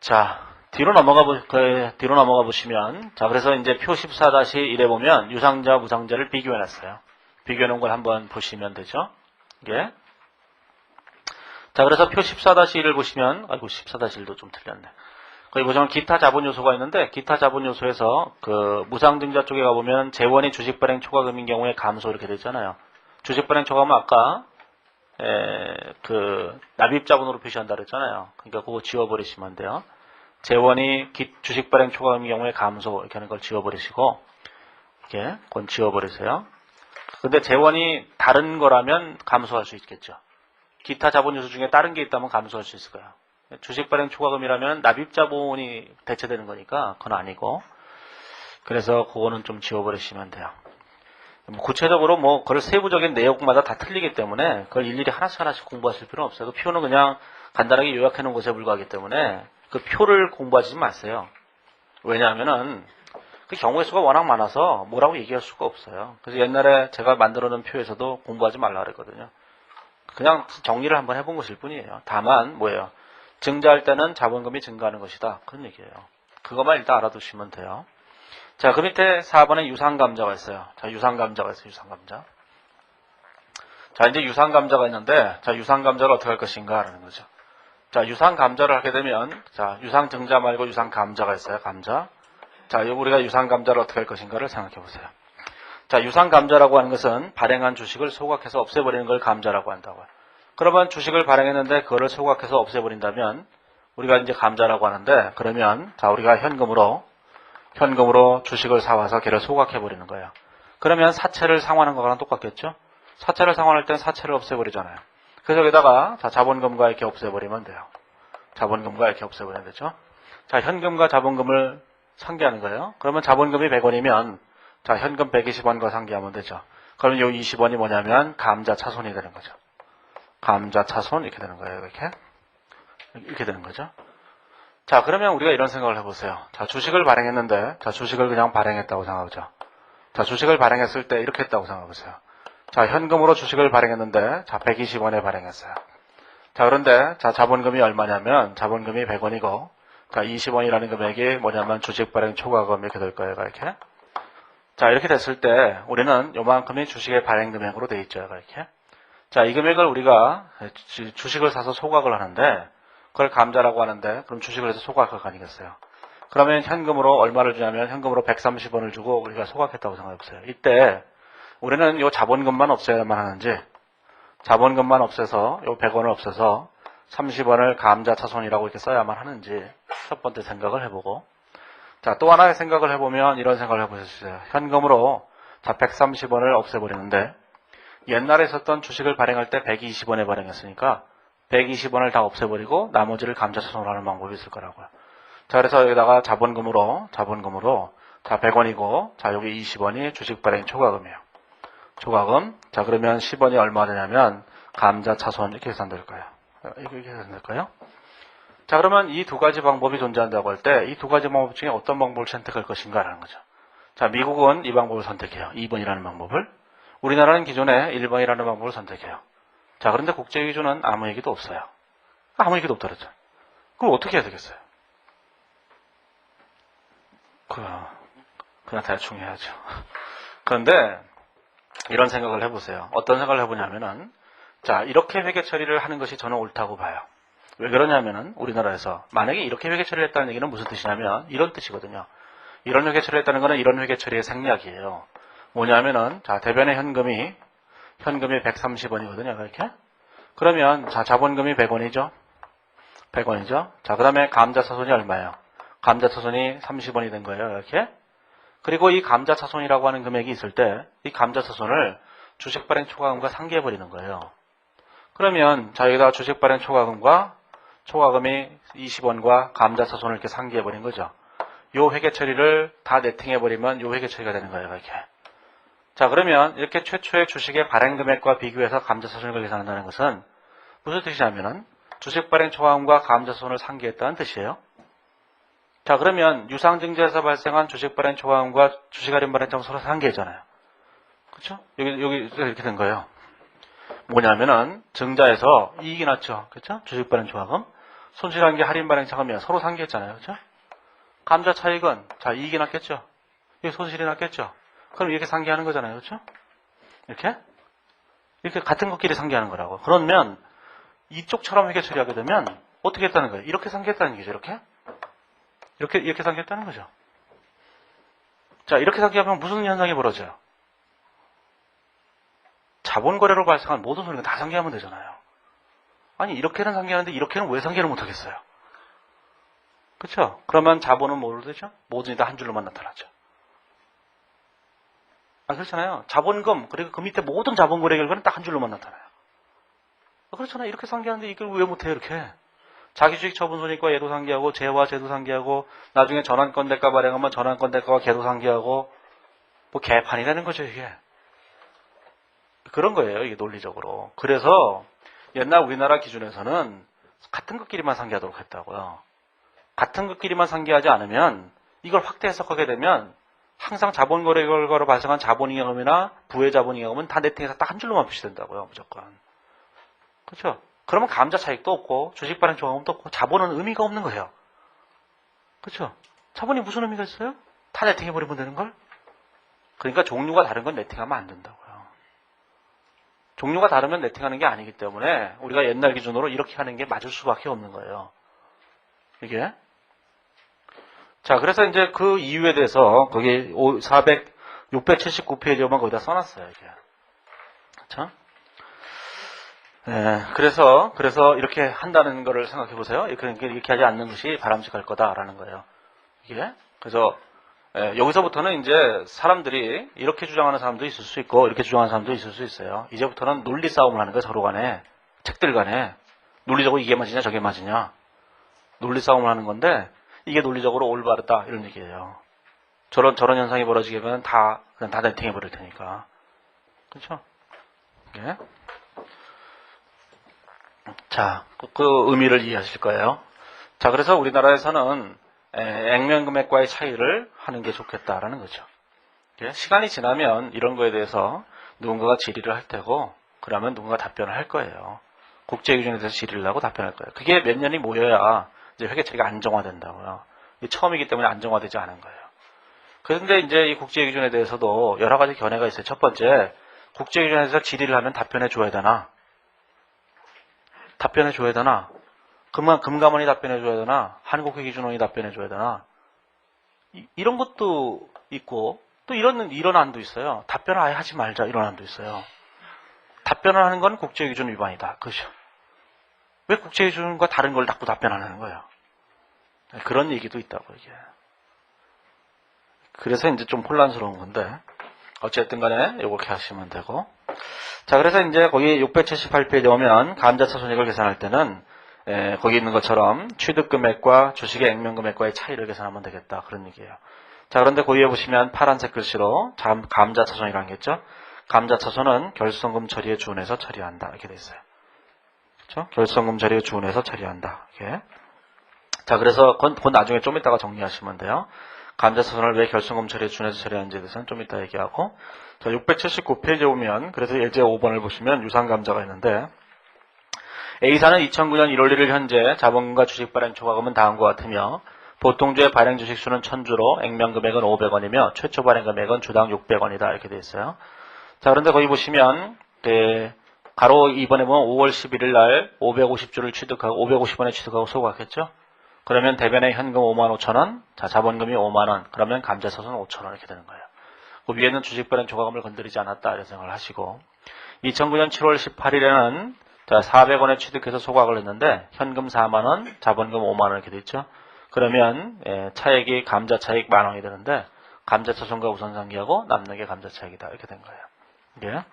자, 뒤로 넘어가 보시면, 자, 그래서 이제 표 14-1에 보면 유상자, 무상자를 비교해 놨어요. 비교해 놓은 걸 한번 보시면 되죠. 이게. 자, 그래서 표 14-1을 보시면, 14-1도 좀 틀렸네. 거기 보시면 기타 자본 요소가 있는데, 기타 자본 요소에서 그 무상증자 쪽에 가보면 재원이 주식 발행 초과금인 경우에 감소 이렇게 되어 있잖아요. 주식 발행 초과금은 아까 그 납입자본으로 표시한다 그랬잖아요. 그러니까 그거 지워버리시면 돼요. 재원이 주식 발행 초과금의 경우에 감소 이렇게 하는 걸 지워버리시고 이렇게 그건 지워버리세요. 근데 재원이 다른 거라면 감소할 수 있겠죠. 기타 자본 요소 중에 다른 게 있다면 감소할 수 있을 거예요. 주식 발행 초과금이라면 납입자본이 대체되는 거니까 그건 아니고, 그래서 그거는 좀 지워버리시면 돼요. 구체적으로 뭐 그걸 세부적인 내용마다 다 틀리기 때문에 그걸 일일이 하나씩 공부하실 필요는 없어요. 그 표는 그냥 간단하게 요약해 놓은 것에 불과하기 때문에 그 표를 공부하지 마세요. 왜냐하면은 그 경우의 수가 워낙 많아서 뭐라고 얘기할 수가 없어요. 그래서 옛날에 제가 만들어 놓은 표에서도 공부하지 말라 그랬거든요. 그냥 정리를 한번 해본 것일 뿐이에요. 다만 뭐예요? 증자할 때는 자본금이 증가하는 것이다. 그런 얘기예요. 그것만 일단 알아두시면 돼요. 자, 그 밑에 4번에 유상감자가 있어요. 자, 유상감자가 있어요. 유상감자. 자, 이제 유상감자가 있는데, 자, 유상감자를 어떻게 할 것인가 라는 거죠. 자, 유상감자를 하게 되면, 자, 유상증자 말고 유상감자가 있어요. 감자. 자, 우리가 유상감자를 어떻게 할 것인가를 생각해 보세요. 자, 유상감자라고 하는 것은 발행한 주식을 소각해서 없애버리는 걸 감자라고 한다고요. 그러면 주식을 발행했는데 그거를 소각해서 없애버린다면 우리가 이제 감자라고 하는데, 그러면 자, 우리가 현금으로 주식을 사와서 걔를 소각해버리는 거예요. 그러면 사채를 상환하는 거랑 똑같겠죠? 사채를 상환할 땐 사채를 없애버리잖아요. 그래서 여기다가 자, 자본금과 이렇게 없애버리면 돼요. 자본금과 이렇게 없애버리면 되죠? 자, 현금과 자본금을 상기하는 거예요. 그러면 자본금이 100원이면 자, 현금 120원과 상기하면 되죠. 그러면 요 20원이 뭐냐면 감자 차손이 되는 거죠. 감자 차손 이렇게 되는 거예요. 이렇게 되는 거죠. 자, 그러면 우리가 이런 생각을 해보세요. 자, 주식을 발행했는데, 자, 주식을 그냥 발행했다고 생각하죠. 자, 주식을 발행했을 때 이렇게 했다고 생각해보세요. 자, 현금으로 주식을 발행했는데, 자, 120원에 발행했어요. 자, 그런데, 자, 자본금이 얼마냐면, 자본금이 100원이고, 자, 20원이라는 금액이 뭐냐면 주식 발행 초과금 이렇게 될 거예요. 이렇게. 자, 이렇게 됐을 때, 우리는 요만큼이 주식의 발행 금액으로 돼 있죠. 이렇게. 자, 이 금액을 우리가 주식을 사서 소각을 하는데, 그걸 감자라고 하는데, 그럼 주식을 해서 소각할 거 아니겠어요? 그러면 현금으로 얼마를 주냐면 현금으로 130원을 주고 우리가 소각했다고 생각해보세요. 이때 우리는 요 자본금만 없애야만 하는지, 자본금만 없애서 요 100원을 없애서 30원을 감자 차손이라고 이렇게 써야만 하는지 첫 번째 생각을 해보고, 자, 또 하나의 생각을 해보면 이런 생각을 해보셨어요. 현금으로 자 130원을 없애버리는데, 옛날에 있었던 주식을 발행할 때 120원에 발행했으니까 120원을 다 없애버리고 나머지를 감자차손으로 하는 방법이 있을 거라고요. 자, 그래서 여기다가 자본금으로 자 100원이고, 자, 여기 20원이 주식 발행 초과금이에요. 초과금. 자, 그러면 10원이 얼마 되냐면 감자차손 이렇게 계산될 거예요. 이렇게 계산될 거예요. 자, 그러면 이 두 가지 방법이 존재한다고 할 때 이 두 가지 방법 중에 어떤 방법을 선택할 것인가라는 거죠. 자, 미국은 이 방법을 선택해요. 2번이라는 방법을. 우리나라는 기존에 1번이라는 방법을 선택해요. 자, 그런데 국제기준은 아무 얘기도 없어요. 아무 얘기도 없다 그랬죠. 그럼 어떻게 해야 되겠어요? 그냥 대충 해야죠. 그런데 이런 생각을 해보세요. 어떤 생각을 해보냐면은, 자, 이렇게 회계 처리를 하는 것이 저는 옳다고 봐요. 왜 그러냐면은 우리나라에서 만약에 이렇게 회계 처리를 했다는 얘기는 무슨 뜻이냐면 이런 뜻이거든요. 이런 회계 처리를 했다는 거는 이런 회계 처리의 생략이에요. 뭐냐면은, 자, 대변의 현금이 130원이거든요. 이렇게. 그러면, 자, 자본금이 100원이죠? 100원이죠? 자, 그 다음에 감자차손이 얼마예요? 감자차손이 30원이 된 거예요. 이렇게. 그리고 이 감자차손이라고 하는 금액이 있을 때, 이 감자차손을 주식발행 초과금과 상기해버리는 거예요. 그러면, 자, 여기다가 주식발행 초과금과 초과금이 20원과 감자차손을 이렇게 상기해버린 거죠. 요 회계 처리를 다 네팅해버리면 요 회계 처리가 되는 거예요. 이렇게. 자, 그러면 이렇게 최초의 주식의 발행 금액과 비교해서 감자차손을 계산한다는 것은 무슨 뜻이냐면은 주식 발행 초과금과 감자차손을 상기했다는 뜻이에요. 자, 그러면 유상증자에서 발생한 주식 발행 초과금과 주식 할인 발행 점수를 상기했잖아요. 그렇죠? 여기 이렇게 된 거예요. 뭐냐면은 증자에서 이익이 났죠. 그렇죠? 주식 발행 초과금. 손실한 게 할인 발행 차감이면 서로 상기했잖아요. 그렇죠? 감자 차익은 자, 이익이 났겠죠. 이게 손실이 났겠죠. 그럼 이렇게 상기하는 거잖아요. 그렇죠? 이렇게 같은 것끼리 상기하는 거라고. 그러면 이쪽처럼 회계 처리하게 되면 어떻게 했다는 거예요? 이렇게 상기했다는 얘기죠. 이렇게 상기했다는 거죠. 자, 이렇게 상기하면 무슨 현상이 벌어져요? 자본 거래로 발생한 모든 손해가 다 상기하면 되잖아요. 아니 이렇게는 상기하는데 이렇게는 왜 상기를 못 하겠어요? 그렇죠? 그러면 자본은 뭐로 되죠? 모든이 다 한 줄로만 나타나죠. 그렇잖아요. 자본금 그리고 그 밑에 모든 자본 거래 결과는 딱 한 줄로만 나타나요. 그렇잖아요. 이렇게 상기하는데 이걸 왜 못해요? 이렇게 자기 주식 처분 손익과 얘도 상기하고 재와 재도 상기하고 나중에 전환권 대가 발행하면 전환권 대가와 걔도 상기하고 뭐 개판이 되는 거죠 이게. 그런 거예요 이게 논리적으로. 그래서 옛날 우리나라 기준에서는 같은 것끼리만 상기하도록 했다고요. 같은 것끼리만 상기하지 않으면 이걸 확대 해석하게 되면 항상 자본 거래 결과로 발생한 자본잉여금이나 부의 자본잉여금은 다 네팅해서 딱 한 줄로만 표시된다고요. 무조건. 그렇죠? 그러면 감자 차익도 없고 주식 발행 조합도 없고 자본은 의미가 없는 거예요. 그렇죠? 자본이 무슨 의미가 있어요? 다 네팅해버리면 되는 걸? 그러니까 종류가 다른 건 네팅하면 안 된다고요. 종류가 다르면 네팅하는 게 아니기 때문에 우리가 옛날 기준으로 이렇게 하는 게 맞을 수밖에 없는 거예요. 이게. 자, 그래서 이제 그 이유에 대해서 거기 679페이지만 거기다 써놨어요, 이게. 그렇죠? 네, 그래서 이렇게 한다는 거를 생각해 보세요. 이렇게 하지 않는 것이 바람직할 거다라는 거예요. 이게. 그래서 여기서부터는 이제 사람들이 이렇게 주장하는 사람도 있을 수 있고 이렇게 주장하는 사람도 있을 수 있어요. 이제부터는 논리 싸움을 하는 거예요. 서로 간에. 책들 간에. 논리적으로 이게 맞으냐 저게 맞으냐. 논리 싸움을 하는 건데 이게 논리적으로 올바르다 이런 얘기예요. 저런 현상이 벌어지게 되면 그냥 다 네팅해 버릴 테니까. 그렇죠? 예. 자, 그 의미를 이해하실 거예요. 자, 그래서 우리나라에서는 액면 금액과의 차이를 하는 게 좋겠다라는 거죠. 시간이 지나면 이런 거에 대해서 누군가가 질의를 할 테고 그러면 누군가 답변을 할 거예요. 국제기준에 대해서 질의를 하고 답변할 거예요. 그게 몇 년이 모여야 이제 회계처리가 안정화된다고요. 처음이기 때문에 안정화되지 않은 거예요. 그런데 이제 이 국제기준에 대해서도 여러 가지 견해가 있어요. 첫 번째, 국제기준에서 질의를 하면 답변해 줘야 되나? 답변해 줘야 되나? 금감원이 답변해 줘야 되나? 한국회계기준원이 답변해 줘야 되나? 이런 것도 있고 또 이런 안도 있어요. 답변을 아예 하지 말자 이런 안도 있어요. 답변을 하는 건 국제기준 위반이다. 그죠? 왜 국제기준과 다른 걸 자꾸 답변 안 하는 거예요? 그런 얘기도 있다고 이게. 그래서 이제 좀 혼란스러운 건데 어쨌든 간에 이렇게 하시면 되고. 자, 그래서 이제 거기 678페이지에 오면 감자차 손익을 계산할 때는 거기 있는 것처럼 취득금액과 주식의 액면금액과의 차이를 계산하면 되겠다. 그런 얘기예요. 자, 그런데 거기에 보시면 파란색 글씨로 감자차손이라는 게 있죠. 감자차손은 결손금 처리에 준해서 처리한다. 이렇게 돼 있어요. 그렇죠? 결손금 처리에 준해서 처리한다. 이렇게. 자, 그래서 그건 나중에 좀 이따가 정리하시면 돼요. 감자차손을 왜 결손금 처리에 준해서 처리하는지에 대해서는 좀 이따 얘기하고. 자, 679페이지에 오면 그래서 예제 5번을 보시면 유상감자가 있는데 A사는 2009년 1월 1일 현재 자본금과 주식 발행 초과금은 다음과 같으며 보통주의 발행 주식 수는 1000주로 액면 금액은 500원이며 최초 발행 금액은 주당 600원이다. 이렇게 돼 있어요. 자, 그런데 거기 보시면 가로 2번에 보면 5월 11일 날 550주를 취득하고 550원에 취득하고 소각했죠. 그러면 대변에 현금 55,000원, 자, 자본금이 5만원, 그러면 감자차손은 5,000원 이렇게 되는 거예요. 그 위에는 주식 발행 초과금을 건드리지 않았다 이런 생각을 하시고 2009년 7월 18일에는 자, 400원에 취득해서 소각을 했는데 현금 4만원, 자본금 5만원 이렇게 돼 있죠. 그러면 차액이 감자 차익 만원이 되는데 감자차손과 우선 상기하고 남는 게 감자 차익이다 이렇게 된 거예요. 예.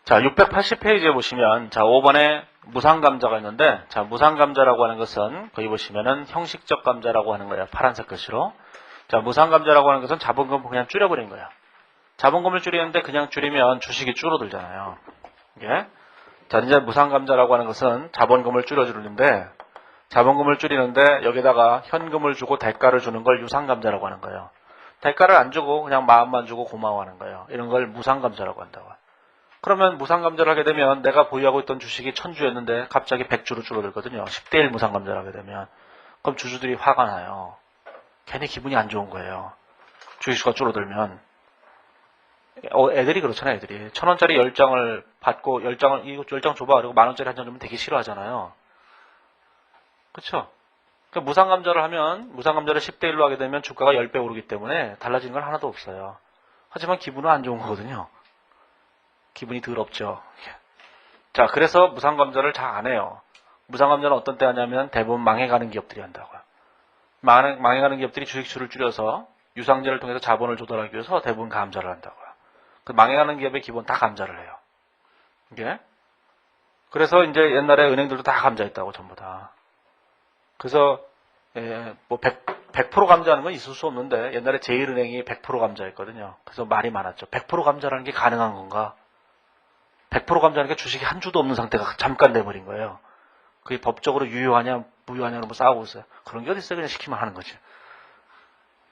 자, 680페이지에 보시면 자, 5번에 무상감자가 있는데 자, 무상감자라고 하는 것은 거기 보시면은 형식적 감자라고 하는 거예요. 파란색 글씨로. 자, 무상감자라고 하는 것은 자본금을 그냥 줄여버린 거예요. 자본금을 줄이는데 그냥 줄이면 주식이 줄어들잖아요. 예. 자, 이제 무상감자라고 하는 것은 자본금을 줄여주는데 자본금을 줄이는데 여기다가 현금을 주고 대가를 주는 걸 유상감자라고 하는 거예요. 대가를 안 주고 그냥 마음만 주고 고마워하는 거예요. 이런 걸 무상감자라고 한다고. 그러면 무상감자를 하게 되면 내가 보유하고 있던 주식이 1000주였는데 갑자기 100주로 줄어들거든요. 10대 1 무상감자를 하게 되면. 그럼 주주들이 화가 나요. 괜히 기분이 안 좋은 거예요. 주식수가 줄어들면. 애들이 그렇잖아요, 애들이. 1000원짜리 10장을 받고, 10장 줘봐. 그리고 만원짜리 한 장 주면 되게 싫어하잖아요. 그쵸? 그러니까 무상감자를 하면, 무상감자를 10대 1로 하게 되면 주가가 10배 오르기 때문에 달라지는 건 하나도 없어요. 하지만 기분은 안 좋은 거거든요. 기분이 더럽죠. 자, 그래서 무상감자를 잘 안 해요. 무상감자는 어떤 때 하냐면 대부분 망해가는 기업들이 한다고요. 망해가는 기업들이 주식수를 줄여서 유상제를 통해서 자본을 조달하기 위해서 대부분 감자를 한다고요. 그 망해가는 기업의 기본 다 감자를 해요. 이게. 그래서 이제 옛날에 은행들도 다 감자했다고 전부 다. 그래서 뭐 100% 감자하는 건 있을 수 없는데 옛날에 제1은행이 100% 감자했거든요. 그래서 말이 많았죠. 100% 감자라는 게 가능한 건가? 100% 감자라는 게 주식이 한 주도 없는 상태가 잠깐 돼버린 거예요. 그게 법적으로 유효하냐 무효하냐로 뭐 싸우고 있어요. 그런 게 어디 있어요? 그냥 시키면 하는 거지.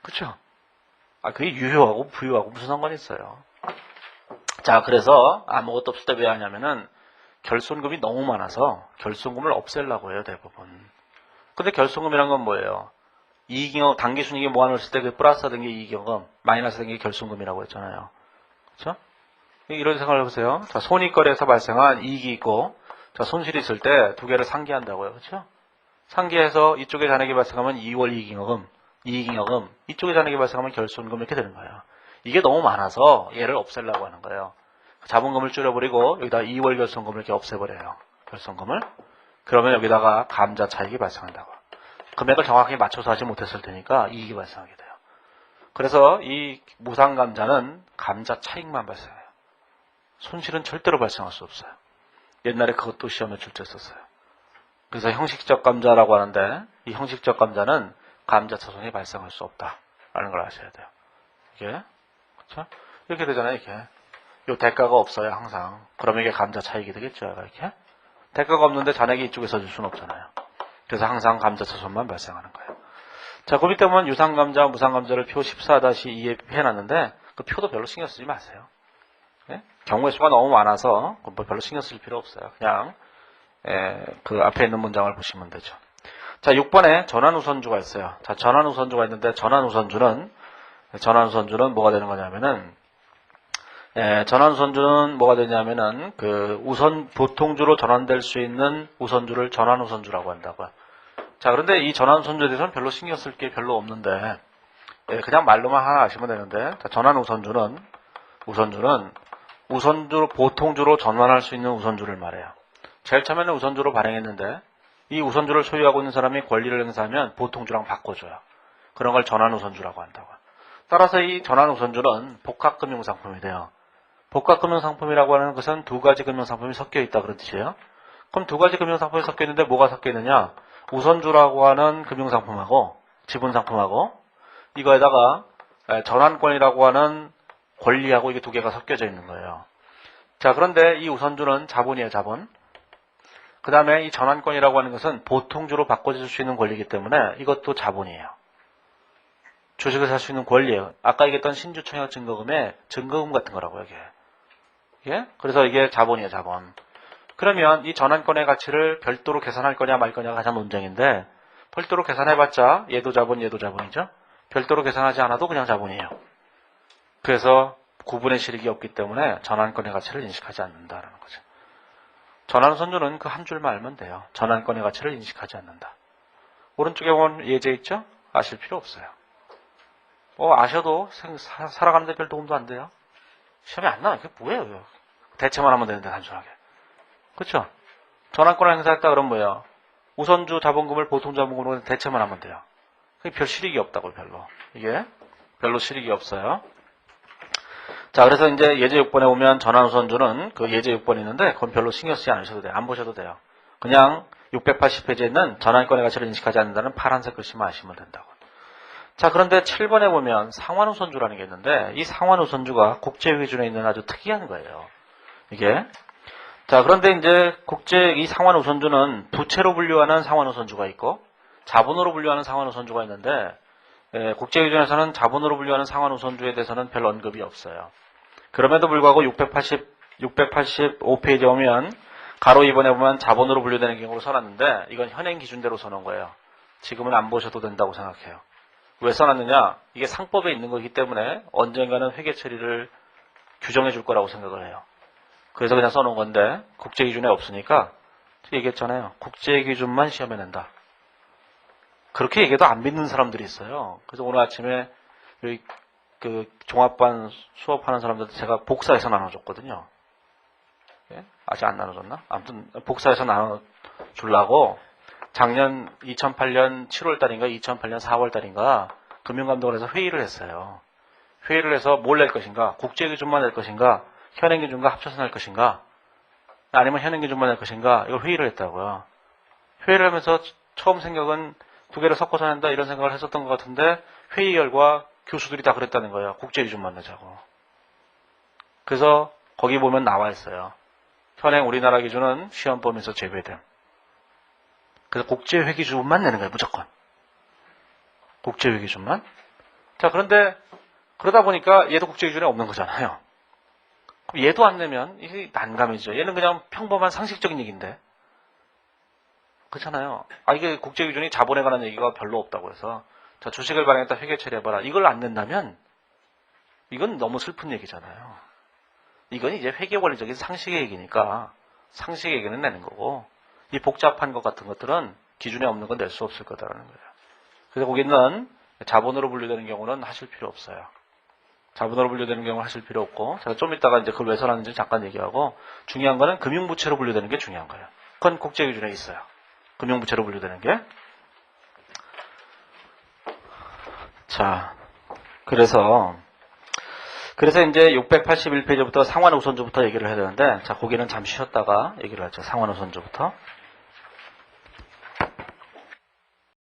그렇죠? 그게 유효하고 부유하고 무슨 상관이 있어요. 자, 그래서 아무것도 없을 때 왜 하냐면은 결손금이 너무 많아서 결손금을 없애려고 해요, 대부분. 근데 결손금이란 건 뭐예요? 이익잉여, 당기순이익에 모아놓았을 때 그 플러스 된 게 이익잉여금, 마이너스 된 게 결손금이라고 했잖아요. 그렇죠? 이런 생각을 해보세요. 자, 손익거래에서 발생한 이익이 있고, 자, 손실이 있을 때 두 개를 상기한다고요. 그렇죠? 상기해서 이쪽에 잔액이 발생하면 2월 이익잉여금, 이쪽에 잔액이 발생하면 결손금 이렇게 되는 거예요. 이게 너무 많아서 얘를 없애려고 하는 거예요. 자본금을 줄여버리고 여기다 2월 결손금을 이렇게 없애버려요. 결손금을. 그러면 여기다가 감자 차익이 발생한다고. 금액을 정확하게 맞춰서 하지 못했을 테니까 이익이 발생하게 돼요. 그래서 이 무상감자는 감자 차익만 발생해요. 손실은 절대로 발생할 수 없어요. 옛날에 그것도 시험에 출제했었어요. 그래서 형식적 감자라고 하는데 이 형식적 감자는 감자 차손이 발생할 수 없다라는 걸 아셔야 돼요. 이게 그렇죠? 이렇게 되잖아요. 이렇게 요 대가가 없어요. 항상. 그러면 이게 감자 차익이 되겠죠. 이렇게 대가가 없는데 잔액이 이쪽에서 줄 수는 없잖아요. 그래서 항상 감자 차손만 발생하는 거예요. 자, 그 밑에 보면 유상감자, 무상감자를 표 14-2에 해놨는데 그 표도 별로 신경 쓰지 마세요. 예? 경우의 수가 너무 많아서 별로 신경 쓸 필요 없어요. 그냥 그 앞에 있는 문장을 보시면 되죠. 자, 6번에 전환우선주가 있어요. 자, 전환우선주가 있는데 전환우선주는 뭐가 되는 거냐면은 전환우선주는 뭐가 되냐면은 그 보통주로 전환될 수 있는 우선주를 전환우선주라고 한다고요. 자, 그런데 이 전환우선주에 대해서는 별로 신경 쓸 게 별로 없는데 그냥 말로만 하나 아시면 되는데 자, 전환우선주는 우선주로 보통주로 전환할 수 있는 우선주를 말해요. 제일 처음에는 우선주로 발행했는데 이 우선주를 소유하고 있는 사람이 권리를 행사하면 보통주랑 바꿔줘요. 그런 걸 전환우선주라고 한다고요. 따라서 이 전환우선주는 복합금융상품이 돼요. 복합금융상품이라고 하는 것은 두 가지 금융상품이 섞여 있다 그런 뜻이에요. 그럼 두 가지 금융상품이 섞여 있는데 뭐가 섞여 있느냐? 우선주라고 하는 금융상품하고 지분상품하고 이거에다가 전환권이라고 하는 권리하고 이게 두 개가 섞여져 있는 거예요. 자, 그런데 이 우선주는 자본이에요, 자본. 그 다음에 이 전환권이라고 하는 것은 보통주로 바꿔줄 수 있는 권리이기 때문에 이것도 자본이에요. 주식을 살 수 있는 권리예요. 아까 얘기했던 신주청약 증거금의 증거금 같은 거라고요, 이게. 예? 그래서 이게 자본이에요, 자본. 그러면 이 전환권의 가치를 별도로 계산할 거냐 말 거냐가 가장 논쟁인데 별도로 계산해봤자 얘도 자본이죠. 별도로 계산하지 않아도 그냥 자본이에요. 그래서 구분의 실익이 없기 때문에 전환권의 가치를 인식하지 않는다라는 거죠. 전환우선주는 그 한 줄만 알면 돼요. 전환권의 가치를 인식하지 않는다. 오른쪽에 보면 예제 있죠? 아실 필요 없어요. 아셔도 살아가는데 별 도움도 안 돼요. 시험에 안 나와요. 그게 뭐예요? 대체만 하면 되는데 단순하게. 그렇죠? 전환권을 행사했다 그러면 뭐예요? 우선주 자본금을 보통 자본금으로 대체만 하면 돼요. 그게 별 실익이 없다고요, 별로. 이게 별로 실익이 없어요. 자, 그래서 이제 예제 6번에 보면 전환우선주는 그 예제 6번이 있는데 그건 별로 신경 쓰지 않으셔도 돼요. 안 보셔도 돼요. 그냥 680페이지에 있는 전환권의 가치를 인식하지 않는다는 파란색 글씨만 아시면 된다고. 자, 그런데 7번에 보면 상환우선주라는 게 있는데 이 상환우선주가 국제기준에 있는 아주 특이한 거예요. 이게. 자, 그런데 이제 이 상환우선주는 부채로 분류하는 상환우선주가 있고 자본으로 분류하는 상환우선주가 있는데 국제기준에서는 자본으로 분류하는 상환우선주에 대해서는 별 언급이 없어요. 그럼에도 불구하고 685페이지에 오면 가로 2번에 보면 자본으로 분류되는 경우로 써놨는데 이건 현행 기준대로 써놓은 거예요. 지금은 안 보셔도 된다고 생각해요. 왜 써놨느냐? 이게 상법에 있는 거기 때문에 언젠가는 회계 처리를 규정해 줄 거라고 생각을 해요. 그래서 그냥 써놓은 건데 국제기준에 없으니까 얘기했잖아요. 국제기준만 시험에 낸다. 그렇게 얘기해도 안 믿는 사람들이 있어요. 그래서 오늘 아침에 그 종합반 수업하는 사람들한테 제가 복사해서 나눠줬거든요. 예? 아직 안 나눠줬나? 아무튼 복사해서 나눠주려고 작년 2008년 7월 달인가 2008년 4월 달인가 금융감독을 해서 회의를 했어요. 회의를 해서 뭘 낼 것인가? 국제기준만 낼 것인가? 현행기준과 합쳐서 낼 것인가? 아니면 현행기준만 낼 것인가? 이걸 회의를 했다고요. 회의를 하면서 처음 생각은 두 개를 섞어서 낸다 이런 생각을 했었던 것 같은데 회의 결과 교수들이 다 그랬다는 거예요. 국제기준만 내자고. 그래서 거기 보면 나와 있어요. 현행 우리나라 기준은 시험 범위에서 제외됨. 그래서 국제회기준만 내는 거예요. 무조건. 국제회기준만. 자, 그런데 그러다 보니까 얘도 국제기준에 없는 거잖아요. 그럼 얘도 안 내면 이게 난감이죠. 얘는 그냥 평범한 상식적인 얘기인데. 그렇잖아요. 이게 국제기준이 자본에 관한 얘기가 별로 없다고 해서 자, 주식을 발행했다 회계 처리해봐라. 이걸 안 낸다면 이건 너무 슬픈 얘기잖아요. 이건 이제 회계 원리적인 상식의 얘기니까 상식의 얘기는 내는 거고 이 복잡한 것 같은 것들은 기준에 없는 건 낼 수 없을 거다라는 거예요. 그래서 거기는 자본으로 분류되는 경우는 하실 필요 없어요. 자본으로 분류되는 경우는 하실 필요 없고 제가 좀 이따가 이제 그걸 왜 설하는지 잠깐 얘기하고 중요한 거는 금융부채로 분류되는 게 중요한 거예요. 그건 국제기준에 있어요. 금융부채로 분류되는 게. 자, 그래서 이제 681페이지부터 상환우선주부터 얘기를 해야 되는데, 자, 거기는 잠시 쉬었다가 얘기를 하죠. 상환우선주부터.